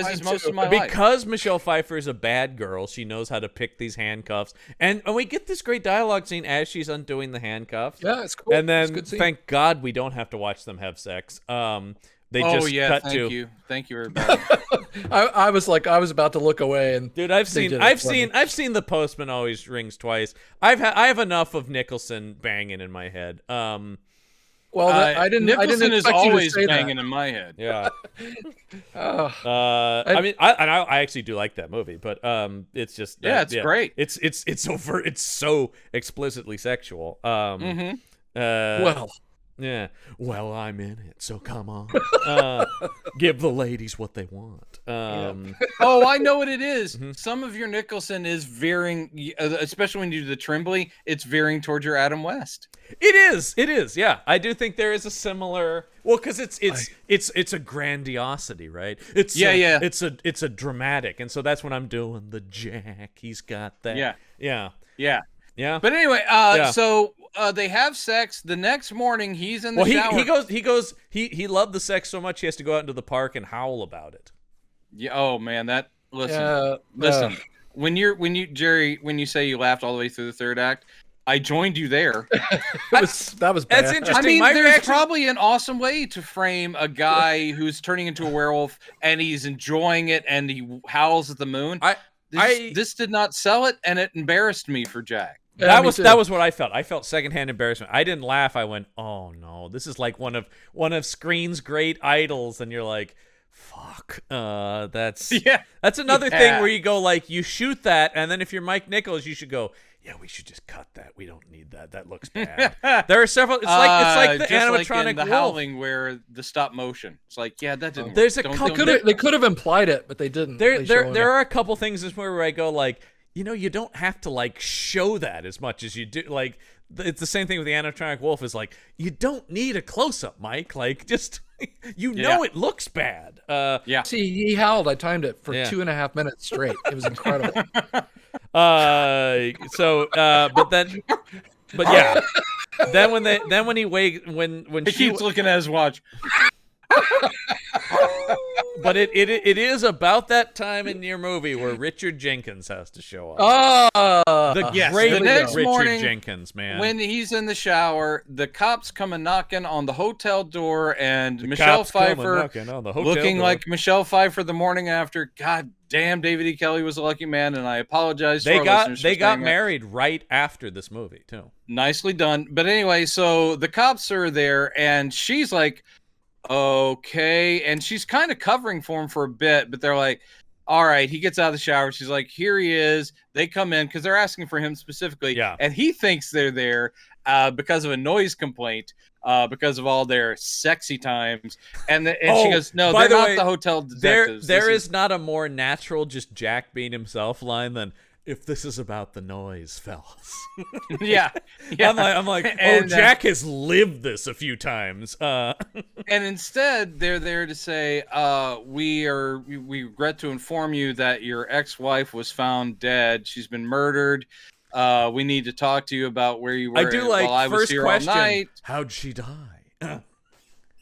is most of my life. Because Michelle Pfeiffer is a bad girl, she knows how to pick these handcuffs, and we get this great dialogue scene as she's undoing the handcuffs. Yeah, it's cool. And then thank God we don't have to watch them have sex. Thank you, everybody. I was about to look away, and dude, I've seen The Postman Always Rings Twice. I have enough of Nicholson banging in my head. Nicholson is always banging in my head. Yeah. I actually do like that movie, but it's just it's great. It's overt. It's so explicitly sexual. Yeah. Well, I'm in it, so come on. Give the ladies what they want. Oh, I know what it is. Mm-hmm. Some of your Nicholson is veering, especially when you do the Tremblay, it's veering towards your Adam West. It is. Yeah, I do think there is a similar. Well, because it's a grandiosity, right? It's a dramatic, and so that's when I'm doing the Jack. He's got that. Yeah. But anyway, so they have sex. The next morning, he's in the shower. He loved the sex so much he has to go out into the park and howl about it. Yeah. Oh man, listen. When Jerry, when you say you laughed all the way through the third act, I joined you there. That was bad. That's interesting. I mean, My there's reaction... probably an awesome way to frame a guy who's turning into a werewolf and he's enjoying it and he howls at the moon. This did not sell it, and it embarrassed me for Jack. That was what I felt. I felt secondhand embarrassment. I didn't laugh. I went, "Oh no, this is like one of screen's great idols," and you're like, "Fuck." That's another thing where you go like, you shoot that, and then if you're Mike Nichols, you should go, "Yeah, we should just cut that. We don't need that. That looks bad." There are several. It's like the animatronic like in the wolf. Howling, where the stop motion. It's like, that didn't. There's work. a couple. They could have implied it, but they didn't. There are a couple things this movie where I go like, you don't have to like show that as much as you do. Like, it's the same thing with the animatronic wolf. Is like, you don't need a close up, Mike. Like, just it looks bad. See, he howled. I timed it for 2.5 minutes straight. It was incredible. Then when he keeps looking at his watch. But it is about that time in your movie where Richard Jenkins has to show up. The great Richard Jenkins, man. When he's in the shower, the cops come and knocking on the hotel door, and Michelle Pfeiffer looking like Michelle Pfeiffer the morning after. God damn, David E. Kelly was a lucky man, and I apologize. They got married right after this movie too. Nicely done. But anyway, so the cops are there, and she's like, okay, and she's kind of covering for him for a bit, but they're like, all right. He gets out of the shower, she's like, here he is. They come in because they're asking for him specifically, and he thinks they're there because of a noise complaint, because of all their sexy times, and she goes, no, they're not the hotel detectives. There is not a more natural just Jack being himself line than, if this is about the noise, fellas. Yeah. I'm like, Jack has lived this a few times. And instead, they're there to say, we regret to inform you that your ex-wife was found dead. She's been murdered. We need to talk to you about where you were. I do like while I was first here question. All night. How'd she die?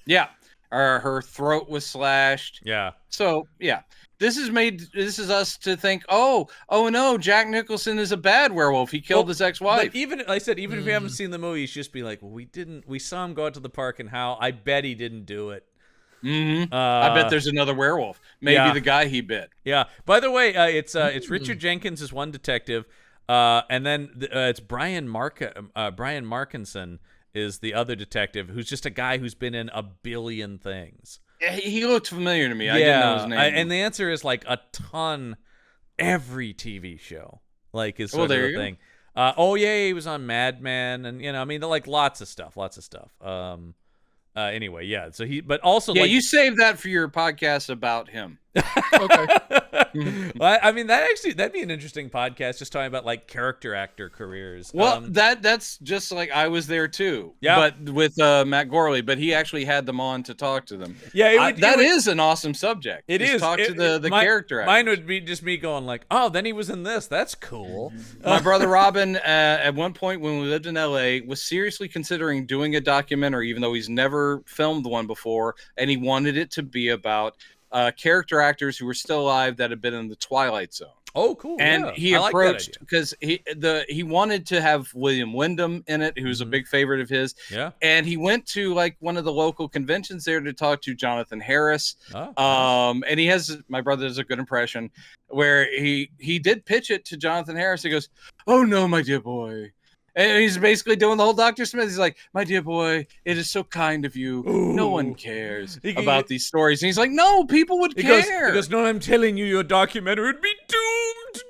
Yeah. Her throat was slashed. Yeah. So yeah. This is us to think, oh no, Jack Nicholson is a bad werewolf. He killed his ex-wife. Even if you haven't seen the movie, you should just be like, well, we saw him go out to the park and howl. I bet he didn't do it. Mm-hmm. I bet there's another werewolf. Maybe the guy he bit. Yeah. By the way, it's Richard Jenkins as one detective, and then it's Brian Markinson is the other detective, who's just a guy who's been in a billion things. He looked familiar to me. I didn't know his name. And the answer is like a ton. Every TV show like is sort of the thing. He was on Mad Men, and like lots of stuff. Anyway, yeah. So but also you saved that for your podcast about him. Okay. Well, I mean, that'd be an interesting podcast, just talking about like character actor careers. Well, that's just like I was there too. Yeah. But with Matt Gorley, but he actually had them on to talk to them. Yeah, that is an awesome subject. It is. Talk to the character actors. Mine would be just me going like, oh, then he was in this. That's cool. My brother Robin, at one point when we lived in LA, was seriously considering doing a documentary, even though he's never filmed one before, and he wanted it to be about character actors who were still alive that had been in the Twilight Zone. Oh, cool! And he approached because he wanted to have William Wyndham in it, who's a big favorite of his. Yeah. And he went to like one of the local conventions there to talk to Jonathan Harris. And my brother does a good impression where he did pitch it to Jonathan Harris. He goes, "Oh no, my dear boy." And he's basically doing the whole Dr. Smith. He's like, "My dear boy, it is so kind of you. Ooh. No one cares about these stories." And he's like, "No, people would care." He goes, "No, I'm telling you, your documentary would be doomed,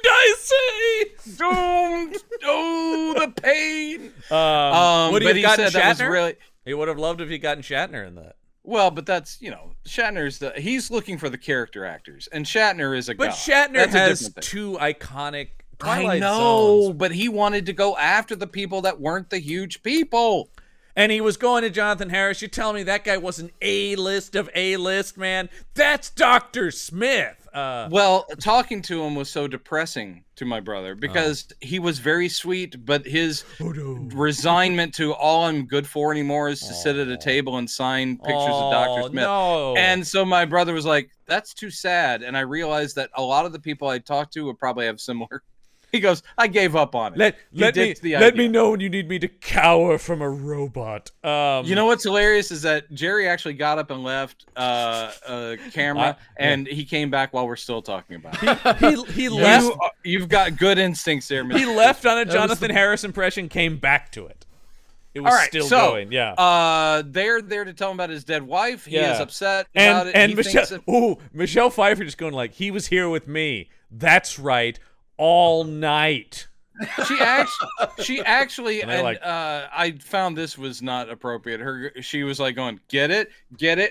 I say. Doomed. Oh, the pain." What do you got, said Shatner? that was really... He would have loved if he'd gotten Shatner in that. Well, but that's, Shatner's he's looking for the character actors, and Shatner is a god. But Shatner has 2 iconic Twilight I know, zones. but he wanted to go after the people that weren't the huge people. And he was going to Jonathan Harris. You're telling me that guy wasn't A-list of A-list, man? That's Dr. Smith. Well, talking to him was so depressing to my brother because he was very sweet, but his resignment to all I'm good for anymore is to sit at a table and sign pictures of Dr. Smith. No. And so my brother was like, that's too sad. And I realized that a lot of the people I talked to would probably have similar. He goes, I gave up on it. Let me know when you need me to cower from a robot. You know what's hilarious is that Jerry actually got up and left a camera, and he came back while we're still talking about it. He left. You've got good instincts there, Mr. He left on a Jonathan Harris impression, came back to it. It was still going, yeah. They're there to tell him about his dead wife. He is upset about it. And Michelle Pfeiffer just going like, he was here with me. That's right. All night. She actually, and like, I found this was not appropriate. She was like going, get it,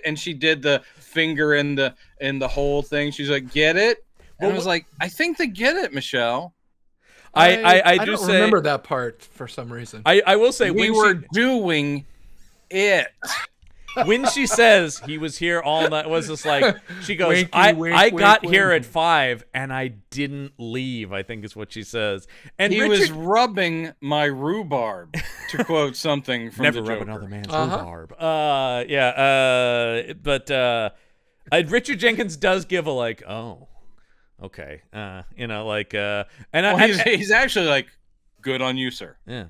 and she did the finger in the whole thing. She's like, get it, and I was like, I think they get it, Michelle. I don't remember that part for some reason. I will say we were doing it. When she says he was here all night, was just like, she goes, Winky, I got wink, here wink. at 5 and I didn't leave, I think is what she says. And he was rubbing my rhubarb, to quote something from never the rub Joker. another man's rhubarb. But Richard Jenkins does give a like, oh, okay, he's actually like, good on you, sir. Yeah.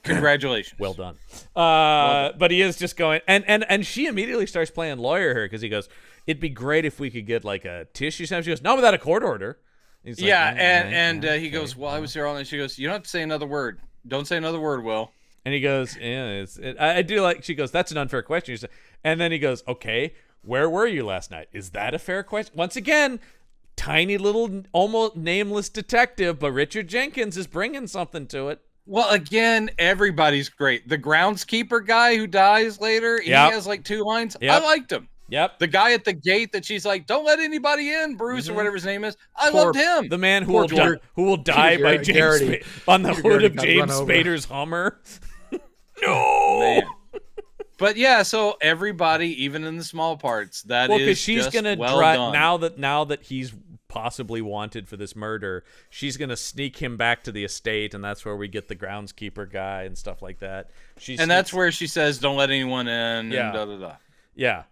Congratulations. Well done. But he is just going, and she immediately starts playing lawyer here because he goes, it'd be great if we could get like a tissue stamp. She goes, no, without a court order. He's he like, goes, well, I was here all night. She goes, you don't have to say another word. Don't say another word, Will. And he goes, yeah, I do like, she goes, that's an unfair question. And then he goes, okay, where were you last night? Is that a fair question? Once again, tiny little almost nameless detective, but Richard Jenkins is bringing something to it. Well, again, everybody's great. The groundskeeper guy who dies later, he has like 2 lines. I liked him. Yep. The guy at the gate that she's like, don't let anybody in, Bruce, or whatever his name is. I loved him. The man who will die by James on the hood of James Spader's Hummer. No. Man. But yeah, so everybody, even in the small parts, that is because she's just gonna done. now that he's possibly wanted for this murder, she's gonna sneak him back to the estate, and that's where we get the groundskeeper guy and stuff like that. That's where she says, "Don't let anyone in." Yeah. And da da da. Yeah.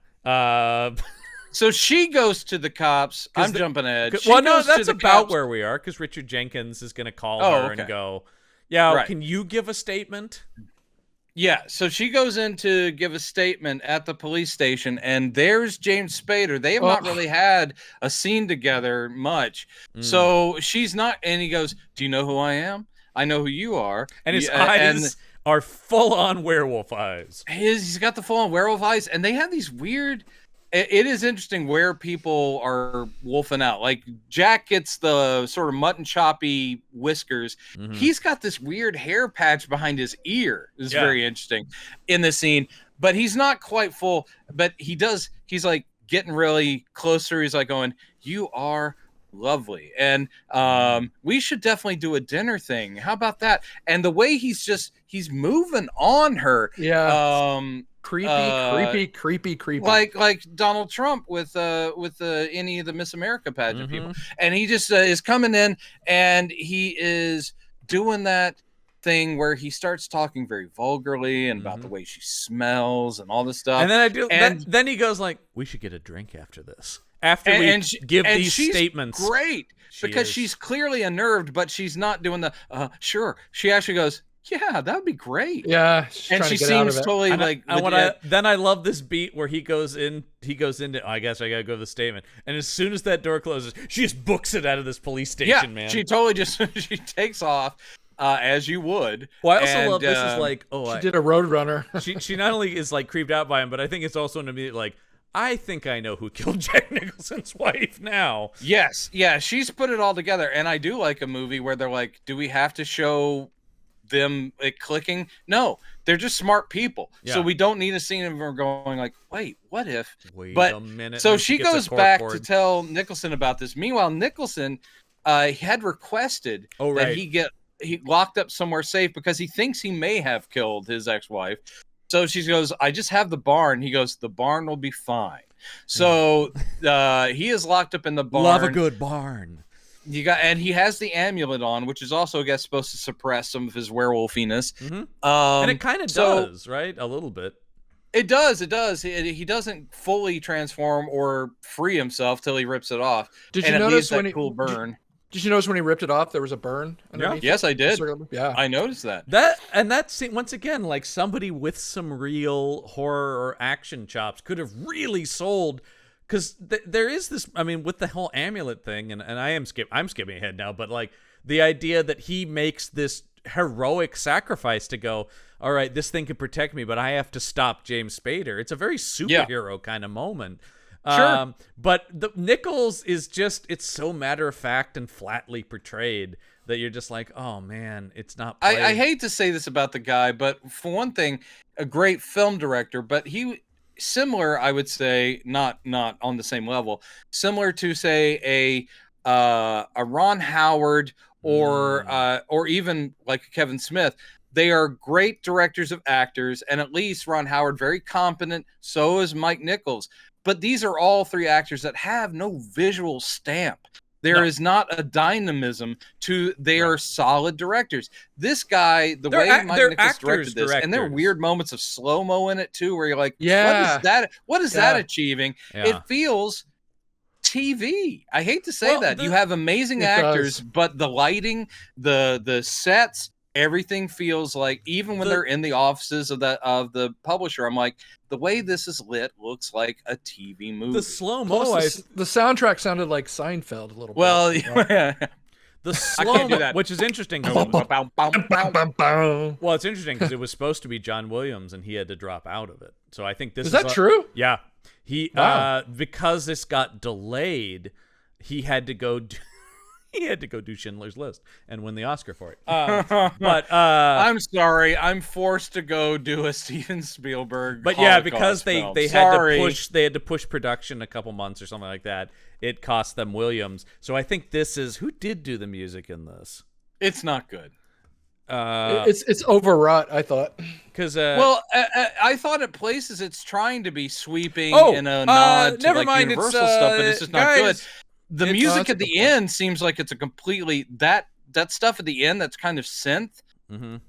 So she goes to the cops. I'm jumping ahead. That's about where we are because Richard Jenkins is gonna call her and go, "Yeah, right. Can you give a statement?" Yeah, so she goes in to give a statement at the police station, and there's James Spader. They have not really had a scene together much. So she's not, and he goes, do you know who I am? I know who you are. And his eyes are full-on werewolf eyes. He's got the full-on werewolf eyes, and they have these weird... It is interesting where people are wolfing out. Like, Jack gets the sort of mutton choppy whiskers. Mm-hmm. He's got this weird hair patch behind his ear. It's very interesting in the scene. But he's not quite full. But he's like getting really closer. He's like going, you are lovely. And we should definitely do a dinner thing. How about that? And the way he's moving on her. Yeah. Creepy. Like Donald Trump with any of the Miss America pageant people, and he just is coming in and he is doing that thing where he starts talking very vulgarly and about the way she smells and all this stuff. And then then he goes like, "We should get a drink after this." After we give these statements, great because she's clearly unnerved, but she's not doing the sure. She actually goes, yeah, that would be great. Yeah, and she seems totally like. Then I love this beat where he goes into. I guess I gotta go to the statement. And as soon as that door closes, she just books it out of this police station. Man. She totally just she takes off, as you would. Well, I also love this is like she did a Roadrunner. she not only is like creeped out by him, but I think it's also an immediate like. I think I know who killed Jack Nicholson's wife now. Yes, yeah, she's put it all together, and I do like a movie where they're like, do we have to show them clicking. No, they're just smart people. Yeah. So we don't need a scene of them going like, wait, what if? Wait a minute. So she goes back to tell Nicholson about this. Meanwhile, Nicholson had requested that he locked up somewhere safe because he thinks he may have killed his ex-wife. So she goes, I just have the barn. He goes, the barn will be fine. So he is locked up in the barn. Love a good barn. And he has the amulet on, which is also, I guess, supposed to suppress some of his werewolfiness. Mm-hmm. And it kind of does, right? A little bit. It does. He doesn't fully transform or free himself till he rips it off. Did you notice when cool burn? Did you notice when he ripped it off, there was a burn underneath? Yes, I did. Yeah, I noticed that. That's once again like somebody with some real horror or action chops could have really sold. Because there is this, I mean, with the whole amulet thing, and I'm skipping ahead now, but like the idea that he makes this heroic sacrifice to go, all right, this thing could protect me, but I have to stop James Spader. It's a very superhero kind of moment. Sure. But the Nichols is just, it's so matter of fact and flatly portrayed that you're just like, oh man, it's not played. I hate to say this about the guy, but for one thing, a great film director, but he similar, I would say, not on the same level, similar to say a Ron Howard or even like Kevin Smith. They are great directors of actors, and at least Ron Howard very competent. So is Mike Nichols. But these are all three actors that have no visual stamp. There is not a dynamism to. They are solid directors. This guy, the way Mike Nichols directed this, and there are weird moments of slow mo in it too, where you're like, what is that? What is that achieving? Yeah. It feels TV. I hate to say that. You have amazing actors, but the lighting, the sets, everything feels like, even when they're in the offices of the publisher, I'm like, the way this is lit looks like a TV movie. The slow mo, the soundtrack sounded like Seinfeld a little bit. Well, yeah. The slow mo, which is interesting. Well, it's interesting because it was supposed to be John Williams, and he had to drop out of it. So I think this is that true? Yeah, he because this got delayed, he had to go. He had to go do Schindler's List and win the Oscar for it. But I'm sorry, I'm forced to go do a Steven Spielberg. But Holocaust because they had to push production a couple months or something like that. It cost them Williams. So I think this is who did do the music in this. It's not good. It's overwrought, I thought. Because I thought at places it's trying to be sweeping in a nod to like Universal stuff, but it's just not good. The music at the end seems like it's a completely that stuff at the end that's kind of synth,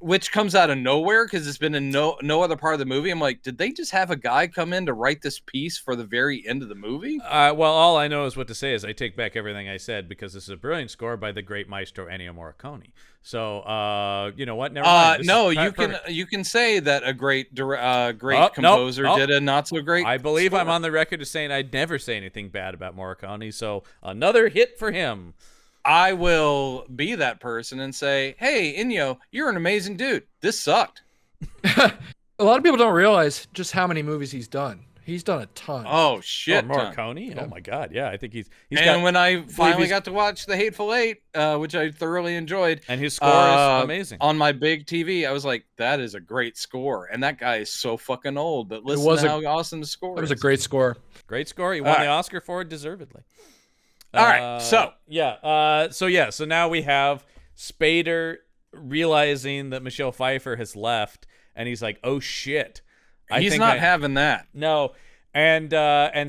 which comes out of nowhere because it's been in no other part of the movie. I'm like, did they just have a guy come in to write this piece for the very end of the movie? Well, all I know is what to say is I take back everything I said because this is a brilliant score by the great maestro Ennio Morricone. So you know what? Never mind. You can say that a great composer did a not so great. I believe score. I'm on the record as saying I'd never say anything bad about Morricone. So another hit for him. I will be that person and say, hey, Ennio, you're an amazing dude. This sucked. A lot of people don't realize just how many movies he's done. He's done a ton. Oh, shit. Morricone? Yeah. Oh, my God. Yeah, I think he's when I finally got to watch The Hateful Eight, which I thoroughly enjoyed. And his score is amazing. On my big TV, I was like, that is a great score. And that guy is so fucking old. But listen to how awesome the score is. It was a great score. Great score. He won the Oscar for it deservedly. All right, so now we have Spader realizing that Michelle Pfeiffer has left, and he's like, "Oh shit!" He's not having that. No, and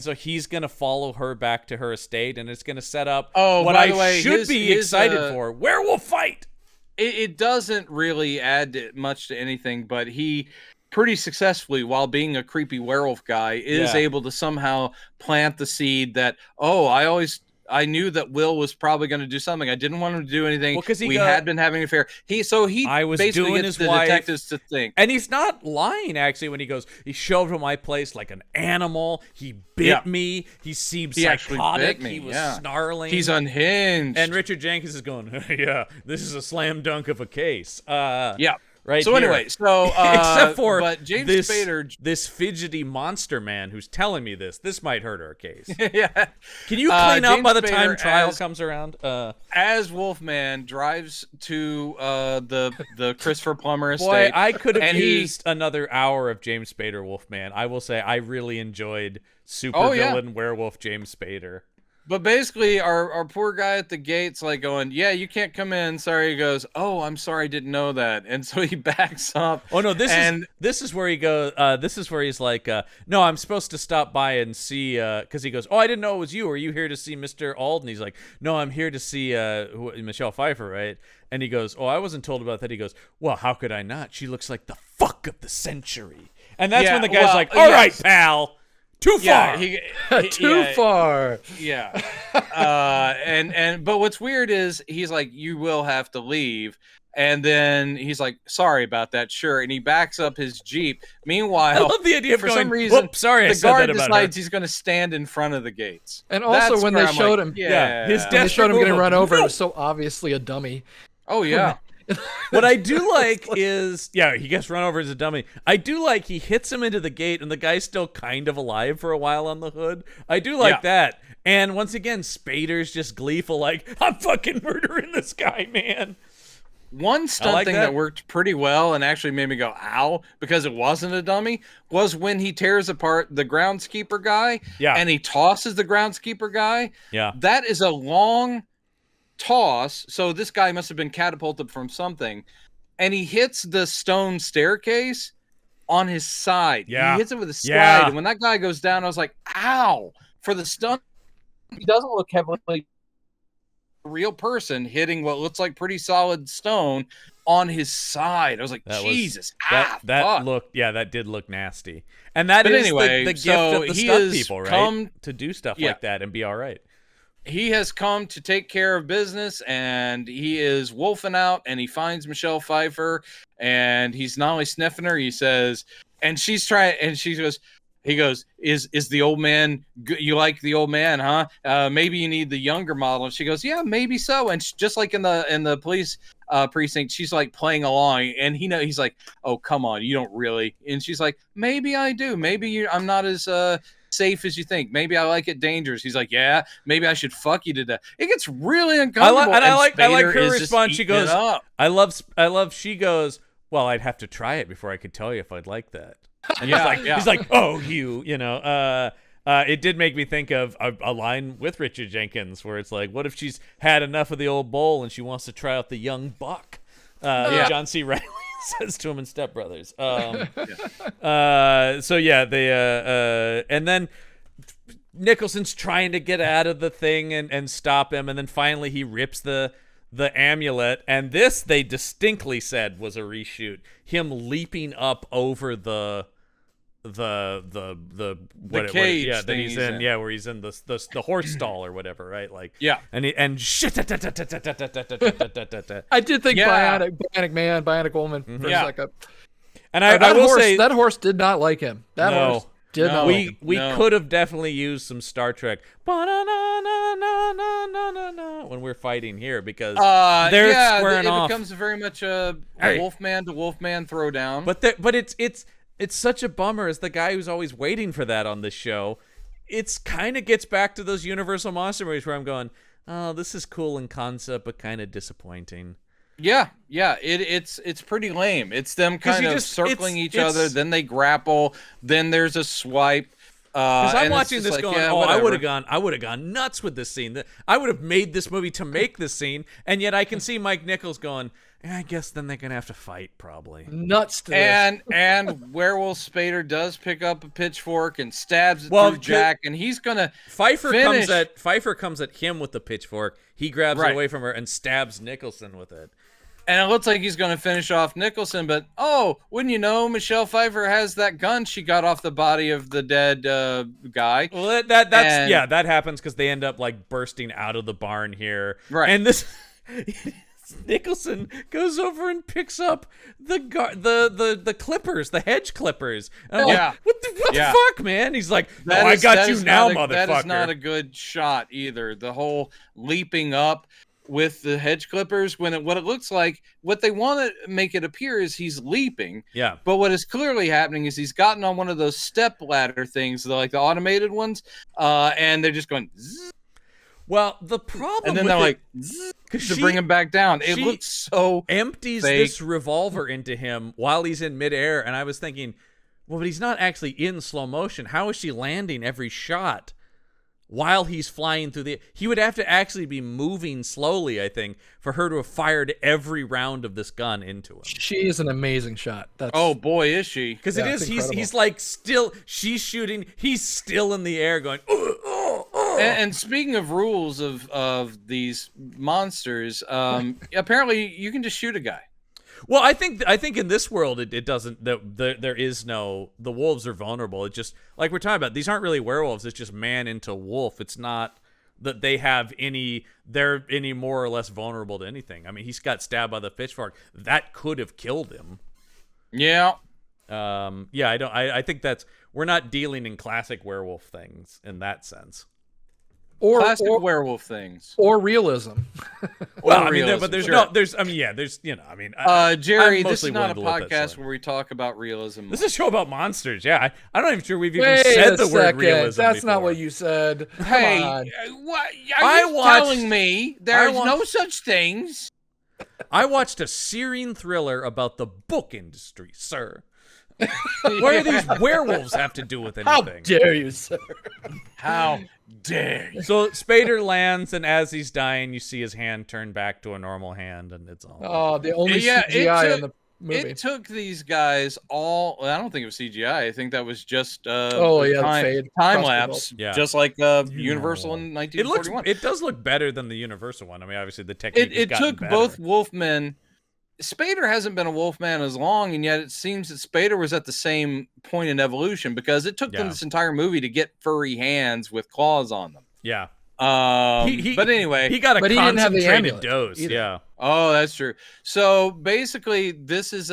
so he's gonna follow her back to her estate, and it's gonna set up what I should be excited for: werewolf fight. It doesn't really add much to anything, but he pretty successfully, while being a creepy werewolf guy, is able to somehow plant the seed that I knew that Will was probably going to do something. I didn't want him to do anything. Well, because we had been having an affair. I was basically doing gets the detectives to think. And he's not lying, actually, when he goes, he showed up at my place like an animal. He bit me. He seemed psychotic. He was snarling. He's unhinged. And Richard Jenkins is going, yeah, this is a slam dunk of a case. right So here. anyway, so except for but James this, Spader, this fidgety monster man who's telling me this might hurt our case. yeah. Can you clean up James by the Spader time trial comes around? As Wolfman drives to the Christopher Plummer estate. Boy, I could have used another hour of James Spader Wolfman. I will say I really enjoyed supervillain werewolf James Spader. But basically, our poor guy at the gate's like going, "Yeah, you can't come in." Sorry. He goes, "Oh, I'm sorry, I didn't know that." And so he backs up. Oh no, this is where he goes. This is where he's like, "No, I'm supposed to stop by and see." Because he goes, "Oh, I didn't know it was you. Are you here to see Mr. Alden?" He's like, "No, I'm here to see Michelle Pfeiffer, right?" And he goes, "Oh, I wasn't told about that." He goes, "Well, how could I not? She looks like the fuck of the century." And that's when the guy's like, "All right, pal." Too far. Too far. Yeah. But what's weird is he's like, "You will have to leave." And then he's like, "Sorry about that, sure." And he backs up his Jeep. Meanwhile, I love the idea of for going, some reason, sorry, the I said guard that about decides her. he's going to stand in front of the gates. And also That's when where they I'm showed like, him, they showed him getting run over, it was so obviously a dummy. Oh yeah. What I do like is, he gets run over as a dummy. I do like he hits him into the gate and the guy's still kind of alive for a while on the hood. I do like that. And once again, Spader's just gleeful, like, I'm fucking murdering this guy, man. One stunt thing that worked pretty well and actually made me go, ow, because it wasn't a dummy, was when he tears apart the groundskeeper guy and he tosses the groundskeeper guy. Yeah. That is a long toss, so this guy must have been catapulted from something, and he hits the stone staircase on his side. He hits it with a slide, and when that guy goes down, I was like, ow. For the stunt, he doesn't look heavily a real person hitting what looks like pretty solid stone on his side. I was like, Jesus. That did look nasty. And that is the gift of the stunt people, right? To do stuff like that and be all right. He has come to take care of business, and he is wolfing out, and he finds Michelle Pfeiffer, and he's not only sniffing her, he says, and she's trying, and she goes, he goes, is the old man, you like the old man, huh? Maybe you need the younger model. And she goes, yeah, maybe so. And just like in the police precinct, she's like playing along, and he's like, oh, come on, you don't really. And she's like, maybe I do. Maybe I'm not as safe as you think. Maybe I like it dangerous. He's like, yeah, maybe I should fuck you to death. It gets really uncomfortable. I like her response. She goes, I love. She goes, well, I'd have to try it before I could tell you if I'd like that. And he's like, oh, you know. It did make me think of a line with Richard Jenkins where it's like, what if she's had enough of the old bowl and she wants to try out the young buck? John C. Reilly says to him in Step Brothers. And then Nicholson's trying to get out of the thing and stop him, and then finally he rips the amulet, and this they distinctly said was a reshoot. Him leaping up over the cage that he's in, where he's in the horse stall or whatever, right? Like, and shit. I did think Bionic Woman for a second. And I will say that horse did not like him. Horse did not. We could have definitely used some Star Trek when we're fighting here, because they're squaring off. It becomes very much a wolfman to wolfman throwdown. But it's such a bummer as the guy who's always waiting for that on this show. It's kind of gets back to those Universal monster movies where I'm going, oh, this is cool in concept, but kind of disdisappointing. Yeah, it's pretty lame. It's them kind of circling each other, then they grapple, then there's a swipe. Because I'm watching this going, I would have gone nuts with this scene. I would have made this movie to make this scene, and yet I can see Mike Nichols going, I guess then they're gonna have to fight probably. Nuts to this. And Werewolf Spader does pick up a pitchfork and stabs it through Jack, and he's gonna Pfeiffer comes at him with the pitchfork. He grabs it away from her and stabs Nicholson with it. And it looks like he's going to finish off Nicholson, but wouldn't you know, Michelle Pfeiffer has that gun she got off the body of the dead guy. Well, that happens because they end up like bursting out of the barn here, right? And this Nicholson goes over and picks up the clippers, the hedge clippers. And I'm like, what the fuck, man? He's like, I got you now, motherfucker. That is not a good shot either. The whole leaping up. with the hedge clippers, what it looks like, what they want to make it appear is he's leaping. Yeah. But what is clearly happening is he's gotten on one of those step ladder things, like the automated ones, and they're just going zzz. Well, the problem and then with they're like zzz, to bring him back down. It looks so empties fake. This revolver into him while he's in midair, and I was thinking, well, but he's not actually in slow motion. How is she landing every shot while he's flying through the... He would have to actually be moving slowly, I think, for her to have fired every round of this gun into him. She is an amazing shot. Oh boy, is she? Because it is. He's like still... She's shooting. He's still in the air going... And speaking of rules of these monsters, apparently you can just shoot a guy. Well, I think in this world it doesn't. There is no. The wolves are vulnerable. It's just like we're talking about. These aren't really werewolves. It's just man into wolf. It's not that they have any. They're any more or less vulnerable to anything. I mean, he's got stabbed by the pitchfork. That could have killed him. Yeah. Yeah. I think that's. We're not dealing in classic werewolf things in that sense. Or werewolf things, or realism. Well, I mean, there's Jerry, this is not a podcast where we talk about realism. This is a show about monsters. Yeah, I'm not even sure we've even said the word realism. That's before. not what you said. Hey, what are you telling me? There's no such things. I watched a searing thriller about the book industry, sir. What do these werewolves have to do with anything? How dare you, sir? How dare you? So Spader lands, and as he's dying, you see his hand turn back to a normal hand, and it's all... Oh, the only CGI in the movie. It took these guys all... Well, I don't think it was CGI. I think that was just time lapse, just like Universal in 1941. It does look better than the Universal one. I mean, obviously, the technique It took better. Both Wolfmen... Spader hasn't been a Wolfman as long, and yet it seems that Spader was at the same point in evolution because it took them this entire movie to get furry hands with claws on them. Yeah. But anyway, he got a concentrated dose. Either. Yeah. Oh, that's true. So basically, this is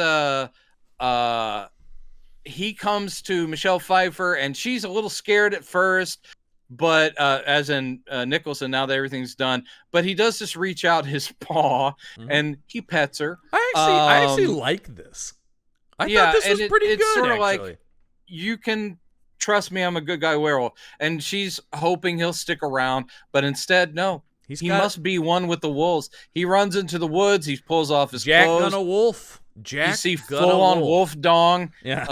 he comes to Michelle Pfeiffer, and she's a little scared at first. But as in Nicholson, now that everything's done, but he does just reach out his paw and he pets her. I actually like this. I thought this was pretty good. It's sort of like, you can trust me, I'm a good guy werewolf, and she's hoping he'll stick around, but instead, no. He must be one with the wolves. He runs into the woods. He pulls off his clothes. Jack gonna wolf. Jack, you see full on wolf dong. Yeah.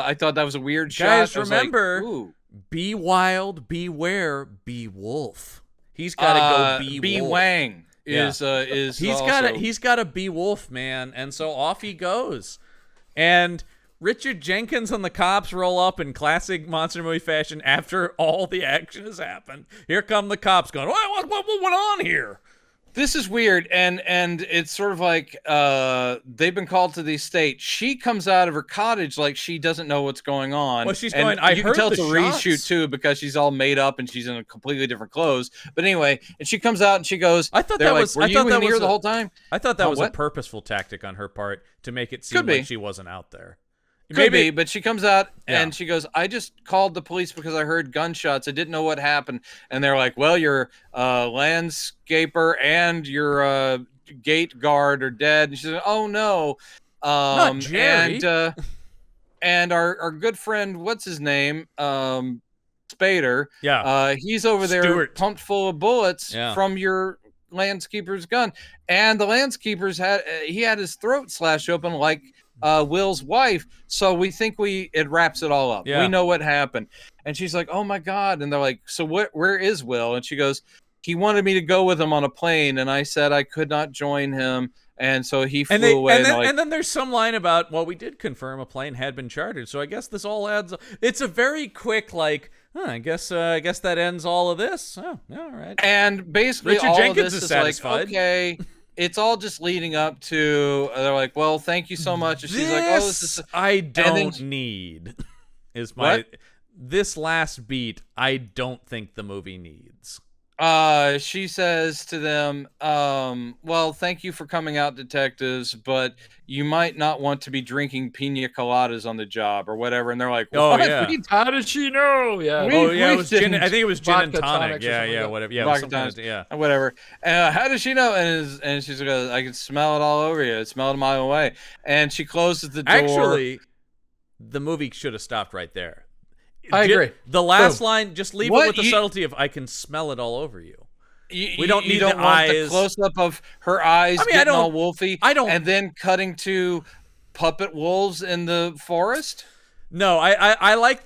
I thought that was a weird shot. Guys, remember. Be wild, beware, be wolf. He's got to go be wolf. Wang is he's got to be wolf, man, and so off he goes. And Richard Jenkins and the cops roll up in classic monster movie fashion after all the action has happened. Here come the cops going, what went on here? This is weird, and it's sort of like they've been called to the estate. She comes out of her cottage like she doesn't know what's going on. Well, she's going, I heard the shots. You can tell it's a reshoot, too, because she's all made up and she's in a completely different clothes. But anyway, and she comes out and she goes, were you in here the whole time? I thought that was a purposeful tactic on her part to make it seem like she wasn't out there. Could be, but she comes out and she goes, I just called the police because I heard gunshots. I didn't know what happened. And they're like, well, your landscaper and your gate guard are dead. And she said, oh, no. Not Jerry. And our good friend, what's his name? Spader. Yeah. He's over there pumped full of bullets from your landscaper's gun. And the landscaper's had his throat slashed open like Will's wife, so we think it wraps it all up. We know what happened. And she's like, oh my God. And they're like, so where is Will? And she goes, he wanted me to go with him on a plane, and I said I could not join him, and so he flew away. And then there's some line about, well, we did confirm a plane had been chartered, so I guess this all adds up. It's a very quick, like, I guess that ends all of this. Oh, all right. And basically Richard all Jenkins of this is is satisfied. like, okay. It's all just leading up to, they're like, well, thank you so much. And she's like, oh, this is... I don't need, is my... What? This last beat, I don't think the movie needs. She says to them, well, thank you for coming out, detectives, but you might not want to be drinking pina coladas on the job or whatever. And they're like, what? Oh, yeah. How did she know? Yeah. It was gin. I think it was gin and Vodka tonic. tonics or Yeah, something yeah, like whatever. Yeah, Vodka tonics, whatever. How does she know? And she's like, I can smell it all over you. It smelled a mile away. And she closes the door. Actually, the movie should have stopped right there. I agree. The last line, just leave it with the subtlety of, I can smell it all over you. We don't need the eyes. The close-up of her eyes getting all wolfy. And then cutting to puppet wolves in the forest. No, I like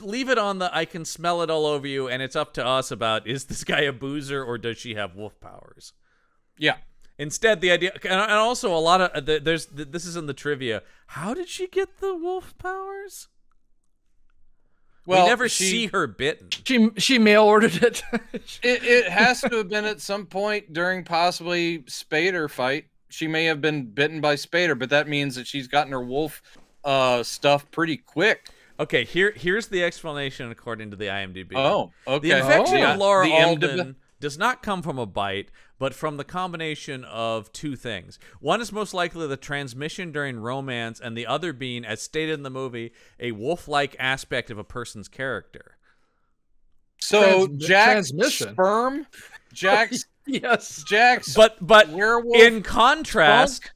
leave it on the I can smell it all over you, and it's up to us about, is this guy a boozer or does she have wolf powers? Yeah. Instead, the idea, and also a lot of this is in the trivia. How did she get the wolf powers? Well, we never see her bitten. She mail ordered it. It has to have been at some point during possibly Spader fight. She may have been bitten by Spader, but that means that she's gotten her wolf stuff pretty quick. Okay, here's the explanation according to the IMDb. Oh, okay. The infection of Laura Alden does not come from a bite, but from the combination of two things. One is most likely the transmission during romance, and the other being, as stated in the movie, a wolf-like aspect of a person's character. So Jack's sperm? Jack's yes. Jack's but werewolf in contrast,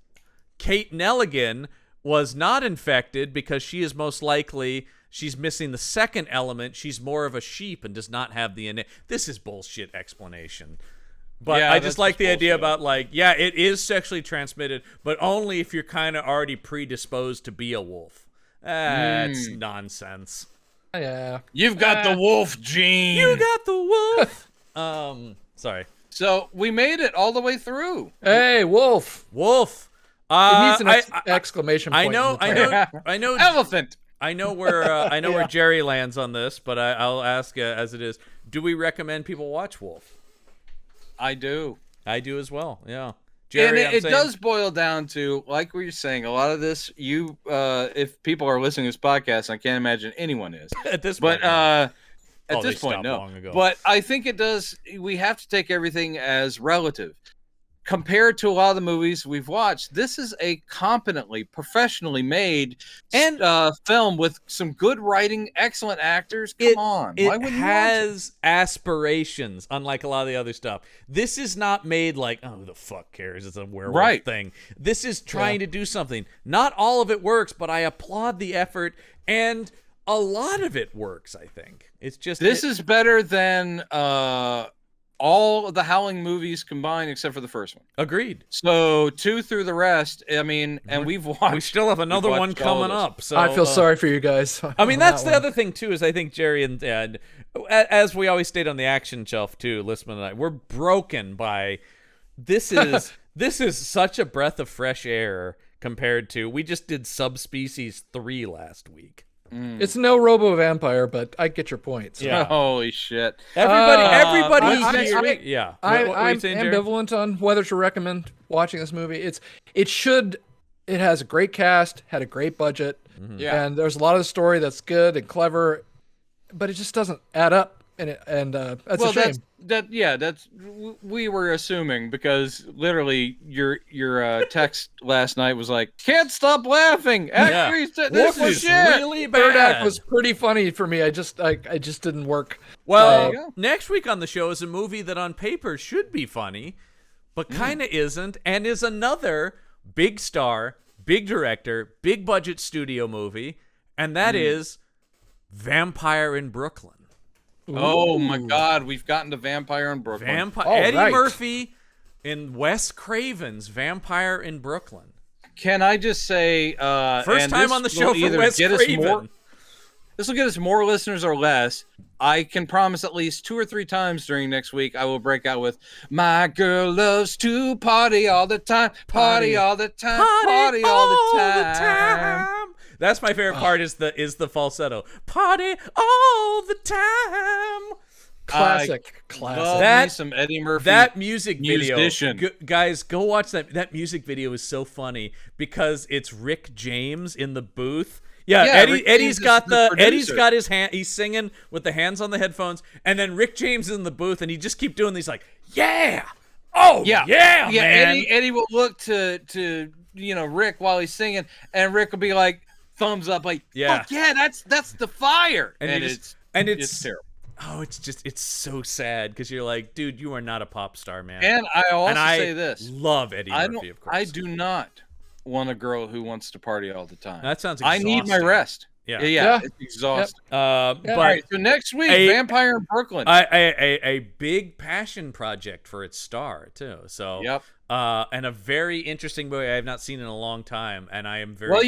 Kate Nelligan was not infected because she is most likely... She's missing the second element. She's more of a sheep and does not have the innate. This is bullshit explanation. But I just like the idea about, like, yeah, it is sexually transmitted, but only if you're kind of already predisposed to be a wolf. That's nonsense. Yeah. You've got the wolf gene. You got the wolf. Sorry. So we made it all the way through. Hey, wolf. Wolf. It needs an exclamation point. I know. Elephant. I know where Jerry lands on this, but I'll ask as it is. Do we recommend people watch Wolf? I do. I do as well. Yeah. Jerry, and it does boil down to, like what you're saying, a lot of this, if people are listening to this podcast, I can't imagine anyone is. At this point. But at this point, no. Long ago. But I think it does, we have to take everything as relative. Compared to a lot of the movies we've watched, this is a competently, professionally made film with some good writing, excellent actors. Come on. Why wouldn't it has aspirations, unlike a lot of the other stuff. This is not made like, oh, who the fuck cares? It's a werewolf thing. This is trying to do something. Not all of it works, but I applaud the effort, and a lot of it works, I think. It's just... This is better than... all of the Howling movies combined except for the first one. Agreed. So 2 through the rest, I mean, and we still have another one coming up. So I feel sorry for you guys. I mean, that's the other thing too, is I think Jerry and as we always state on the action shelf too, Listman and I, we're broken by this is such a breath of fresh air compared to, we just did Subspecies 3 last week. It's no Robo Vampire, but I get your point. So. Yeah. Holy shit! Everybody. I'm saying, ambivalent on whether to recommend watching this movie. It has a great cast, had a great budget, and there's a lot of the story that's good and clever, but it just doesn't add up, and that's a shame. That's we were assuming, because literally your text last night was like, can't stop laughing. This is shit. Really bad. Third act was pretty funny for me. I just didn't work. Well, next week on the show is a movie that on paper should be funny, but kind of isn't, and is another big star, big director, big budget studio movie, and that is Vampire in Brooklyn. Ooh. Oh my God, we've gotten to Vampire in Brooklyn. Eddie Murphy in Wes Craven's Vampire in Brooklyn. Can I just say, first time on the show for Wes Craven. This will get us more listeners or less. I can promise at least 2 or 3 times during next week I will break out with, my girl loves to party all the time, party all the time, party all the time. That's my favorite part, is the falsetto. Party all the time. Classic. Love me some Eddie Murphy. That music musician. video, guys, go watch that. That music video is so funny because it's Rick James in the booth. Yeah, Eddie's got his hand. He's singing with the hands on the headphones, and then Rick James is in the booth, and he just keep doing these like, yeah, man. Eddie will look to Rick while he's singing, and Rick will be like, thumbs up, like, fuck yeah, that's the fire, and it's terrible. Oh, it's so sad because you're like, dude, you are not a pop star, man. And I also say this: love Eddie Murphy, of course. I do not want a girl who wants to party all the time. That sounds exhausting. I need my rest. Yeah, it's exhausting. But all right, so next week, Vampire in Brooklyn. A big passion project for its star too. So and a very interesting movie I have not seen in a long time, and I am very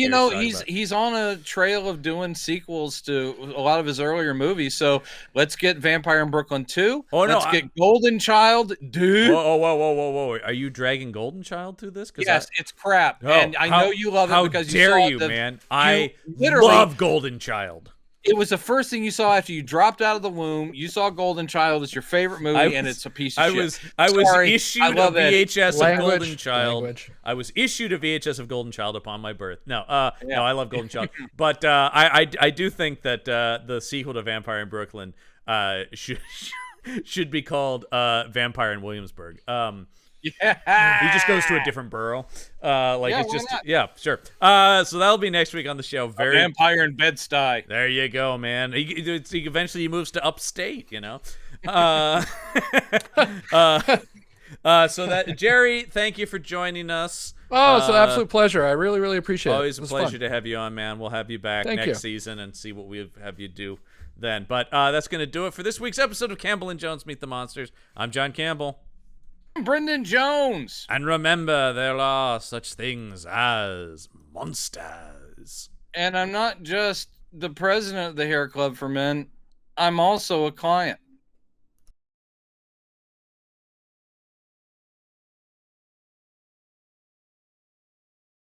he's on a trail of doing sequels to a lot of his earlier movies. So let's get Vampire in Brooklyn 2. Let's get Golden Child, dude. Whoa! Are you dragging Golden Child to this? Yes, it's crap, and I know you love it because you saw How dare you, man? I love Golden Child. It was the first thing you saw after you dropped out of the womb. You saw Golden Child. It's your favorite movie, and it's a piece of shit. I was issued a VHS of Golden Child. Language. I was issued a VHS of Golden Child upon my birth. No, I love Golden Child, but I do think that the sequel to Vampire in Brooklyn should be called Vampire in Williamsburg. He just goes to a different borough. Sure. So that'll be next week on the show. Vampire in Bed-Stuy. There you go, man. Eventually he moves to upstate, So that Jerry, thank you for joining us. Oh, it's an absolute pleasure. I really, really appreciate it. Always a pleasure to have you on, man. We'll have you back next season and see what we have you do then. But that's going to do it for this week's episode of Campbell and Jones Meet the Monsters. I'm John Campbell. Brendan Jones. And remember, there are such things as monsters. And I'm not just the president of the Hair Club for Men. I'm also a client.